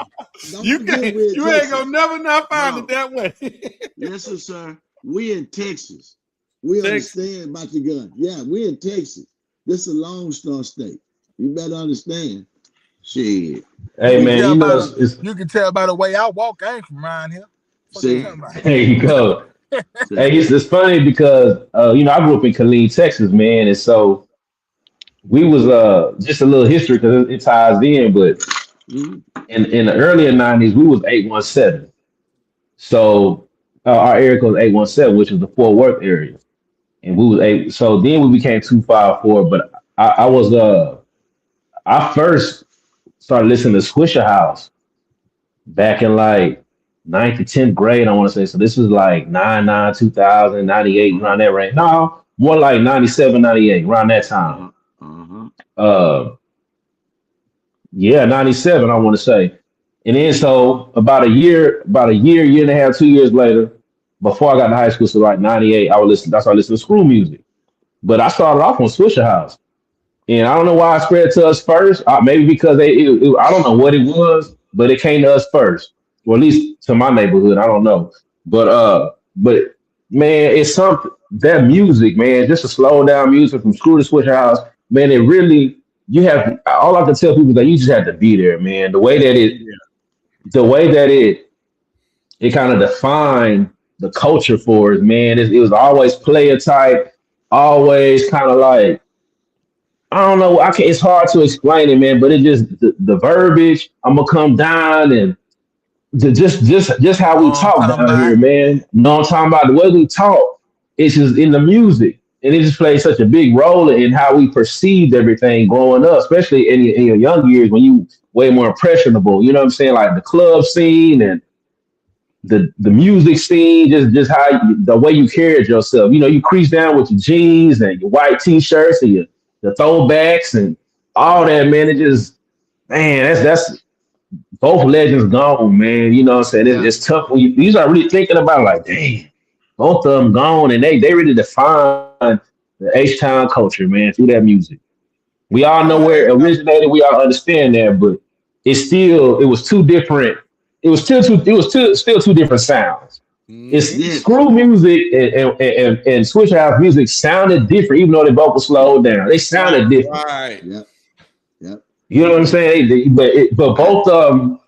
don't You forget can't, we're in you ain't Texas. gonna never not Hold find on. it that way. Listen, sir, we in Texas. We Texas. understand about the gun. Yeah, we in Texas. This is a Lone Star state. You better understand. Shit. You Hey can man, tell you know by it's the way I walk. I ain't from around here. What you See, talking about? there you go. see. Hey, it's funny because I grew up in Killeen, Texas, man, and so we was just a little history because it ties in, but Mhm. in the earlier '90s we was 817. So our area code was 817, which is the Fort Worth area, and we was eight. So then we became 254. But I was I first started listening to Swisher House back in like ninth to 10th grade, I want to say. So this was like 99, 2000, 98, Uh-huh. around that range. No, more like 97, 98, around that time. Uh-huh. Uh-huh. Uh, yeah, 97, I want to say. And then so about a year and a half, 2 years later, before I got to high school, so like 98, I started listening to screw music. But I started off on Swisher House. And I don't know why it spread to us first. Maybe because I don't know what it was, but it came to us first, or at least to my neighborhood. I don't know, but man, it's something that music, man, just a slow down music from Screw to Switch House, man. It really you have all I can tell people is that you just have to be there, man. The way that it kind of defined the culture for us, man. It was always player type, always kind of like I don't know. I can It's hard to explain it, man. But it just the verbiage. I'm gonna come down and just how Know we what I'm talk talking down about? here, man. You know what I'm talking about? The way we talk, it's just in the music, and it just plays such a big role in how we perceived everything growing up, especially in your young years when you way more impressionable. You know what I'm saying? Like the club scene and the music scene, just the way you carried yourself. You crease down with your jeans and your white t-shirts and your throwbacks and all that, man. It just man, that's both legends gone, man. You know what I'm saying? Yeah. It's tough when you start really thinking about it, like, damn, both of them gone, and they really define the H Town culture, man, through that music. We all know where it originated. We all understand that, but it was two different. Still two different sounds. It's Mhm. Yeah. screw music and switch house music sounded different, even though they both were slowed down. They sounded different. Right. Yep. Yep. You know what I'm saying? But I both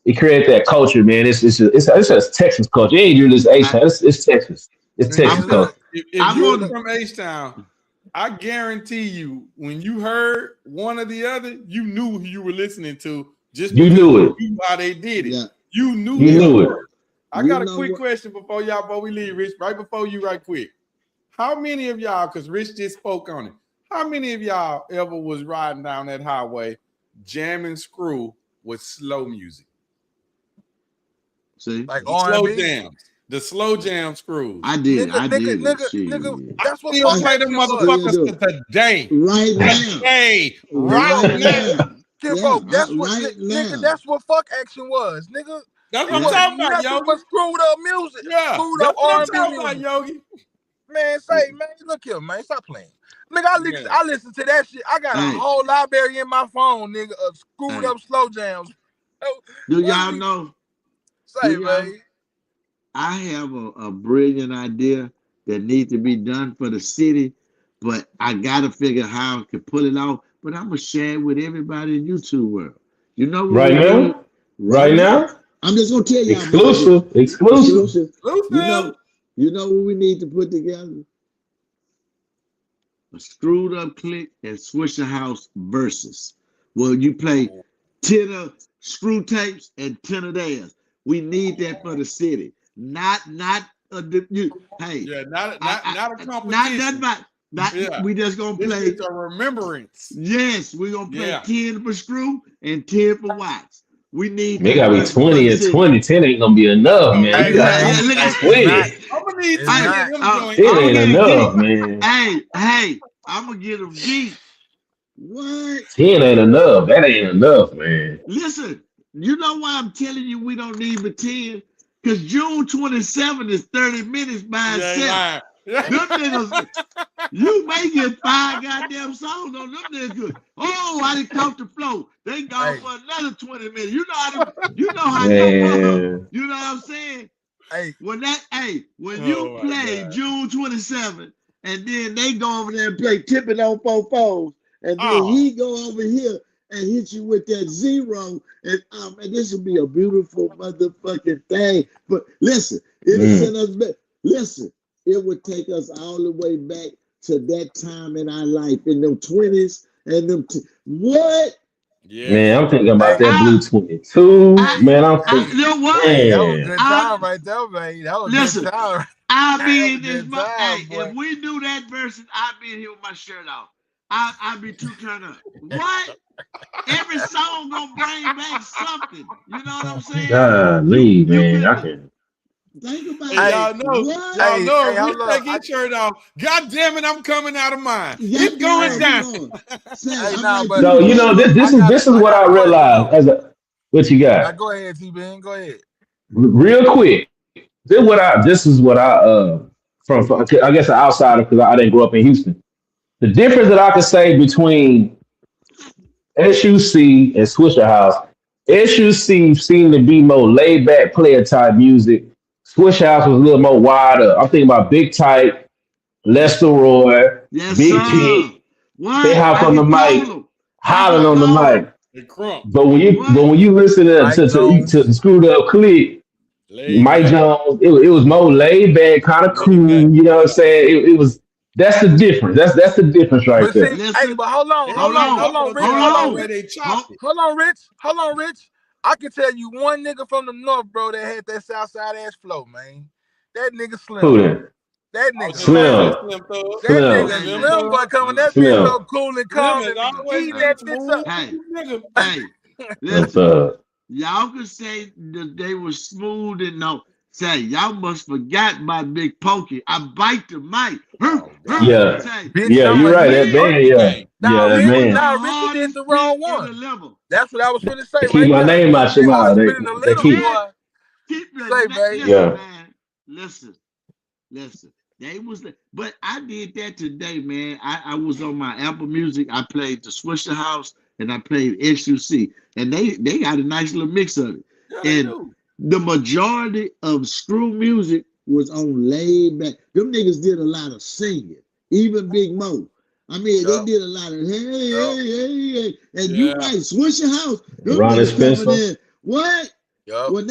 it created that culture, man. It's just Texas culture. It ain't really just H I, Town. It's Texas. It's And Texas I'm culture. gonna look, if I you were wanna from H Town, I guarantee you, when you heard one or the other, you knew who you were listening to just You because knew you it. knew how they did it. yeah, You knew You the yeah. knew it. approach. I You got a know quick what? question before we leave, Rich. Right before you, right quick. How many of y'all, because Rich just spoke on it, how many of y'all ever was riding down that highway jamming screw with slow music? See? Like The slow R&B? jams. The slow jam screws. I did. Nigga, that's what still play them motherfuckers to today. Right now. Today. Right now. Kinfolk, that's what fuck action was, nigga. That's what I'm talking about, Yogi. But screwed up music. Yeah, Screwed that's up what I'm R&B talking music. about, Yogi. Man, look here, man, stop playing. Nigga, I listen to that shit. I got a whole library in my phone, nigga, of screwed up slow jams. Do y'all know? Say, man. I have a brilliant idea that needs to be done for the city, but I gotta figure how I can pull it off. But I'm gonna share it with everybody in YouTube world. You know what right now? Right now? I'm just gonna tell you exclusive. You know what we need to put together? A screwed up click and Swisher House versus. Well, you play 10 of screw tapes and 10 of theirs. We need that for the city. Not a competition. We just gonna play a remembrance. Yes, we're gonna play 10 for screw and 10 for Watts. We need it gotta be 20 and 20. 10 ain't gonna be enough, man. I'm gonna need 10 ain't enough, man. Hey, I'm gonna get them deep. What? 10 ain't enough. That ain't enough, man. Listen, you know why I'm telling you we don't need but 10? Because June 27th is 30 minutes by itself. Them niggas, you may get 5 goddamn songs on them niggas. Oh, I didn't count the flow. They gone for another 20 minutes. You know how you know what I'm saying? When you play June 27th, and then they go over there and play tipping on 4/4s, and then he go over here and hit you with that 0, and this will be a beautiful motherfucking thing. But listen, it'll send us back. Listen, it would take us all the way back to that time in our life, in them 20s and them. What? Yeah. Man, I'm thinking about that Blue 22. Man, I'm thinking. You know what? That was a good time right there, man. That was a good time. I'll be in this. If we do that versus, I'll be in here with my shirt off. I'll be too turned up. What? Every song gonna bring back something. You know what I'm saying? Golly, man, I can. Think about it. Y'all know, if we take his shirt off, God damn it, I'm coming out of mine. It's going down. So you know, this is what I realized. What you got? Go ahead, T-Ben. Go ahead. Real quick. This is what I from I guess an outsider because I didn't grow up in Houston. The difference that I could say between SUC and Swisher House, SUC seemed to be more laid back player type music. Swisher House was a little more wider. I'm thinking about Big Type, Lester Roy, Big T. They hop on the mic, hollering on the mic. But when you listen to Screwed Up Click, Mike Jones, it was more laid back, kind of cool. You know what I'm saying? It was. That's the difference. That's the difference right there. But hold on, Rich. I can tell you one nigga from the north, bro, that had that Southside ass flow, man. That nigga Slim. Who that? That nigga Slim. Slim boy coming. That bitch so cool and calm and eating that bitch up. Hey, listen. Y'all can say that they were smooth and no. Say, y'all must forgot my Big Pokey. I bite the mic. Yeah, you're right. That band, Richie did the wrong one. That's what I was going to say. Keep my name out your mouth. They keep. Man. Listen. They was, but I did that today, man. I was on my Apple Music. I played the Swisher House and I played SUC, and they got a nice little mix of it. And the majority of screw music was on laid back. Them niggas did a lot of singing, even Big Mo. I mean, they did a lot of hey. And you right, Swisher House. Them niggas coming in. What? When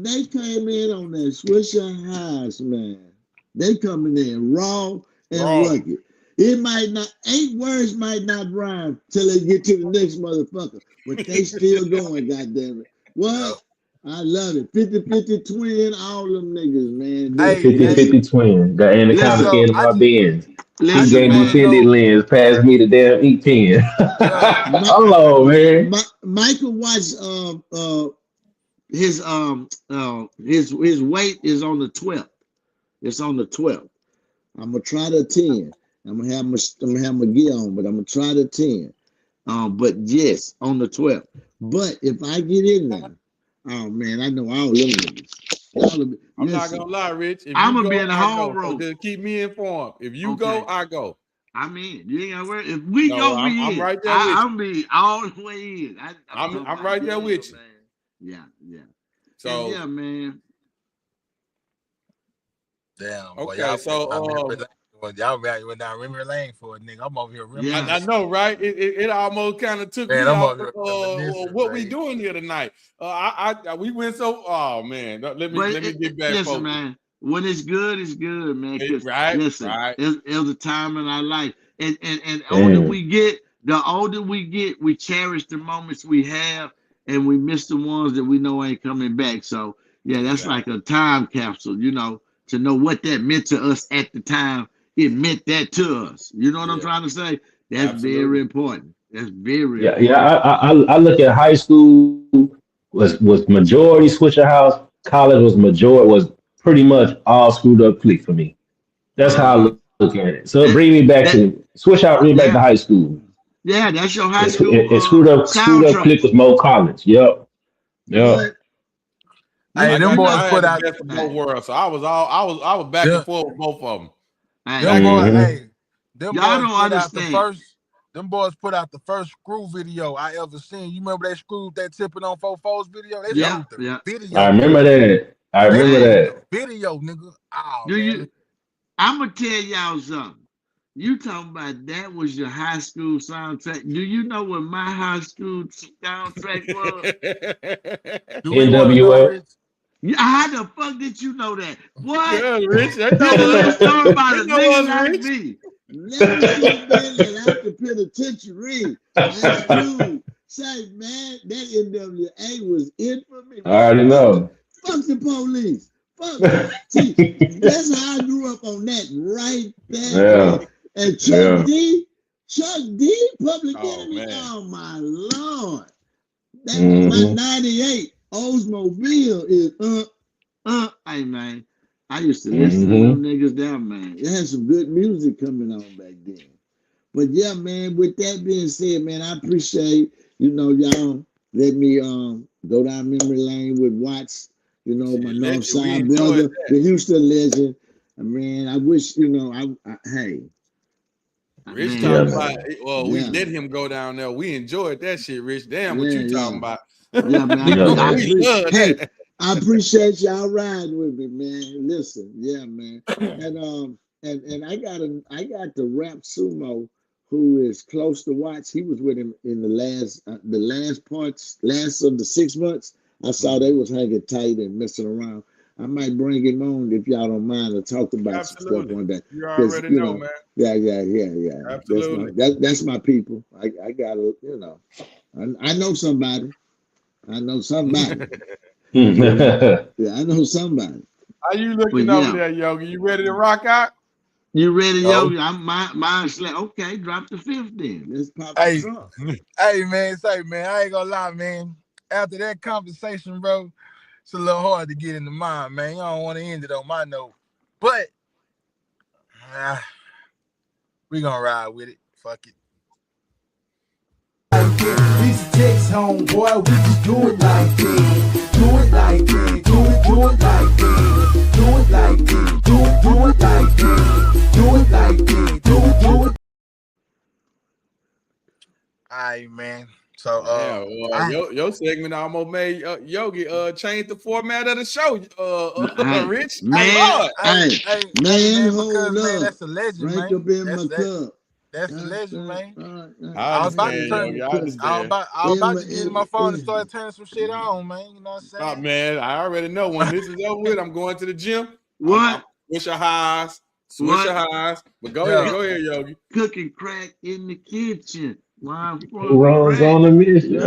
they came in on that Swisher House, man, they coming in raw and rugged. It might not, 8 words might not rhyme till they get to the next motherfucker, but they still going, goddammit. What? I love it. 50-50 twin, all them niggas, man. 50-50 twin. Got in the complicated my Benz. He gave me 50 lens, passed me the damn eat pen. Hello, man. Michael watched his weight is on the 12th. It's on the 12th. I'm gonna try to 10. I'm gonna have my gear on, but I'm gonna try to 10. But yes, on the 12th. But if I get in there, oh man, I know all them niggas. I'm not gonna lie, Rich. If I'm you gonna go, be in the I whole go. So room. just keep me informed. If you Okay. go, I go. I mean, you ain't gotta worry. If we No, go, I'm right there with you. I'll be all the way in. I'm right there with you. Man. Yeah. So and yeah, man. Damn, boy, okay, y'all so y'all went down memory lane for a nigga. I'm over here. Yeah. I know, right? It almost kind of took Man, me I'm off over what we doing here tonight. We went so. Oh man, let me get back. Listen, focused. man. When it's good, man. Right. Listen, Right. It's a time in our life, and older we get, the older we get, we cherish the moments we have, and we miss the ones that we know ain't coming back. So yeah, that's like a time capsule, you know, to know what that meant to us at the time. It meant that to us. You know what I'm trying to say? That's very important. That's very important. Yeah. I look at high school was majority Swisher House. College was pretty much all screwed up clique for me. That's how I look at it. So bring me back to Swish out, bring me back to high school. Yeah, that's your high school. It screwed up clique with Mo Collins. Yep. But, hey, them boys put out the both worlds, so I was back and forth with both of them. Them boys, them y'all boys don't put understand. out the first. Them boys put out the first screw video I ever seen. You remember they screwed that tipping on 4-4's video? They screwed the video. I remember that. The video, nigga. Oh, I'm gonna tell y'all something. You talking about that was your high school soundtrack? Do you know what my high school soundtrack was? NWA. How the fuck did you know that? What? Yeah, Rich, Let's talk about a nigga like me. Let me been after penitentiary. That's cool. Say, man, that NWA was in for me. I already know. Fuck the police. Fuck. See, that's how I grew up on that right there. Yeah. And Chuck D, Public Enemy. Oh my Lord. That my 98 Oldsmobile is hey man. I used to listen to them niggas down, man. It had some good music coming on back then. But yeah, man, with that being said, man, I appreciate, y'all let me go down memory lane with Watts, my North Side brother, the Houston legend. Man, I wish, hey. Rich talking about, we let him go down there. We enjoyed that shit, Rich. Damn, what you talking about? Yeah, man. I appreciate y'all riding with me, man. Listen, yeah, man. And I got the Rap Sumo, who is close to Watts. He was with him in the last of the 6 months. I saw they was hanging tight and messing around. I might bring him on if y'all don't mind to talk about some stuff one day. You already know, man. Yeah. Absolutely. That's my people. I gotta, I know somebody. Yeah, I know somebody. How you looking over there, Yogi? You ready to rock out? You ready, Yogi? I'm mine's like, okay, drop the 5th then. Let's pop the trunk. Hey, man, I ain't gonna lie, man. After that conversation, bro, it's a little hard to get in the mind, man. You don't want to end it on my note. But we gonna ride with it. Fuck it. These chicks home, boy, we just do it like this. Do it like this. Do it like this. Do it like this. Do it like this. Do it like this. Do it. Alright, man. So your segment almost made Yogi change the format of the show. Rich, man, man, hold up. That's a legend, right man. Up in my cup. That's the legend, man. I was about to get in my phone and start turning some shit on, man. You know what I'm saying? Man, I already know when this is over with, I'm going to the gym. What? Swisher highs. But go ahead, Yogi. Cooking crack in the kitchen. Who runs on the mission? Hey,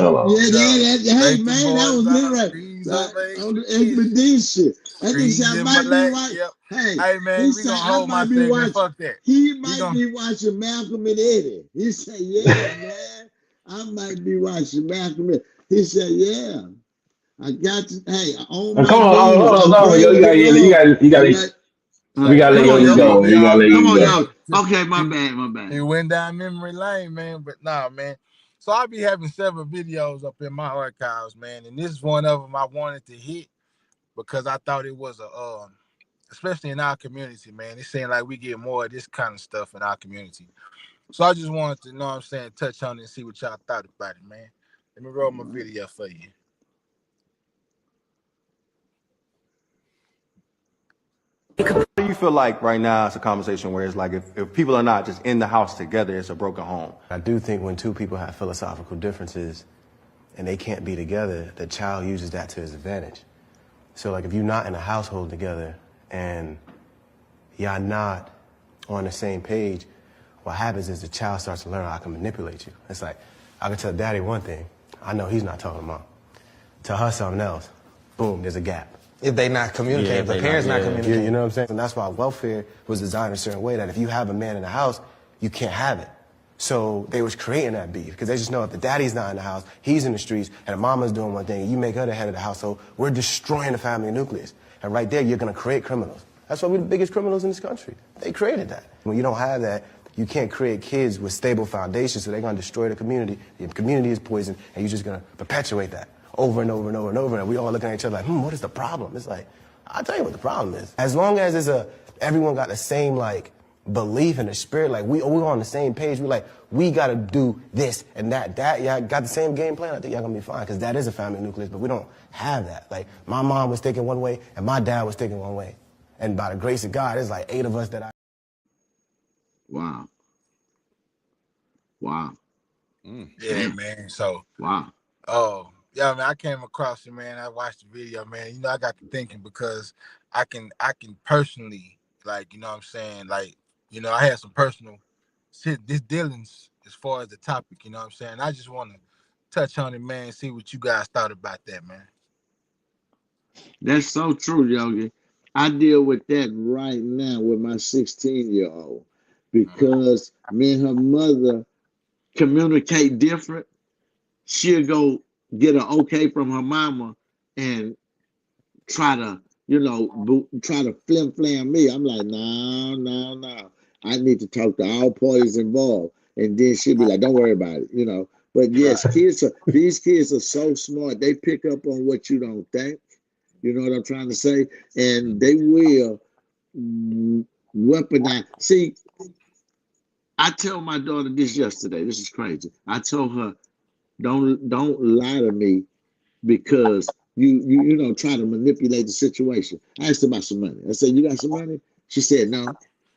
man, that was it right. On the expedition. I think I might be watching. Hey, man, we gonna hold my segment. Fuck that. He might be watching Malcolm and Eddie. He said, yeah, man. I might be watching Malcolm and He said, yeah. I got to. Hey, on And my come on, knees. hold I'm on, yo, praying to you God. gotta, we Hey, gotta let Come on, Yogi Yogi. go. look, You gotta y'all. let Come Yogi on, go. Yogi. Okay, my bad, my He bad. went down memory lane, man. But nah, man. So I'll be having several videos up in my archives, man. And this is one of them I wanted to hit because I thought it was especially in our community, man. It seemed like we get more of this kind of stuff in our community. So I just wanted to, know what I'm saying, touch on it and see what y'all thought about it, man. Let me roll my video for you. What do you feel like right now it's a conversation where it's like if people are not just in the house together, it's a broken home? I do think when two people have philosophical differences and they can't be together, the child uses that to his advantage. So like if you're not in a household together and y'all not on the same page, what happens is the child starts to learn how I can manipulate you. It's like, I can tell daddy one thing, I know he's not talking to mom. Tell her something else, boom, there's a gap. If they not communicating, if the parents not communicating. You know what I'm saying? And that's why welfare was designed a certain way that if you have a man in the house, you can't have it. So they was creating that beef because they just know if the daddy's not in the house, he's in the streets, and the mama's doing one thing, and you make her the head of the household, we're destroying the family nucleus. And right there, you're gonna create criminals. That's why we're the biggest criminals in this country. They created that. When you don't have that, you can't create kids with stable foundations, so they're gonna destroy the community. The community is poisoned, and you're just gonna perpetuate that over and over and over and over. And we all looking at each other like, what is the problem? It's like, I'll tell you what the problem is. As long as everyone got the same like belief in the spirit, like we're on the same page. We're like, we gotta do this and that. Y'all got the same game plan. I think y'all gonna be fine because that is a family nucleus, but we don't have that. Like my mom was thinking one way and my dad was thinking one way. And by the grace of God, there's like 8 of us that Wow. Wow. Yeah, man. So, wow. Yeah, man, I came across it, man. I watched the video, man. You know, I got to thinking because I can personally, like, you know what I'm saying? Like, you know, I had some personal dealings as far as the topic, you know what I'm saying? I just want to touch on it, man, see what you guys thought about that, man. That's so true, Yogi. I deal with that right now with my 16-year-old because me and her mother communicate different. She'll go get an okay from her mama and try to, try to flim-flam me. I'm like, no. I need to talk to all parties involved. And then she'll be like, don't worry about it, But yes, these kids are so smart. They pick up on what you don't think. You know what I'm trying to say? And they will weaponize. See, I told my daughter this yesterday. This is crazy. I told her, don't lie to me because you try to manipulate the situation. I asked her about some money. I said, you got some money? She said, no.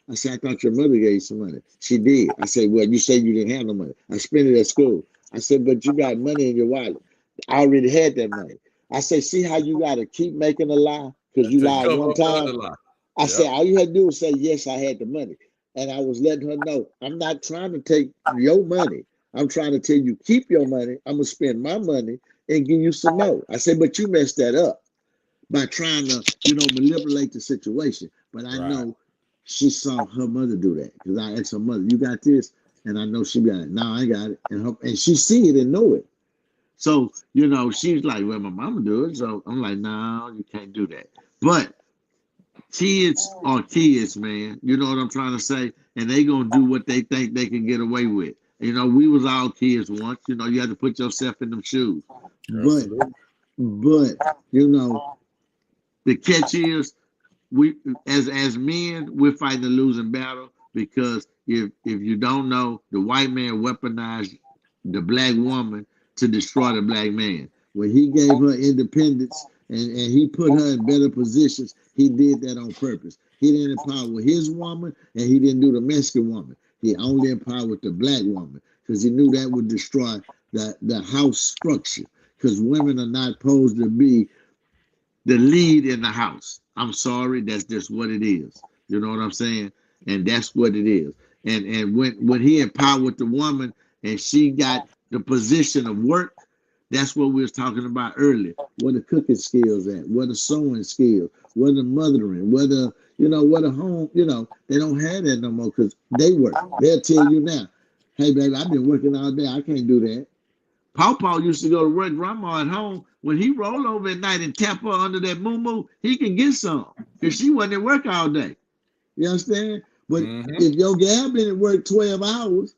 I said, I thought your mother gave you some money. She did. I said, well, you said you didn't have no money. I spent it at school. I said, but you got money in your wallet. I already had that money. I said, see how you got to keep making a lie because you lied one time? I said, all you had to do was say, yes, I had the money. And I was letting her know, I'm not trying to take your money. I'm trying to tell you, keep your money. I'm going to spend my money and give you some more. I said, but you messed that up by trying to, manipulate the situation. But I know she saw her mother do that because I asked her mother, you got this? And I know she got it. No, I got it. And she see it and know it. So, she's like, well, my mama do it. So I'm like, no, you can't do that. But kids are kids, man. You know what I'm trying to say? And they going to do what they think they can get away with. We was all kids once. You had to put yourself in them shoes. But, the catch is, we as men, we're fighting a losing battle because if you don't know, the white man weaponized the black woman to destroy the black man. When he gave her independence and he put her in better positions, he did that on purpose. He didn't empower his woman and he didn't do the Mexican woman. He only empowered the black woman because he knew that would destroy the house structure because women are not supposed to be the lead in the house. I'm sorry, that's just what it is. You know what I'm saying? And that's what it is. And when he empowered the woman and she got the position of work, that's what we was talking about earlier. What the cooking skills at? What the sewing skills? What the mothering? What the what a home? They don't have that no more because they work. They'll tell you now, hey baby, I've been working all day. I can't do that. Pawpaw used to go to work. Grandma at home when he roll over at night and tap her under that moo, he can get some because she wasn't at work all day. You understand? But if your gal been at work 12 hours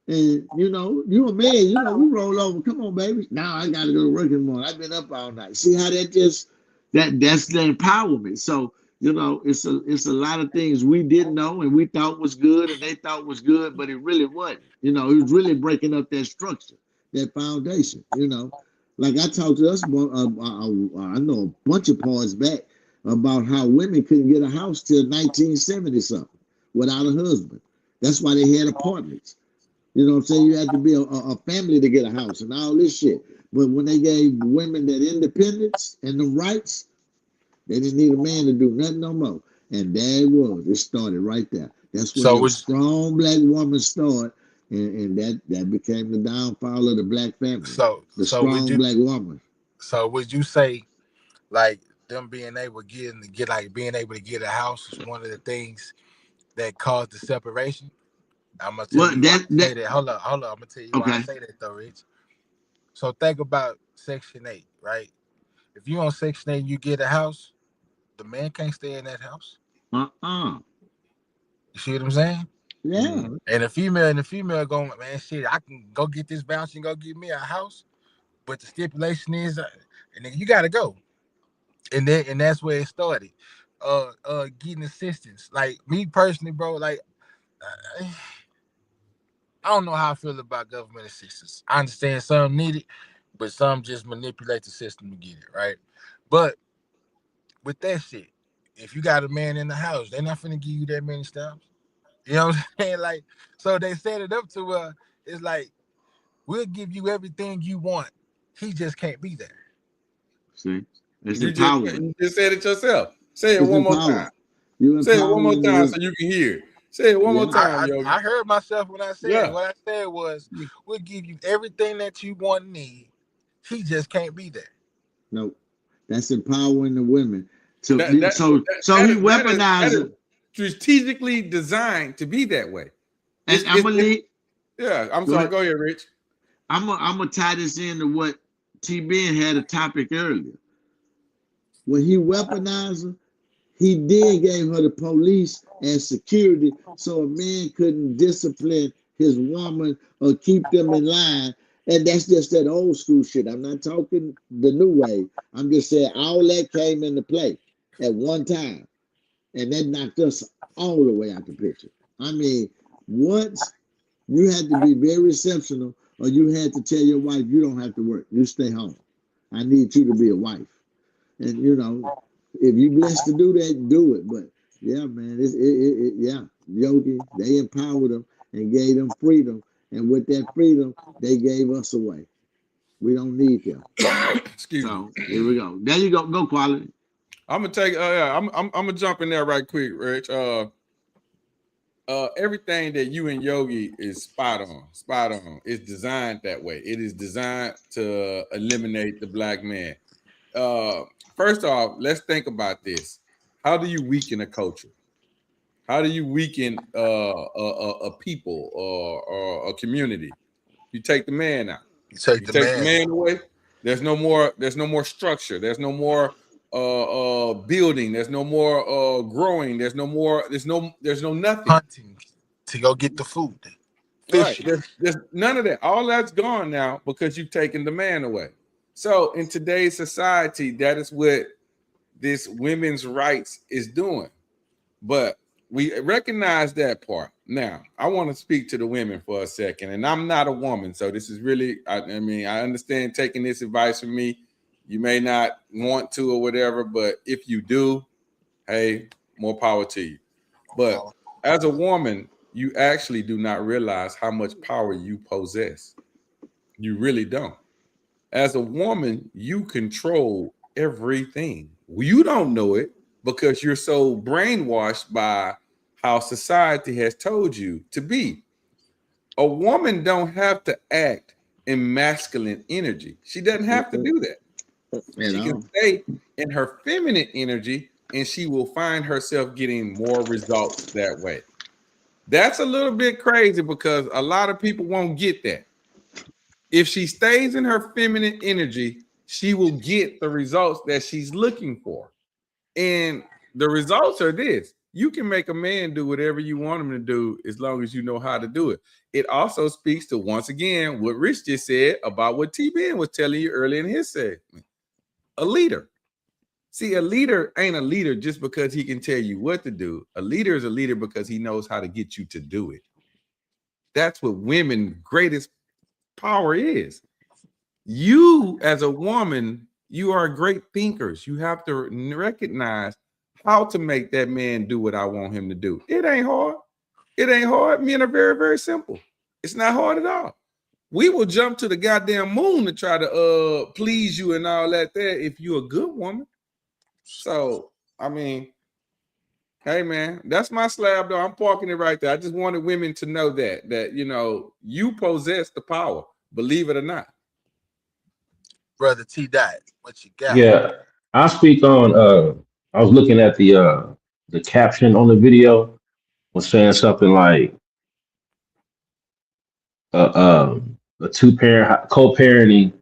and, you know, you a man, you know, we roll over. Come on, baby. Now I got to go to work in the morning. I've been up all night. See how that just, that's the empowerment. So, you know, it's a lot of things we didn't know and we thought was good and they thought was good, but it really wasn't. You know, it was really breaking up that structure, that foundation, you know. Like I talked to us, I know a bunch of parts back about how women couldn't get a house till 1970 something without a husband. That's why they had apartments. You know what I'm saying? You had to be a family to get a house and all this shit. But when they gave women that independence and the rights, they didn't need a man to do nothing no more. And there it was. It started right there. That's when the strong black woman started, and that became the downfall of the black family. The strong black woman. So would you say, like, them being able to get a house is one of the things that caused the separation? I'm gonna tell you why I say that. Hold up. I'm gonna tell you why I say that though, Rich. So think about Section 8, right? If you on Section 8, you get a house, the man can't stay in that house. You see what I'm saying? Yeah. And the female going, man, shit, I can go get this bounce and go get me a house, but the stipulation is, and then you gotta go. And that's where it started. Getting assistance. Like me personally, bro, like I don't know how I feel about government assistance. I understand some need it, but some just manipulate the system to get it, right? But with that shit, if you got a man in the house, they're not finna give you that many stamps. You know what I'm saying? Like, so they set it up to it's like, we'll give you everything you want. He just can't be there. See? It's you just said it yourself. Say it one more time. Say it one more time so you can hear it. Say it one more time, Yogi. I heard myself when I said it. What I said was, we'll give you everything that you want and need. He just can't be there. No, that's empowering the women. So he weaponizes. Strategically designed to be that way. And I'm gonna leave. Yeah, I'm sorry. Go ahead, Rich. I'm gonna tie this into what T-Ben had a topic earlier. When he weaponized her, he then gave her the police and security so a man couldn't discipline his woman or keep them in line. And that's just that old school shit. I'm not talking the new way. I'm just saying all that came into play at one time. And that knocked us all the way out the picture. I mean, once you had to be very exceptional, or you had to tell your wife, you don't have to work. You stay home. I need you to be a wife. And, you know, if you blessed to do that, do it. But, yeah, man, Yogi, they empowered them and gave them freedom. And with that freedom, they gave us away. We don't need them. Excuse me. Here we go. There you go. Go, Quality. I'm gonna take. I'm gonna jump in there right quick, Rich. Everything that you and Yogi is spot on. It's designed that way. It is designed to eliminate the black man. First off, let's think about this. How do you weaken a culture? How do you weaken a people or a community? You take the man out. You take the man away. There's no more structure. There's no more building. There's no more growing. There's no nothing. Hunting to go get the food. Right. There's none of that. All that's gone now because you've taken the man away. So in today's society, that is what this women's rights is doing. But we recognize that part. Now, I want to speak to the women for a second, and I'm not a woman, so this is really, I understand taking this advice from me. You may not want to or whatever, but if you do, hey, more power to you. But as a woman, you actually do not realize how much power you possess. You really don't. As a woman, you control everything. You don't know it because you're so brainwashed by how society has told you to be. A woman don't have to act in masculine energy. She doesn't have to do that. She can stay in her feminine energy and she will find herself getting more results that way. That's a little bit crazy because a lot of people won't get that. If she stays in her feminine energy, she will get the results that she's looking for. And the results are this. You can make a man do whatever you want him to do as long as you know how to do it. It also speaks to, once again, what Rich just said about what T-Ben was telling you earlier in his segment. A leader. See, a leader ain't a leader just because he can tell you what to do. A leader is a leader because he knows how to get you to do it. That's what women's greatest power is. You, as a woman, you are great thinkers. You have to recognize how to make that man do what I want him to do. It ain't hard. It ain't hard. Men are very, very simple. It's not hard at all. We will jump to the goddamn moon to try to please you and all that there if you're a good woman. So, I mean, hey, man, that's my slab, though. I'm parking it right there. I just wanted women to know that, you know, you possess the power, believe it or not. Brother T. Dot, what you got? Yeah, I speak on. I was looking at the caption on the video was saying something like a two-parent co-parenting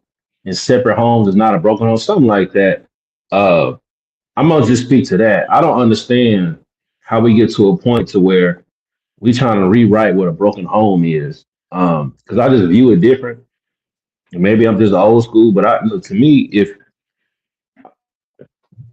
in separate homes is not a broken home, something like that. I'm gonna just speak to that. I don't understand how we get to a point to where we trying to rewrite what a broken home is. Because I just view it different. And maybe I'm just old school, but look, to me, if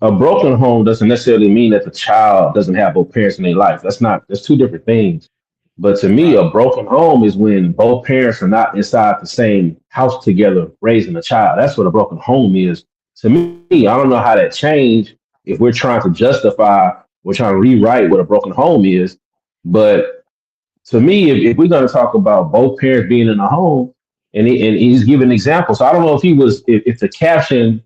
a broken home doesn't necessarily mean that the child doesn't have both parents in their life. That's two different things. But to me, a broken home is when both parents are not inside the same house together raising a child. That's what a broken home is. To me, I don't know how that changed if we're trying to justify, we're trying to rewrite what a broken home is. But to me, if we're going to talk about both parents being in a home, and he's giving examples. So I don't know if if the caption,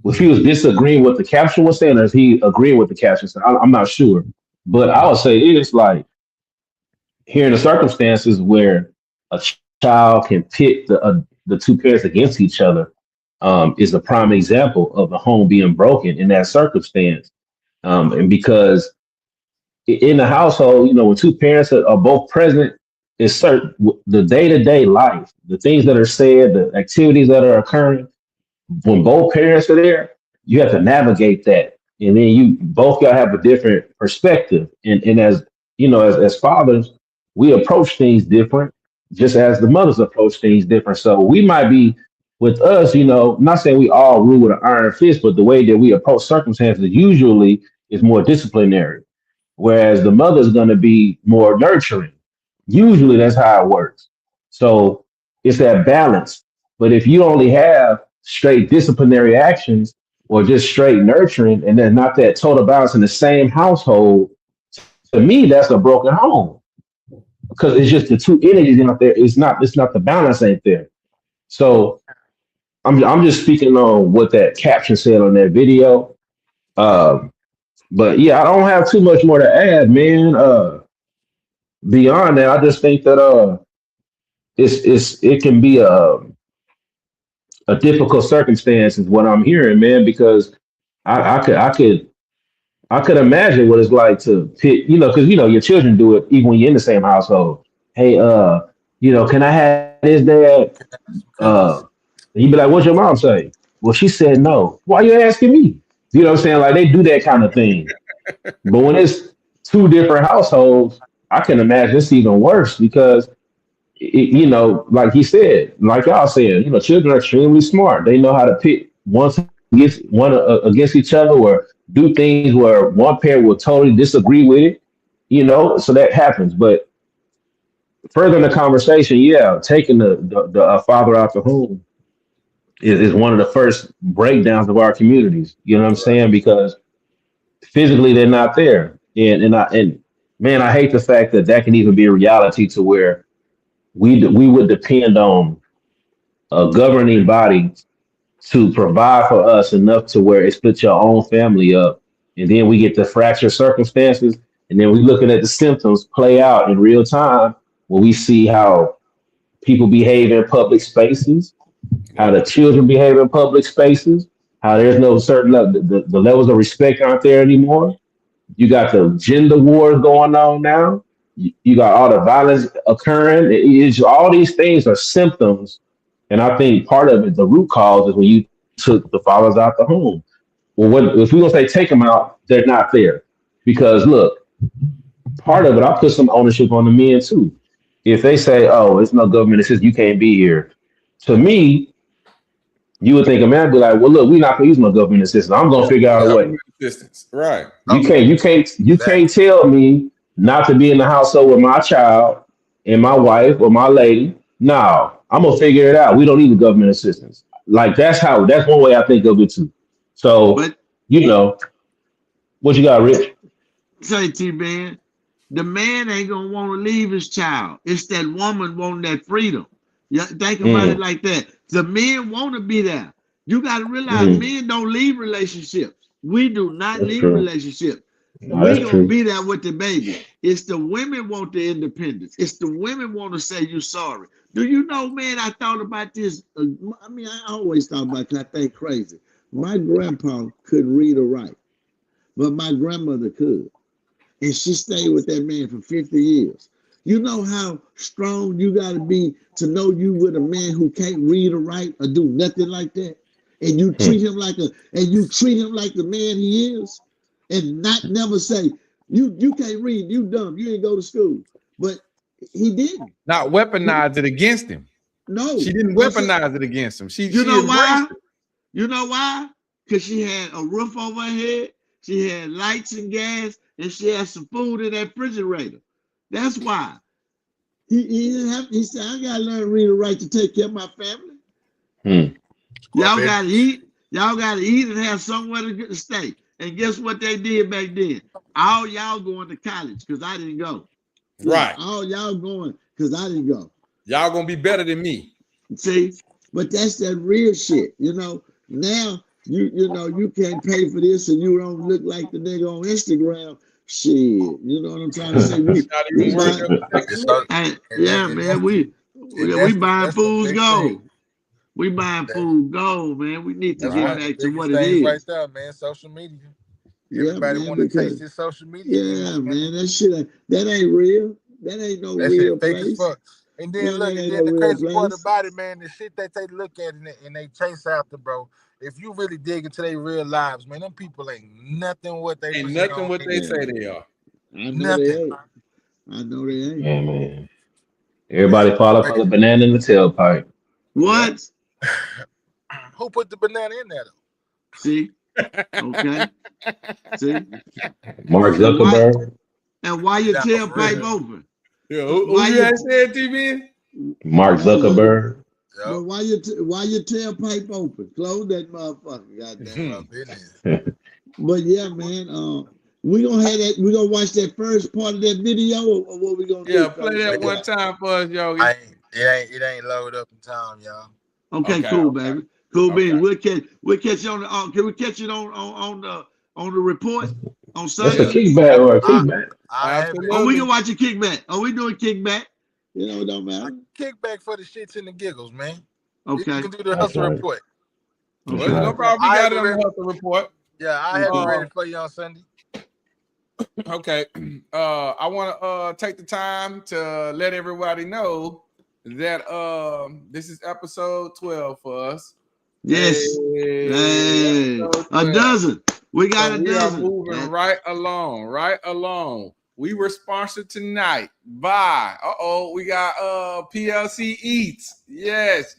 if he was disagreeing with the caption was saying, or is he agreeing with the caption? So I'm not sure. But I would say it's like, here in the circumstances where a child can pit the two parents against each other, is a prime example of the home being broken in that circumstance. And because in the household, you know, when two parents are both present, it's certain the day-to-day life, the things that are said, the activities that are occurring, when both parents are there, you have to navigate that. And then you both gotta have a different perspective. And as you know, as fathers, we approach things different, just as the mothers approach things different. So we might be with us, you know, not saying we all rule with an iron fist, but the way that we approach circumstances usually is more disciplinary. Whereas the mother is going to be more nurturing. Usually that's how it works. So it's that balance. But if you only have straight disciplinary actions or just straight nurturing and then not that total balance in the same household, to me, that's a broken home. Because it's just the two energies out there. It's not the balance ain't there. So I'm just speaking on what that caption said on that video. But yeah, I don't have too much more to add, man. Beyond that, I just think that it can be a difficult circumstance is what I'm hearing, man, because I could imagine what it's like to pit, you know, because you know your children do it even when you're in the same household. Hey, you know, can I have this, dad? You'd be like, what's your mom say? Well, she said no. Why are you asking me? You know what I'm saying? Like they do that kind of thing. But when it's two different households, I can imagine it's even worse because, you know, like he said, like y'all said, you know, children are extremely smart. They know how to pit one against each other or do things where one parent will totally disagree with it, you know, so that happens. But further in the conversation, yeah, taking the father out the home is one of the first breakdowns of our communities. You know what I'm saying? Because physically they're not there, and man, I hate the fact that can even be a reality to where we would depend on a governing body to provide for us enough to where it splits your own family up, and then we get the fractured circumstances, and then we looking at the symptoms play out in real time when we see how people behave in public spaces, how the children behave in public spaces, how there's no certain level, the levels of respect aren't there anymore. You got the gender wars going on now. You got all the violence occurring. All these things are symptoms. And I think part of it, the root cause is when you took the fathers out the home. Well, what if we're gonna say take them out? They're not there because look, part of it, I put some ownership on the men too. If they say, "Oh, it's no government assistance, you can't be here," to me, you would think a man would be like, "Well, look, we're not gonna use no government assistance. I'm gonna figure out a way." Assistance, right? You can't tell me not to be in the household with my child and my wife or my lady. No, I'm gonna figure it out. We don't need the government assistance. Like that's one way I think of it too. So But what you got, Rich? say T-Man, the man ain't gonna want to leave his child. It's that woman wanting that freedom. Yeah, think about it like that. The men want to be there. You got to realize men don't leave relationships. We do not leave relationships. We gonna be there with the baby. It's the women want the independence. It's the women want to say you're sorry. Do you know, man? I thought about this. I always thought about that. I think crazy. My grandpa couldn't read or write, but my grandmother could. And she stayed with that man for 50 years. You know how strong you got to be to know you with a man who can't read or write or do nothing like that, and you treat him like the man he is, and not never say you can't read, you dumb, you didn't go to school. But he didn't. Not weaponize it against him. No, she didn't weaponize it against him. You know why? You know why? Because she had a roof over her head, she had lights and gas, and she had some food in that refrigerator. That's why. He said, I gotta learn to read and write to take care of my family. Y'all gotta eat. Y'all gotta eat and have somewhere to stay. And guess what they did back then? All y'all going to college because I didn't go. Right. All y'all going because I didn't go. Y'all gonna be better than me. See, but that's that real shit. Now you can't pay for this and you don't look like the nigga on Instagram. Shit, you know what I'm trying to say? We buying food gold. We buying food gold, man. We need to get back to what it is. Right there, man. Social media. Everybody want to taste this social media. Yeah, man. That shit, that ain't real. That ain't no real place. And then look, and then the crazy part about it, man, the shit that they look at and they chase after, bro. If you really dig into their real lives, man, them people ain't nothing what they ain't nothing what they say they are. I know they ain't. Yeah, man. Everybody follow for the banana in the tailpipe. What? Who put the banana in there? See? Okay. See? Mark Zuckerberg. And why your tailpipe open? Yeah, who you had said, T-Man? Mark Zuckerberg. But why your tailpipe open? Close that motherfucker, goddamn. But yeah, man. We gonna have that. We gonna watch that first part of that video, or what we gonna do? Yeah, play that one time for us, Yogi. It ain't loaded up in time, y'all. Okay, cool, baby. Cool beans. We'll catch you on the. Can we catch it on the report on Sunday? That's a kickback or a kickback. Oh, we can watch a kickback. Oh, we doing kickback. It don't matter. Kickback for the shits and the giggles, man. Okay. You can do the hustle report. Okay. Well, no problem. We got it on the hustle report. Yeah, I have it ready for you on Sunday. Okay. I want to take the time to let everybody know that this is episode 12 for us. Yes. Hey. A dozen. We got a dozen. We are moving right along. We were sponsored tonight by we got PLC Eats. Yes.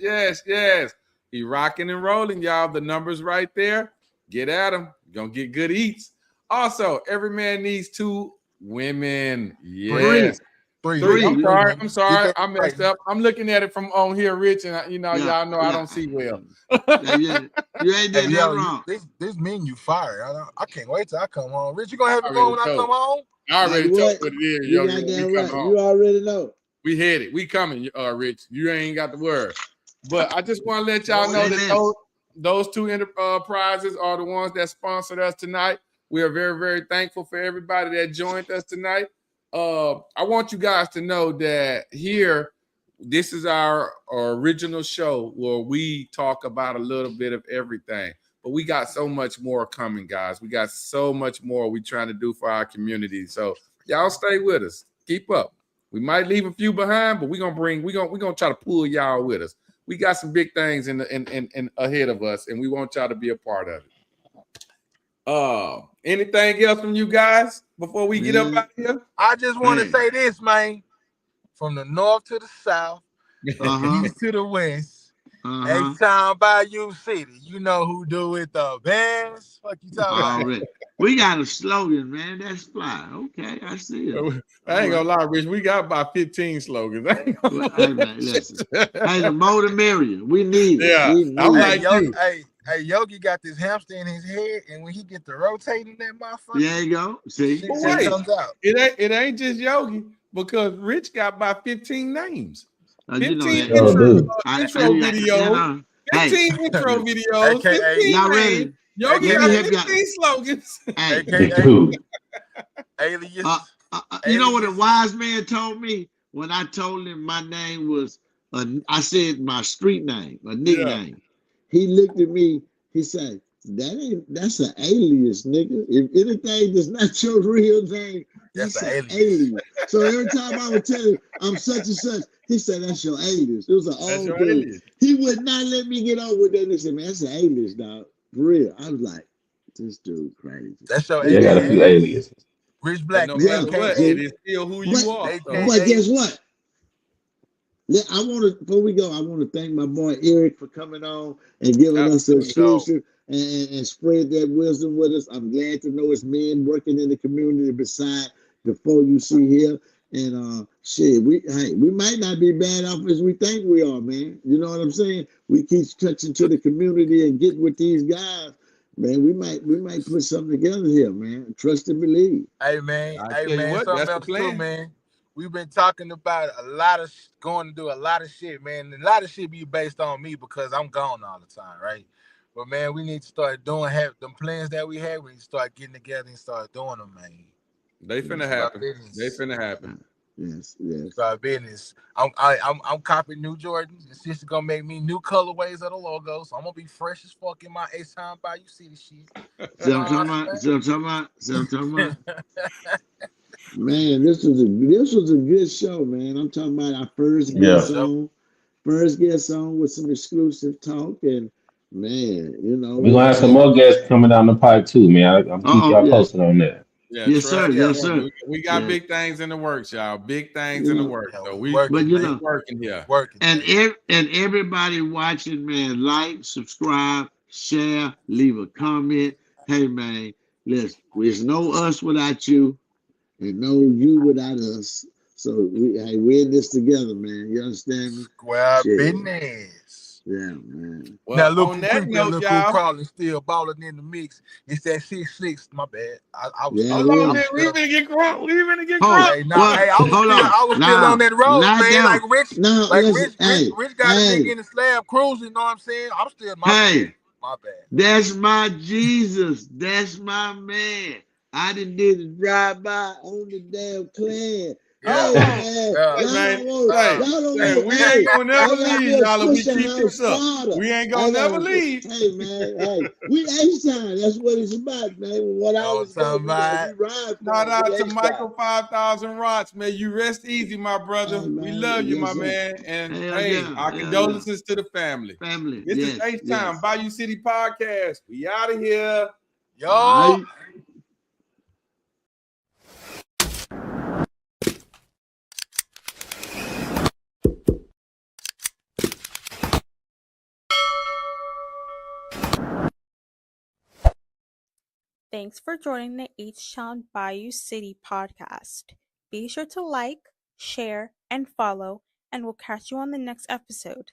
He rocking and rolling, y'all. The number's right there. Get at him. You're gonna get good eats. Also, every man needs 2 women. Yes. Three. I'm sorry. I messed up. I'm looking at it from on here, Rich, and y'all know I don't see well. You ain't did that wrong. This mean you fired. I can't wait till I come home. Rich, you gonna have it going when I come home? I already told what it is. You right. You already know. We headed. We coming, Rich. You ain't got the word. But I just want to let y'all know that those 2 enterprises are the ones that sponsored us tonight. We are very, very thankful for everybody that joined us tonight. I want you guys to know that here, this is our original show where we talk about a little bit of everything. But we got so much more coming, guys. We got so much more we're trying to do for our community. So y'all stay with us. Keep up. We might leave a few behind, but we're gonna try to pull y'all with us. we got some big things in ahead of us, and we want y'all to be a part of it. Anything else from you guys before we get up out here? I just want to say this, man. From the north to the south, east to the west, H-Town Bayou City. You know who do it the best. Fuck you talking about? We got a slogan, man. That's fly. Okay, I see it. I ain't gonna lie, Rich. We got about 15 slogans. Hey, man, listen. Hey, the more the merrier. We need it. Yeah, I'm like you. Hey, Yogi got this hamster in his head, and when he get to rotating that motherfucker, there you go. See, shit comes out. It ain't just Yogi, because Rich got about 15 names. 15 intro videos. 15 intro videos. 15 y'all ready? Yogi got 15 slogans. Alias. You know what a wise man told me when I told him my name was, I said my street name, a nickname. Yeah. He looked at me, he said, that's an alias, nigga. If anything that's not your real name, that's an alias. So every time I would tell him I'm such and such, he said, that's your alias. It was an old dude. He would not let me get on with that. He said, man, that's an alias, dog. For real. I was like, this dude crazy. That's your alias. Got a few aliases. Rich Black. No matter what, it is still who you are. But guess what? Before we go, I want to thank my boy Eric for coming on and giving us the exclusive and spread that wisdom with us. I'm glad to know it's men working in the community beside the four you see here. And we might not be bad off as we think we are, man. You know what I'm saying? We keep touching to the community and get with these guys. Man, we might put something together here, man. Trust and believe. Hey, man. Something else too, man. We've been talking about going to do a lot of shit, man. And a lot of shit be based on me because I'm gone all the time, right? But, man, we need to start doing them plans that we had. We need to start getting together and start doing them, man. They finna happen. They finna happen. Yes. Start business. I'm copying new Jordans. It's just gonna make me new colorways of the logo, so I'm gonna be fresh as fuck in my H-Town Bayou City shit. See what I'm talking about? Man, this was a good show, man. I'm talking about our first guest on with some exclusive talk, and man, you know, we're gonna have some more guests coming down the pipe too, man. I'm keep y'all posted on that. Yeah, yes, sir. We got big things in the works, y'all. Big things in the works. So we working here. And everybody watching, man, like, subscribe, share, leave a comment. Hey, man, listen, there's no us without you, and no you without us. So we're in this together, man. You understand me? Square business. Yeah, man. Well, now look, on that note, y'all, Carlin still balling in the mix. It's that 6'6". My bad. We finna get crunk. I was still on that road, man. Like Rich got a nigga in the slab cruising. You know what I'm saying? I'm still my bad. That's my Jesus. That's my man. I done did a drive-by on the damn Clan. We ain't gonna never leave, y'all. We keep this up. We ain't gonna never leave. Hey, man, we H-Town. That's what it's about, man. What I was talking about. Shout out to Michael 5,000 Rots, man. You rest easy, my brother. We love you, my man. And our condolences to the family. This is H-Town Bayou City Podcast. We out of here. Yo. Thanks for joining the H-Town Bayou City podcast. Be sure to like, share, and follow, and we'll catch you on the next episode.